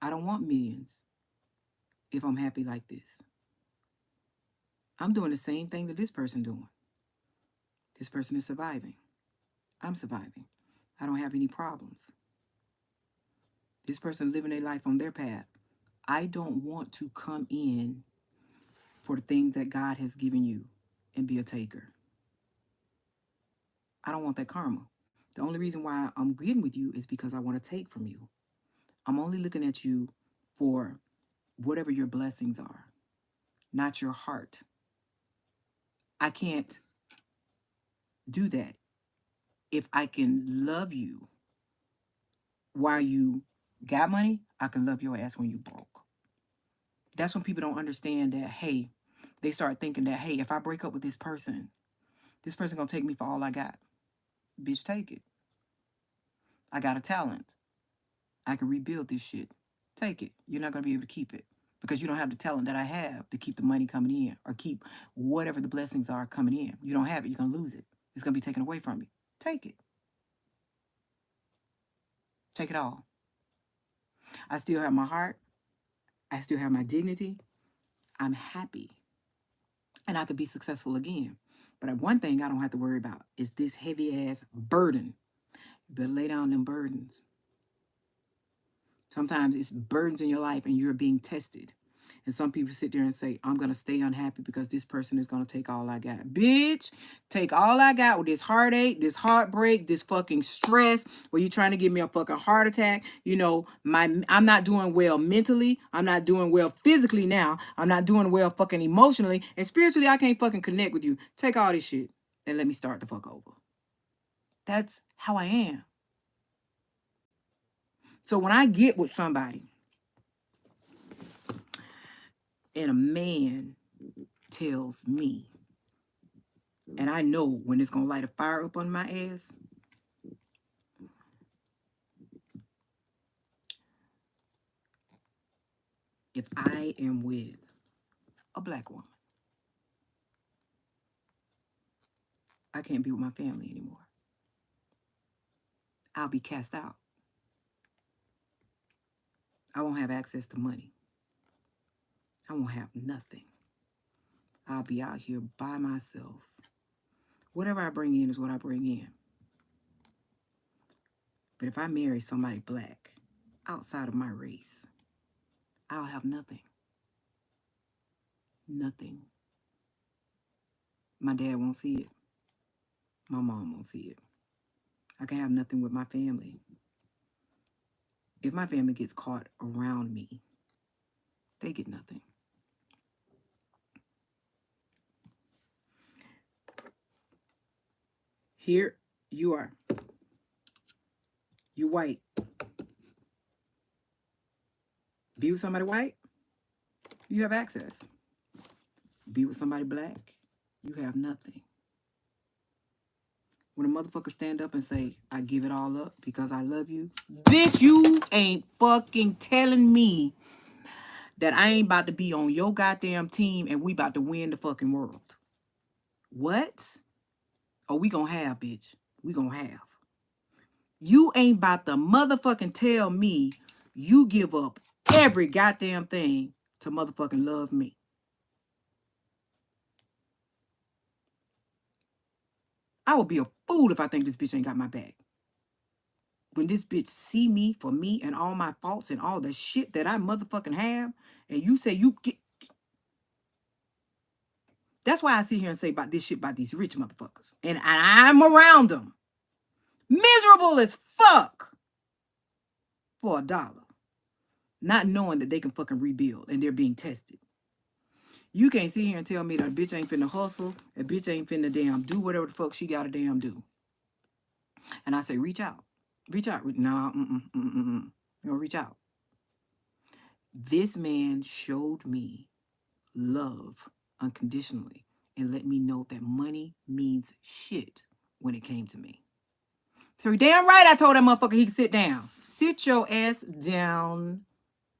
[SPEAKER 1] I don't want millions if I'm happy like this. I'm doing the same thing that this person doing. This person is surviving. I'm surviving. I don't have any problems. This person living their life on their path. I don't want to come in for the things that God has given you and be a taker. I don't want that karma. The only reason why I'm getting with you is because I want to take from you. I'm only looking at you for whatever your blessings are, not your heart. I can't do that. If I can love you while you got money, I can love your ass when you broke. That's when people don't understand that, hey, they start thinking that, hey, if I break up with this person gonna take me for all I got. Bitch, take it. I got a talent. I can rebuild this shit. Take it. You're not gonna be able to keep it because you don't have the talent that I have to keep the money coming in or keep whatever the blessings are coming in. You don't have it, you're gonna lose it. It's gonna be taken away from you. Take it. Take it all. I still have my heart. I still have my dignity. I'm happy. And I could be successful again. But one thing I don't have to worry about is this heavy ass burden. You better lay down them burdens. Sometimes it's burdens in your life and you're being tested. And some people sit there and say, I'm going to stay unhappy because this person is going to take all I got. Bitch, take all I got with this heartache, this heartbreak, this fucking stress, where you're trying to give me a fucking heart attack. You know, I'm not doing well mentally. I'm not doing well physically now. I'm not doing well fucking emotionally. And spiritually, I can't fucking connect with you. Take all this shit and let me start the fuck over. That's how I am. So when I get with somebody and a man tells me, and I know when it's going to light a fire up on my ass, if I am with a black woman, I can't be with my family anymore. I'll be cast out. I won't have access to money. I won't have nothing. I'll be out here by myself. Whatever I bring in is what I bring in. But if I marry somebody black outside of my race, I'll have nothing. Nothing. My dad won't see it. My mom won't see it. I can have nothing with my family. If my family gets caught around me, they get nothing. Here you are. You white. Be with somebody white, you have access. Be with somebody black, you have nothing. When a motherfucker stand up and say, I give it all up because I love you, bitch, you ain't fucking telling me that I ain't about to be on your goddamn team and we about to win the fucking world. What? Oh, we gonna have, bitch. We gonna have. You ain't about to motherfucking tell me you give up every goddamn thing to motherfucking love me. I would be a fool if I think this bitch ain't got my back. When this bitch see me for me and all my faults and all the shit that I motherfucking have, and you say you get... That's why I sit here and say about this shit about these rich motherfuckers. And I'm around them. Miserable as fuck. For $1. Not knowing that they can fucking rebuild and they're being tested. You can't sit here and tell me that a bitch ain't finna hustle, a bitch ain't finna damn do whatever the fuck she gotta damn do. And I say, reach out. Reach out. No, you know, reach out. This man showed me love unconditionally and let me know that money means shit when it came to me. So damn right I told that motherfucker he could sit down. Sit your ass down.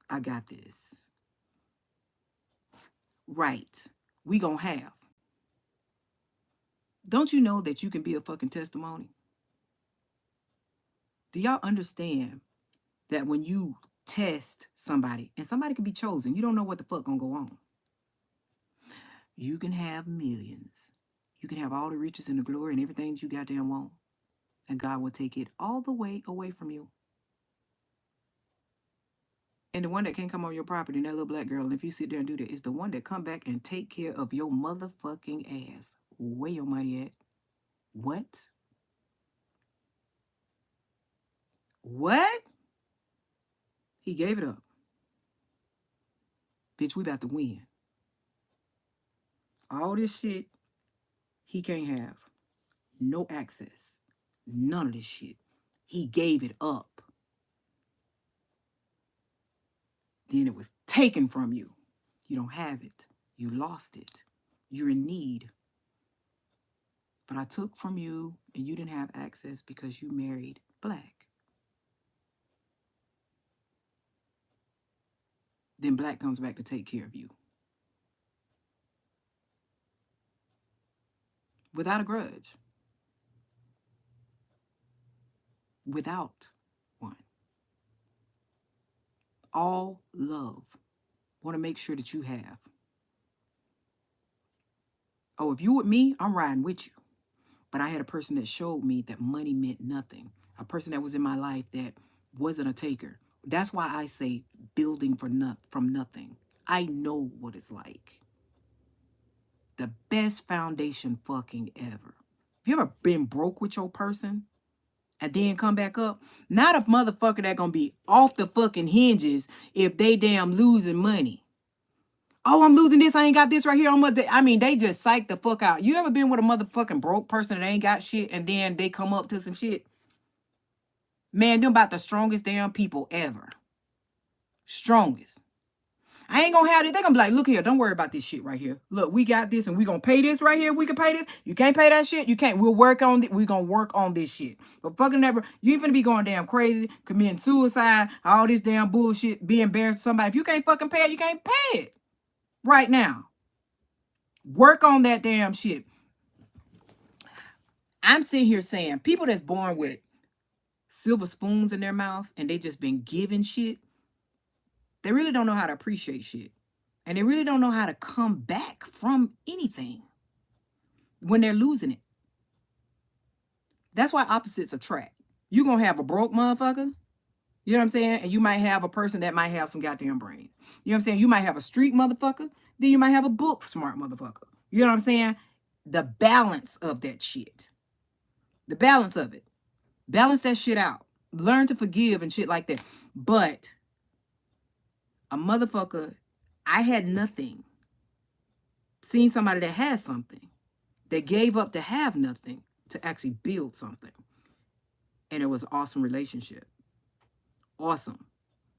[SPEAKER 1] I got this. Right. We gonna have. Don't you know that you can be a fucking testimony? Do y'all understand that when you test somebody, and somebody can be chosen, you don't know what the fuck gonna go on. You can have millions. You can have all the riches and the glory and everything you goddamn want. And God will take it all the way away from you. And the one that can't come on your property, and that little black girl, and if you sit there and do that, is the one that come back and take care of your motherfucking ass. Where your money at? What? What? He gave it up. Bitch, we about to win. All this shit he can't have. No access. None of this shit. He gave it up. Then it was taken from you. You don't have it. You lost it. You're in need. But I took from you and you didn't have access because you married black. Then black comes back to take care of you. Without a grudge. Without one. All love. Want to make sure that you have. Oh, if you with me, I'm riding with you. But I had a person that showed me that money meant nothing. A person that was in my life that wasn't a taker. That's why I say building from nothing. I know what it's like. The best foundation fucking ever. Have you ever been broke with your person and then come back up? Not a motherfucker that gonna be off the fucking hinges if they damn losing money. Oh, I'm losing this. I ain't got this right here. I mean, they just psych the fuck out. You ever been with a motherfucking broke person that ain't got shit and then they come up to some shit? Man, them about the strongest damn people ever. Strongest. I ain't gonna have it. They gonna be like, look here, don't worry about this shit right here. Look, we got this and we gonna pay this right here. We can pay this. You can't pay that shit. You can't. We'll work on it. We gonna work on this shit. But fucking never, you ain't finna be going damn crazy, committing suicide, all this damn bullshit, being embarrassed to somebody. If you can't fucking pay it, you can't pay it. Right now. Work on that damn shit. I'm sitting here saying people that's born with silver spoons in their mouth and they just been given shit, they really don't know how to appreciate shit. And they really don't know how to come back from anything when they're losing it. That's why opposites attract. You're going to have a broke motherfucker, you know what I'm saying? And you might have a person that might have some goddamn brains. You know what I'm saying? You might have a street motherfucker, then you might have a book smart motherfucker. You know what I'm saying? The balance of that shit. The balance of it. Balance that shit out. Learn to forgive and shit like that. But a motherfucker, I had nothing. Seen somebody that had something. That gave up to have nothing to actually build something. And it was an awesome relationship. Awesome.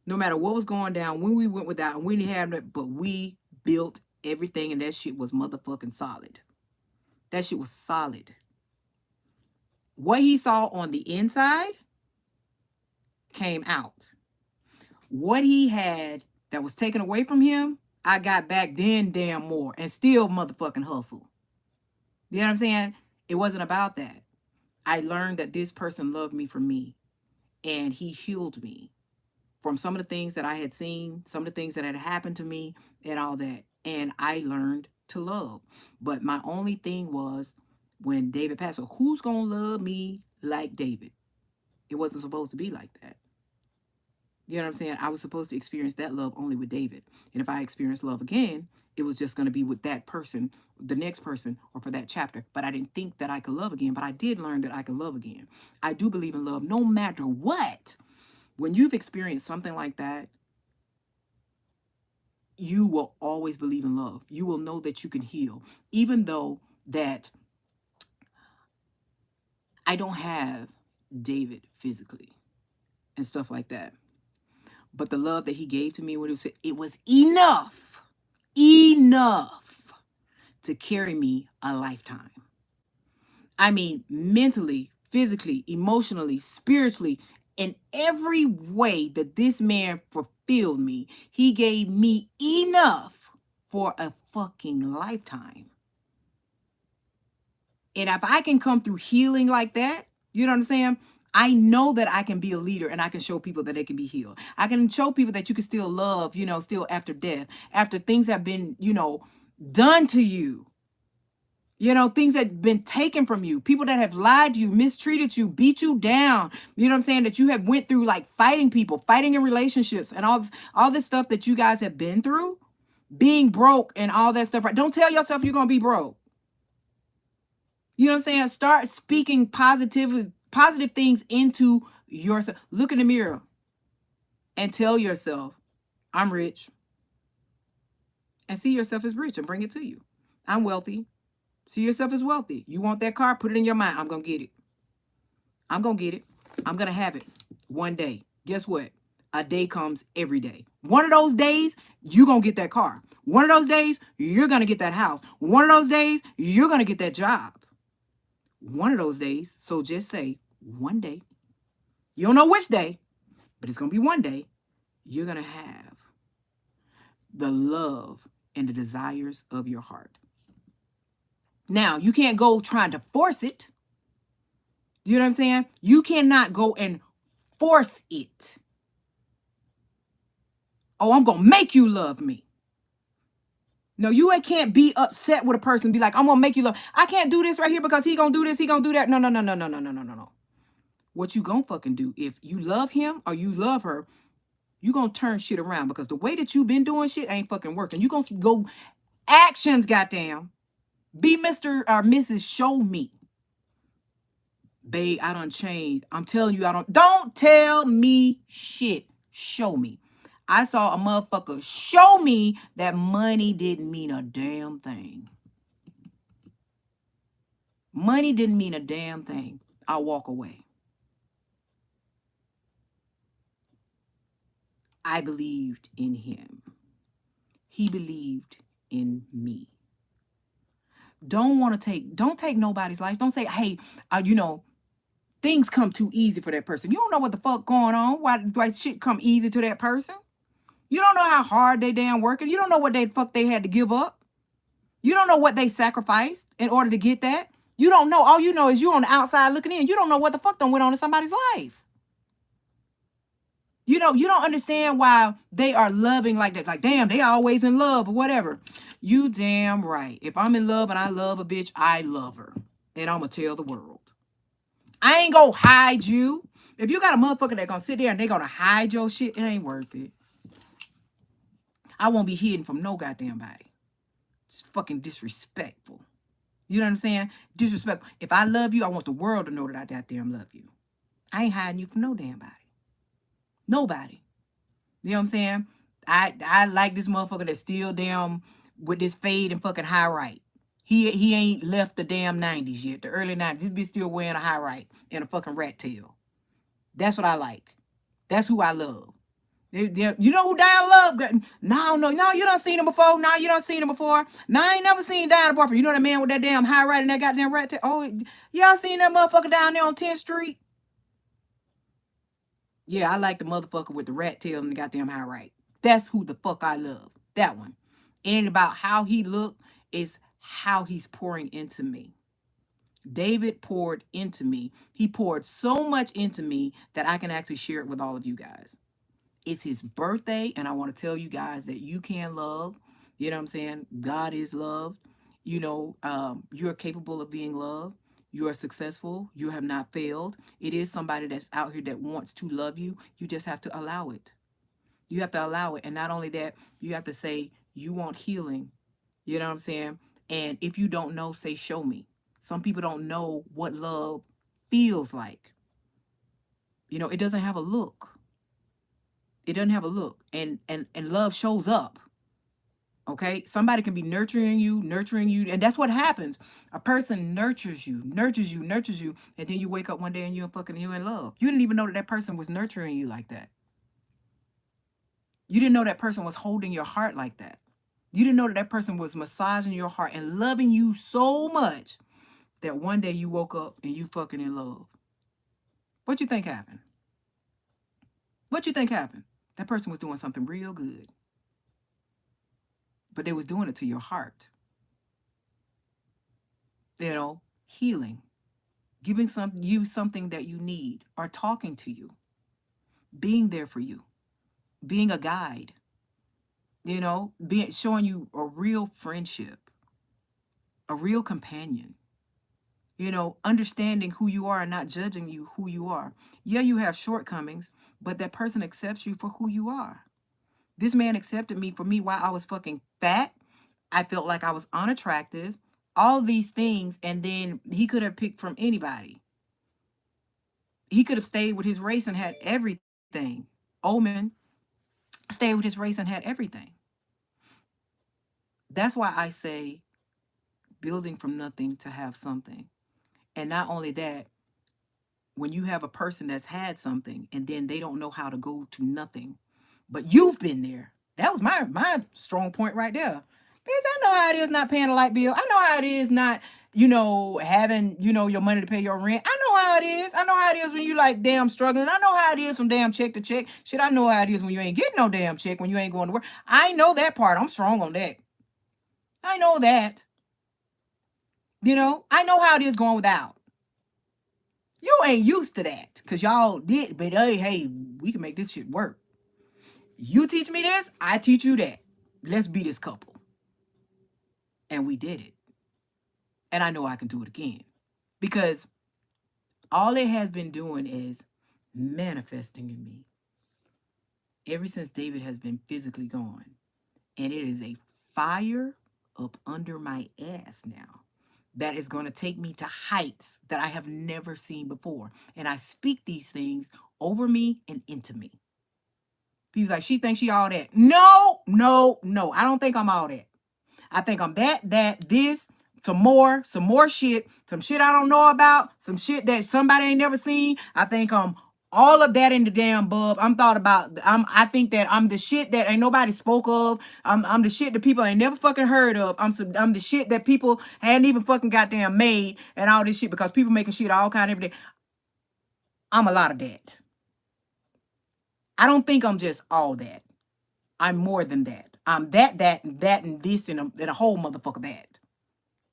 [SPEAKER 1] No matter what was going down, when we went without, and we didn't have it, but we built everything, and that shit was motherfucking solid. That shit was solid. What he saw on the inside came out. What he had that was taken away from him, I got back then damn more and still motherfucking hustle. You know what I'm saying? It wasn't about that. I learned that this person loved me for me, and he healed me from some of the things that I had seen, some of the things that had happened to me and all that. And I learned to love. But my only thing was when David passed, so who's going to love me like David? It wasn't supposed to be like that. You know what I'm saying? I was supposed to experience that love only with David. And if I experienced love again, it was just going to be with that person, the next person, or for that chapter. But I didn't think that I could love again. But I did learn that I could love again. I do believe in love no matter what. When you've experienced something like that, you will always believe in love. You will know that you can heal. Even though that I don't have David physically and stuff like that. But the love that he gave to me when it was enough to carry me a lifetime. I mean, mentally, physically, emotionally, spiritually, in every way that this man fulfilled me, he gave me enough for a fucking lifetime. And if I can come through healing like that, you know what I'm saying? I know that I can be a leader and I can show people that they can be healed. I can show people that you can still love, still after death, after things have been, done to you. Things that have been taken from you, people that have lied to you, mistreated you, beat you down. You know what I'm saying? That you have went through, like fighting people, fighting in relationships, and all this stuff that you guys have been through, being broke and all that stuff. Right? Don't tell yourself you're gonna be broke. You know what I'm saying? Start speaking positive things into yourself. Look in the mirror and tell yourself, I'm rich. And see yourself as rich and bring it to you. I'm wealthy. See yourself as wealthy. You want that car? Put it in your mind. I'm going to get it. I'm going to get it. I'm going to have it one day. Guess what? A day comes every day. One of those days, you're going to get that car. One of those days, you're going to get that house. One of those days, you're going to get that job. One of those days, so just say one day. You don't know which day, but it's going to be one day. You're going to have the love and the desires of your heart. Now, you can't go trying to force it. You know what I'm saying? You cannot go and force it. Oh, I'm going to make you love me. No, you can't be upset with a person and be like, I'm going to make you love. I can't do this right here because he going to do this, he going to do that. No. What you going to fucking do, if you love him or you love her, you going to turn shit around, because the way that you've been doing shit ain't fucking working. You going to go actions, goddamn. Be Mr. or Mrs. Show me. Babe, I done changed. I'm telling you, don't tell me shit. Show me. I saw a motherfucker show me that money didn't mean a damn thing. Money didn't mean a damn thing. I walk away. I believed in him. He believed in me. Don't take nobody's life. Don't say, hey, things come too easy for that person. You don't know what the fuck going on. Why shit come easy to that person? You don't know how hard they damn working. You don't know what they had to give up. You don't know what they sacrificed in order to get that. You don't know. All you know is you on the outside looking in. You don't know what the fuck done went on in somebody's life. You don't understand why they are loving like that. Like, damn, they always in love or whatever. You damn right. If I'm in love and I love a bitch, I love her. And I'm going to tell the world. I ain't going to hide you. If you got a motherfucker that going to sit there and they going to hide your shit, it ain't worth it. I won't be hidden from no goddamn body. It's fucking disrespectful. You know what I'm saying? Disrespectful. If I love you, I want the world to know that I goddamn love you. I ain't hiding you from no damn body. Nobody. You know what I'm saying? I like this motherfucker that's still damn with this fade and fucking high right. He ain't left the damn 90s yet. The early 90s. This bitch still wearing a high right and a fucking rat tail. That's what I like. That's who I love. You know who Diana Love? No, you done seen him before. No, you done seen him before. No, I ain't never seen Diana Boyfriend. You know that man with that damn high right and that goddamn rat tail? Oh, y'all seen that motherfucker down there on 10th Street? Yeah, I like the motherfucker with the rat tail and the goddamn high right. That's who the fuck I love. That one. It ain't about how he look. It's how he's pouring into me. David poured into me. He poured so much into me that I can actually share it with all of you guys. It's his birthday, and I want to tell you guys that you can love. You know what I'm saying? God is love. You're capable of being loved. You are successful. You have not failed. It is somebody that's out here that wants to love you. You just have to allow it. You have to allow it. And not only that, you have to say, you want healing. You know what I'm saying? And if you don't know, say, show me. Some people don't know what love feels like. It doesn't have a look. It doesn't have a look. And love shows up. Okay? Somebody can be nurturing you, and that's what happens. A person nurtures you, and then you wake up one day and you're in love. You didn't even know that person was nurturing you like that. You didn't know that person was holding your heart like that. You didn't know that person was massaging your heart and loving you so much that one day you woke up and you fucking in love. What you think happened? What you think happened? That person was doing something real good. But they was doing it to your heart. Healing. giving you something that you need, or talking to you, being there for you, being a guide, being showing you a real friendship, a real companion, understanding who you are and not judging you who you are. Yeah, you have shortcomings, but that person accepts you for who you are. This man accepted me for me while I was fucking fat. I felt like I was unattractive, all these things, and then he could have picked from anybody. He could have stayed with his race and had everything. Omen stayed with his race and had everything. That's why I say building from nothing to have something. And not only that, when you have a person that's had something and then they don't know how to go to nothing, but you've been there. That was my strong point right there. Bitch, I know how it is not paying a light bill. I know how it is not, having, your money to pay your rent. I know how it is. I know how it is when you like damn struggling. I know how it is from damn check to check. Shit, I know how it is when you ain't getting no damn check, when you ain't going to work. I know that part. I'm strong on that. I know that. I know how it is going without. You ain't used to that because y'all did, but hey, we can make this shit work. You teach me this, I teach you that. Let's be this couple. And we did it. And I know I can do it again because all it has been doing is manifesting in me ever since David has been physically gone. And it is a fire up under my ass now that is going to take me to heights that I have never seen before. And I speak these things over me and into me. People's like, she thinks she all that. No, no, no. I don't think I'm all that. I think I'm this, some more shit, some shit I don't know about, some shit that somebody ain't never seen. I think I'm all of that in the damn bub. I think that I'm the shit that ain't nobody spoke of. I'm the shit that people ain't never fucking heard of. I'm the shit that people hadn't even fucking goddamn made and all this shit because people making shit all kind of every day. I'm a lot of that. I don't think I'm just all that. I'm more than that. I'm that, and this, and a whole motherfucker that.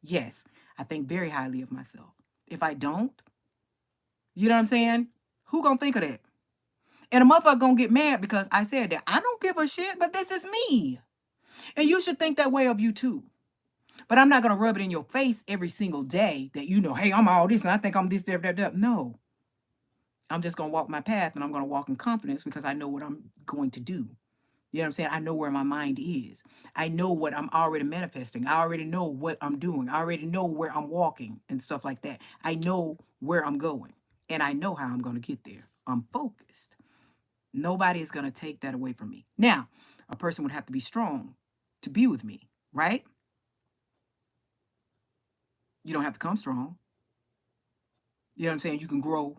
[SPEAKER 1] Yes, I think very highly of myself. If I don't, you know what I'm saying? Who gonna think of that? And a motherfucker gonna get mad because I said that. I don't give a shit, but this is me. And you should think that way of you too. But I'm not gonna rub it in your face every single day that hey, I'm all this and I think I'm this, that. No. I'm just gonna walk my path and I'm gonna walk in confidence because I know what I'm going to do. You know what I'm saying? I know where my mind is. I know what I'm already manifesting. I already know what I'm doing. I already know where I'm walking and stuff like that. I know where I'm going and I know how I'm going to get there. I'm focused. Nobody is going to take that away from me. Now, a person would have to be strong to be with me, right? You don't have to come strong. You know what I'm saying? You can grow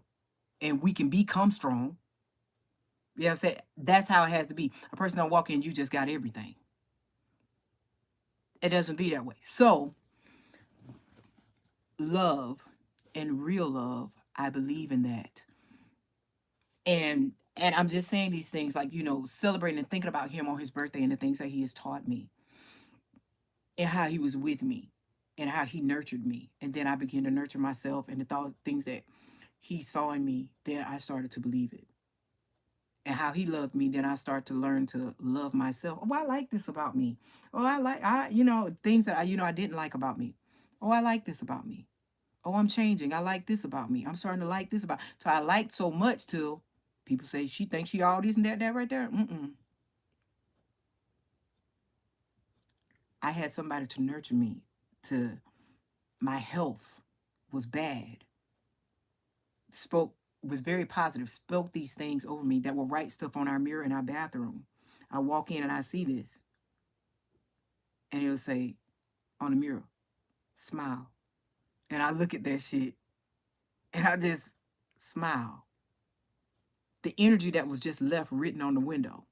[SPEAKER 1] and we can become strong. You know what I'm saying? That's how it has to be. A person don't walk in, you just got everything. It doesn't be that way. So, love and real love, I believe in that. And I'm just saying these things like, celebrating and thinking about him on his birthday and the things that he has taught me and how he was with me and how he nurtured me. And then I began to nurture myself and the things that he saw in me, then I started to believe it. And how he loved me, then I start to learn to love myself. Oh, I like this about me. Oh, things that I didn't like about me. Oh, I like this about me. Oh, I'm changing. I like this about me. I'm starting to like this about. So I liked so much till people say she thinks she all this and that right there. I had somebody to nurture me. To my health was bad. Spoke was very positive. Spoke these things over me that will write stuff on our mirror in our bathroom. I walk in and I see this, and it'll say on the mirror, "Smile," and I look at that shit, and I just smile. The energy that was just left written on the window.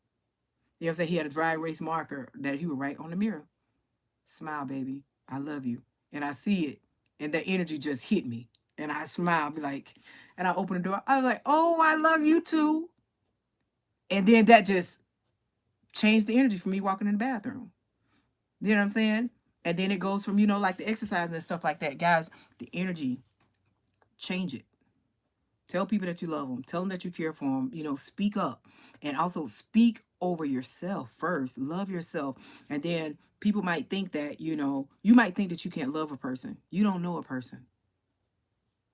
[SPEAKER 1] You know what I'm saying? He had a dry erase marker that he would write on the mirror. Smile, baby. I love you. And I see it. And that energy just hit me. And I smile, be like, and I open the door. I was like, oh, I love you too. And then that just changed the energy for me walking in the bathroom. You know what I'm saying? And then it goes from, like the exercise and stuff like that. Guys, the energy change it. Tell people that you love them. Tell them that you care for them. Speak up. And also speak over yourself first. Love yourself. And then people might think that, you might think that you can't love a person. You don't know a person.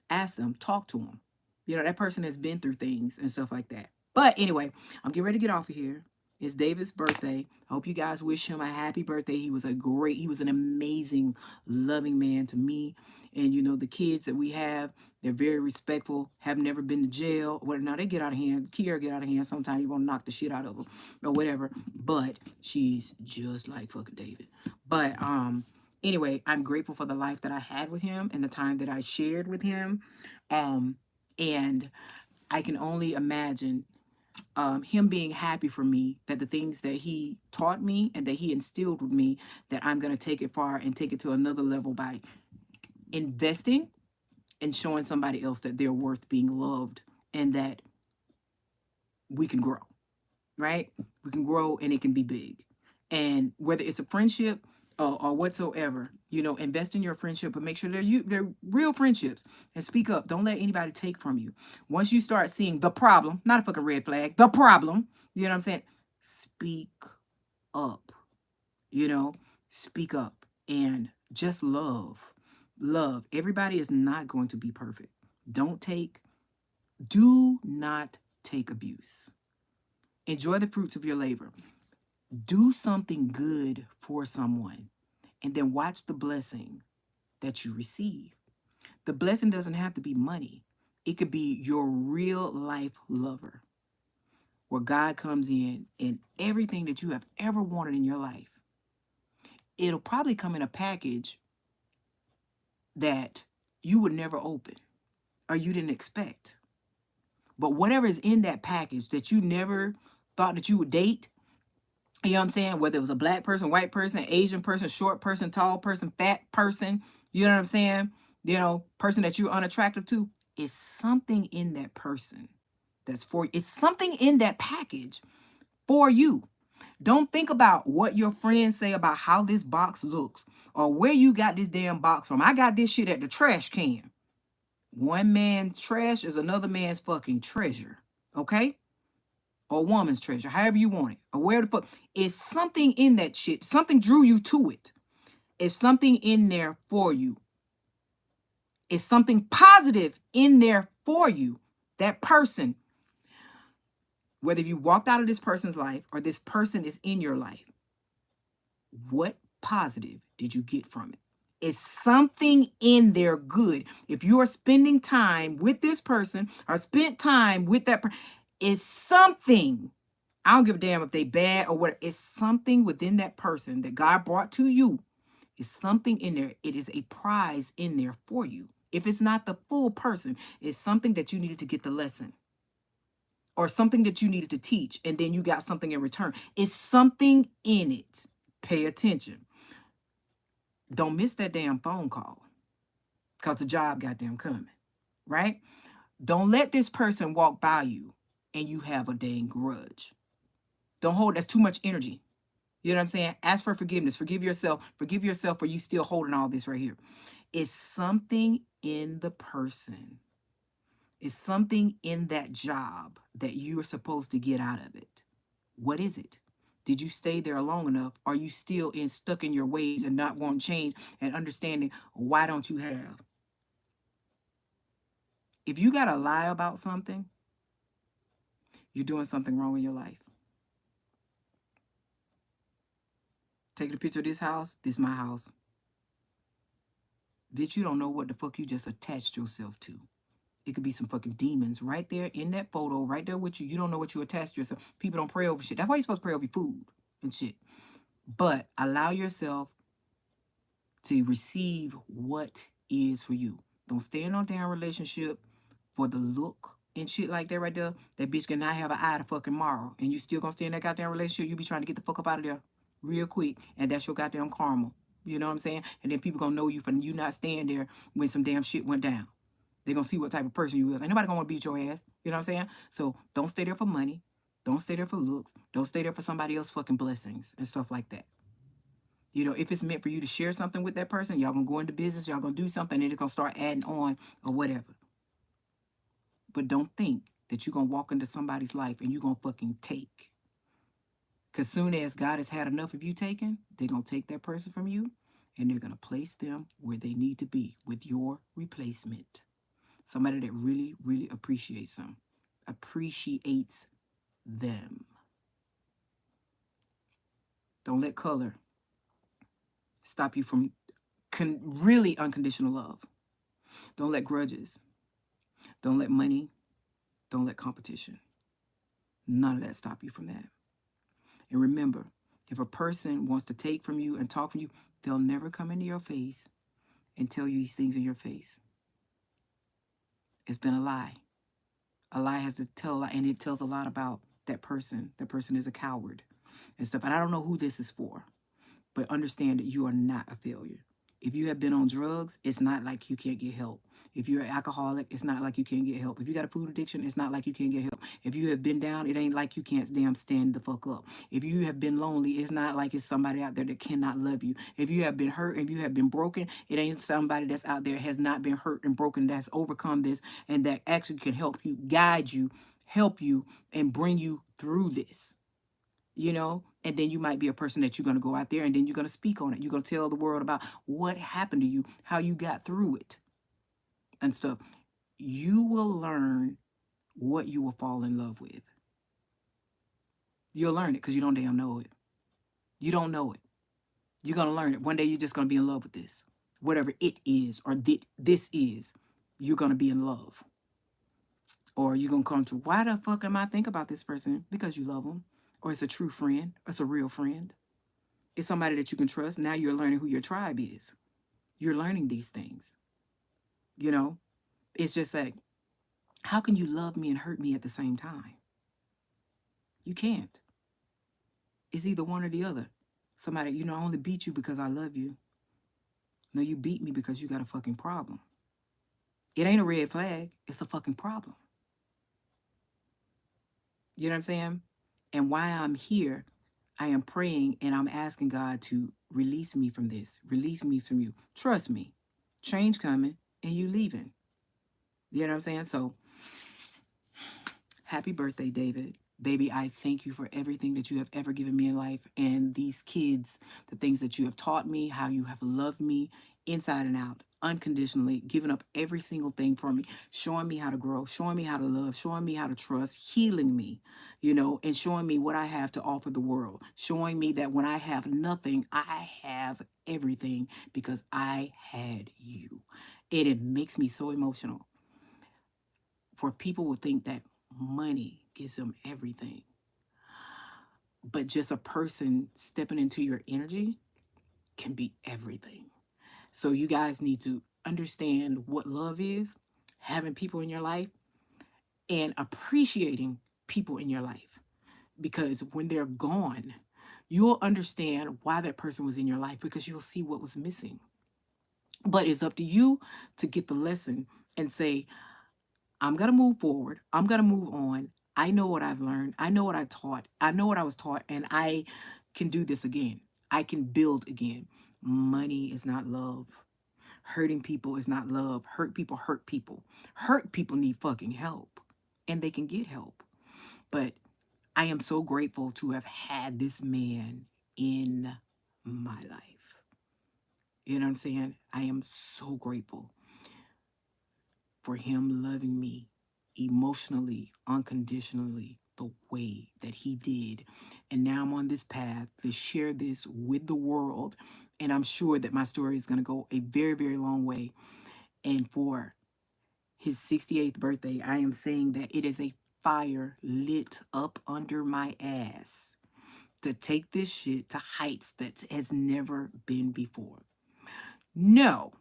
[SPEAKER 1] Ask them. Talk to them. That person has been through things and stuff like that. But anyway, I'm getting ready to get off of here. It's David's birthday. I hope you guys wish him a happy birthday. He was an amazing, loving man to me. And, the kids that we have, they're very respectful, have never been to jail. Well, now they get out of hand. Kiara get out of hand. Sometimes you want to knock the shit out of them or whatever. But she's just like fucking David. But, anyway, I'm grateful for the life that I had with him and the time that I shared with him. And I can only imagine him being happy for me, that the things that he taught me and that he instilled with me, that I'm going to take it far and take it to another level by investing and showing somebody else that they're worth being loved and that we can grow, right? We can grow and it can be big. And whether it's a friendship or whatsoever, invest in your friendship, but make sure they're real friendships, and speak up. Don't let anybody take from you. Once you start seeing the problem, not a fucking red flag, the problem, you know what I'm saying? Speak up, speak up and just love. Love. Everybody is not going to be perfect. Do not take abuse. Enjoy the fruits of your labor. Do something good for someone and then watch the blessing that you receive. The blessing doesn't have to be money. It could be your real life lover, where God comes in and everything that you have ever wanted in your life. It'll probably come in a package that you would never open or you didn't expect. But whatever is in that package that you never thought that you would date, you know what I'm saying? Whether it was a black person, white person, Asian person, short person, tall person, fat person, you know what I'm saying? Person that you're unattractive to, is something in that person that's for you. It's something in that package for you. Don't think about what your friends say about how this box looks or where you got this damn box from. I got this shit at the trash can. One man's trash is another man's fucking treasure. Okay? Or woman's treasure, however you want it. Or where the fuck. It's something in that shit. Something drew you to it. It's something in there for you. It's something positive in there for you. That person, whether you walked out of this person's life or this person is in your life, what positive did you get from it? It's something in there good. If you are spending time with this person or spent time with that person, it's something. I don't give a damn if they bad or what. It's something within that person that God brought to you. It's something in there. It is a prize in there for you. If it's not the full person, it's something that you needed to get the lesson or something that you needed to teach, and then you got something in return. It's something in it. Pay attention. Don't miss that damn phone call because the job goddamn coming, right? Don't let this person walk by you and you have a dang grudge. Don't hold. That's too much energy. You know what I'm saying? Ask for forgiveness. Forgive yourself. Forgive yourself for you still holding all this right here. It's something in the person. It's something in that job that you are supposed to get out of it. What is it? Did you stay there long enough? Are you still stuck in your ways and not wanting change and understanding why don't you have? If you got to lie about something, you're doing something wrong in your life. Taking a picture of this house, this is my house. Bitch, you don't know what the fuck you just attached yourself to. It could be some fucking demons right there in that photo, right there with you. You don't know what you attached yourself. People don't pray over shit. That's why you're supposed to pray over your food and shit. But allow yourself to receive what is for you. Don't stay in no damn relationship for the look and shit like that right there. That bitch cannot have an eye to fucking tomorrow. And you still gonna stay in that goddamn relationship. You be trying to get the fuck up out of there real quick. And that's your goddamn karma. You know what I'm saying? And then people gonna know you for you not staying there when some damn shit went down. They're gonna see what type of person you is. Ain't nobody gonna want to beat your ass. You know what I'm saying? So don't stay there for money. Don't stay there for looks. Don't stay there for somebody else's fucking blessings and stuff like that. If it's meant for you to share something with that person, y'all gonna go into business, y'all gonna do something, and it's gonna start adding on or whatever. But don't think that you're going to walk into somebody's life and you're going to fucking take. Because soon as God has had enough of you taking, they're going to take that person from you and they're going to place them where they need to be with your replacement. Somebody that really, really appreciates them. Appreciates them. Don't let color stop you from really unconditional love. Don't let grudges. Don't let money. Don't let competition. None of that stop you from that. And remember, if a person wants to take from you and talk from you, they'll never come into your face and tell you these things in your face. It's been a lie. A lie has to tell a lie, and it tells a lot about that person. That person is a coward and stuff. And I don't know who this is for, but understand that you are not a failure. If you have been on drugs, it's not like you can't get help. If you're an alcoholic, it's not like you can't get help. If you got a food addiction, it's not like you can't get help. If you have been down, it ain't like you can't damn stand the fuck up. If you have been lonely, it's not like it's somebody out there that cannot love you. If you have been hurt and you have been broken, it ain't somebody that's out there has not been hurt and broken that's overcome this and that actually can help you, guide you, help you, and bring you through this. You know, and then you might be a person that you're going to go out there and then you're going to speak on it. You're going to tell the world about what happened to you, how you got through it and stuff. You will learn what you will fall in love with. You'll learn it because you don't damn know it. You don't know it. You're going to learn it. One day you're just going to be in love with this. Whatever it is or this is, you're going to be in love. Or you're going to come to, why the fuck am I think about this person? Because you love them. Or it's a true friend. It's a real friend. It's somebody that you can trust. Now you're learning who your tribe is. You're learning these things. You know, it's just like, how can you love me and hurt me at the same time? You can't. It's either one or the other. Somebody, you know, I only beat you because I love you. No, you beat me because you got a fucking problem. It ain't a red flag. It's a fucking problem. You know what I'm saying? And why I'm here, I am praying and I'm asking God to release me from this. Release me from you. Trust me. Change coming and you leaving. You know what I'm saying? So, happy birthday, David. Baby, I thank you for everything that you have ever given me in life and these kids, the things that you have taught me, how you have loved me inside and out, unconditionally, giving up every single thing for me, showing me how to grow, showing me how to love, showing me how to trust, healing me, you know, and showing me what I have to offer the world, showing me that when I have nothing, I have everything because I had you. And it makes me so emotional. For people who think that money gives them everything, but just a person stepping into your energy can be everything. So you guys need to understand what love is, having people in your life, and appreciating people in your life. Because when they're gone, you'll understand why that person was in your life because you'll see what was missing. But it's up to you to get the lesson and say, I'm going to move forward. I'm going to move on. I know what I've learned. I know what I taught. I know what I was taught, and I can do this again. I can build again. Money is not love. Hurting people is not love. Hurt people hurt people. Hurt people need fucking help, and they can get help. But I am so grateful to have had this man in my life. You know what I'm saying? I am so grateful for him loving me emotionally, unconditionally, the way that he did. And now I'm on this path to share this with the world. And I'm sure that my story is going to go a very, very long way. And for his 68th birthday, I am saying that it is a fire lit up under my ass to take this shit to heights that has never been before. No,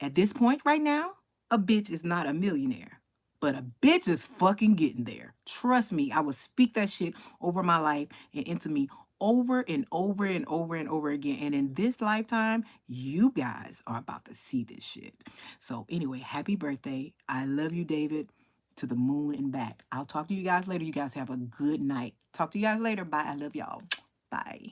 [SPEAKER 1] at this point right now, a bitch is not a millionaire, but a bitch is fucking getting there. Trust me, I will speak that shit over my life and into me over and over and over and over again. And in this lifetime, you guys are about to see this shit. So anyway, happy birthday. I love you, David, to the moon and back. I'll talk to you guys later. You guys have a good night. Talk to you guys later. Bye. I love y'all. Bye.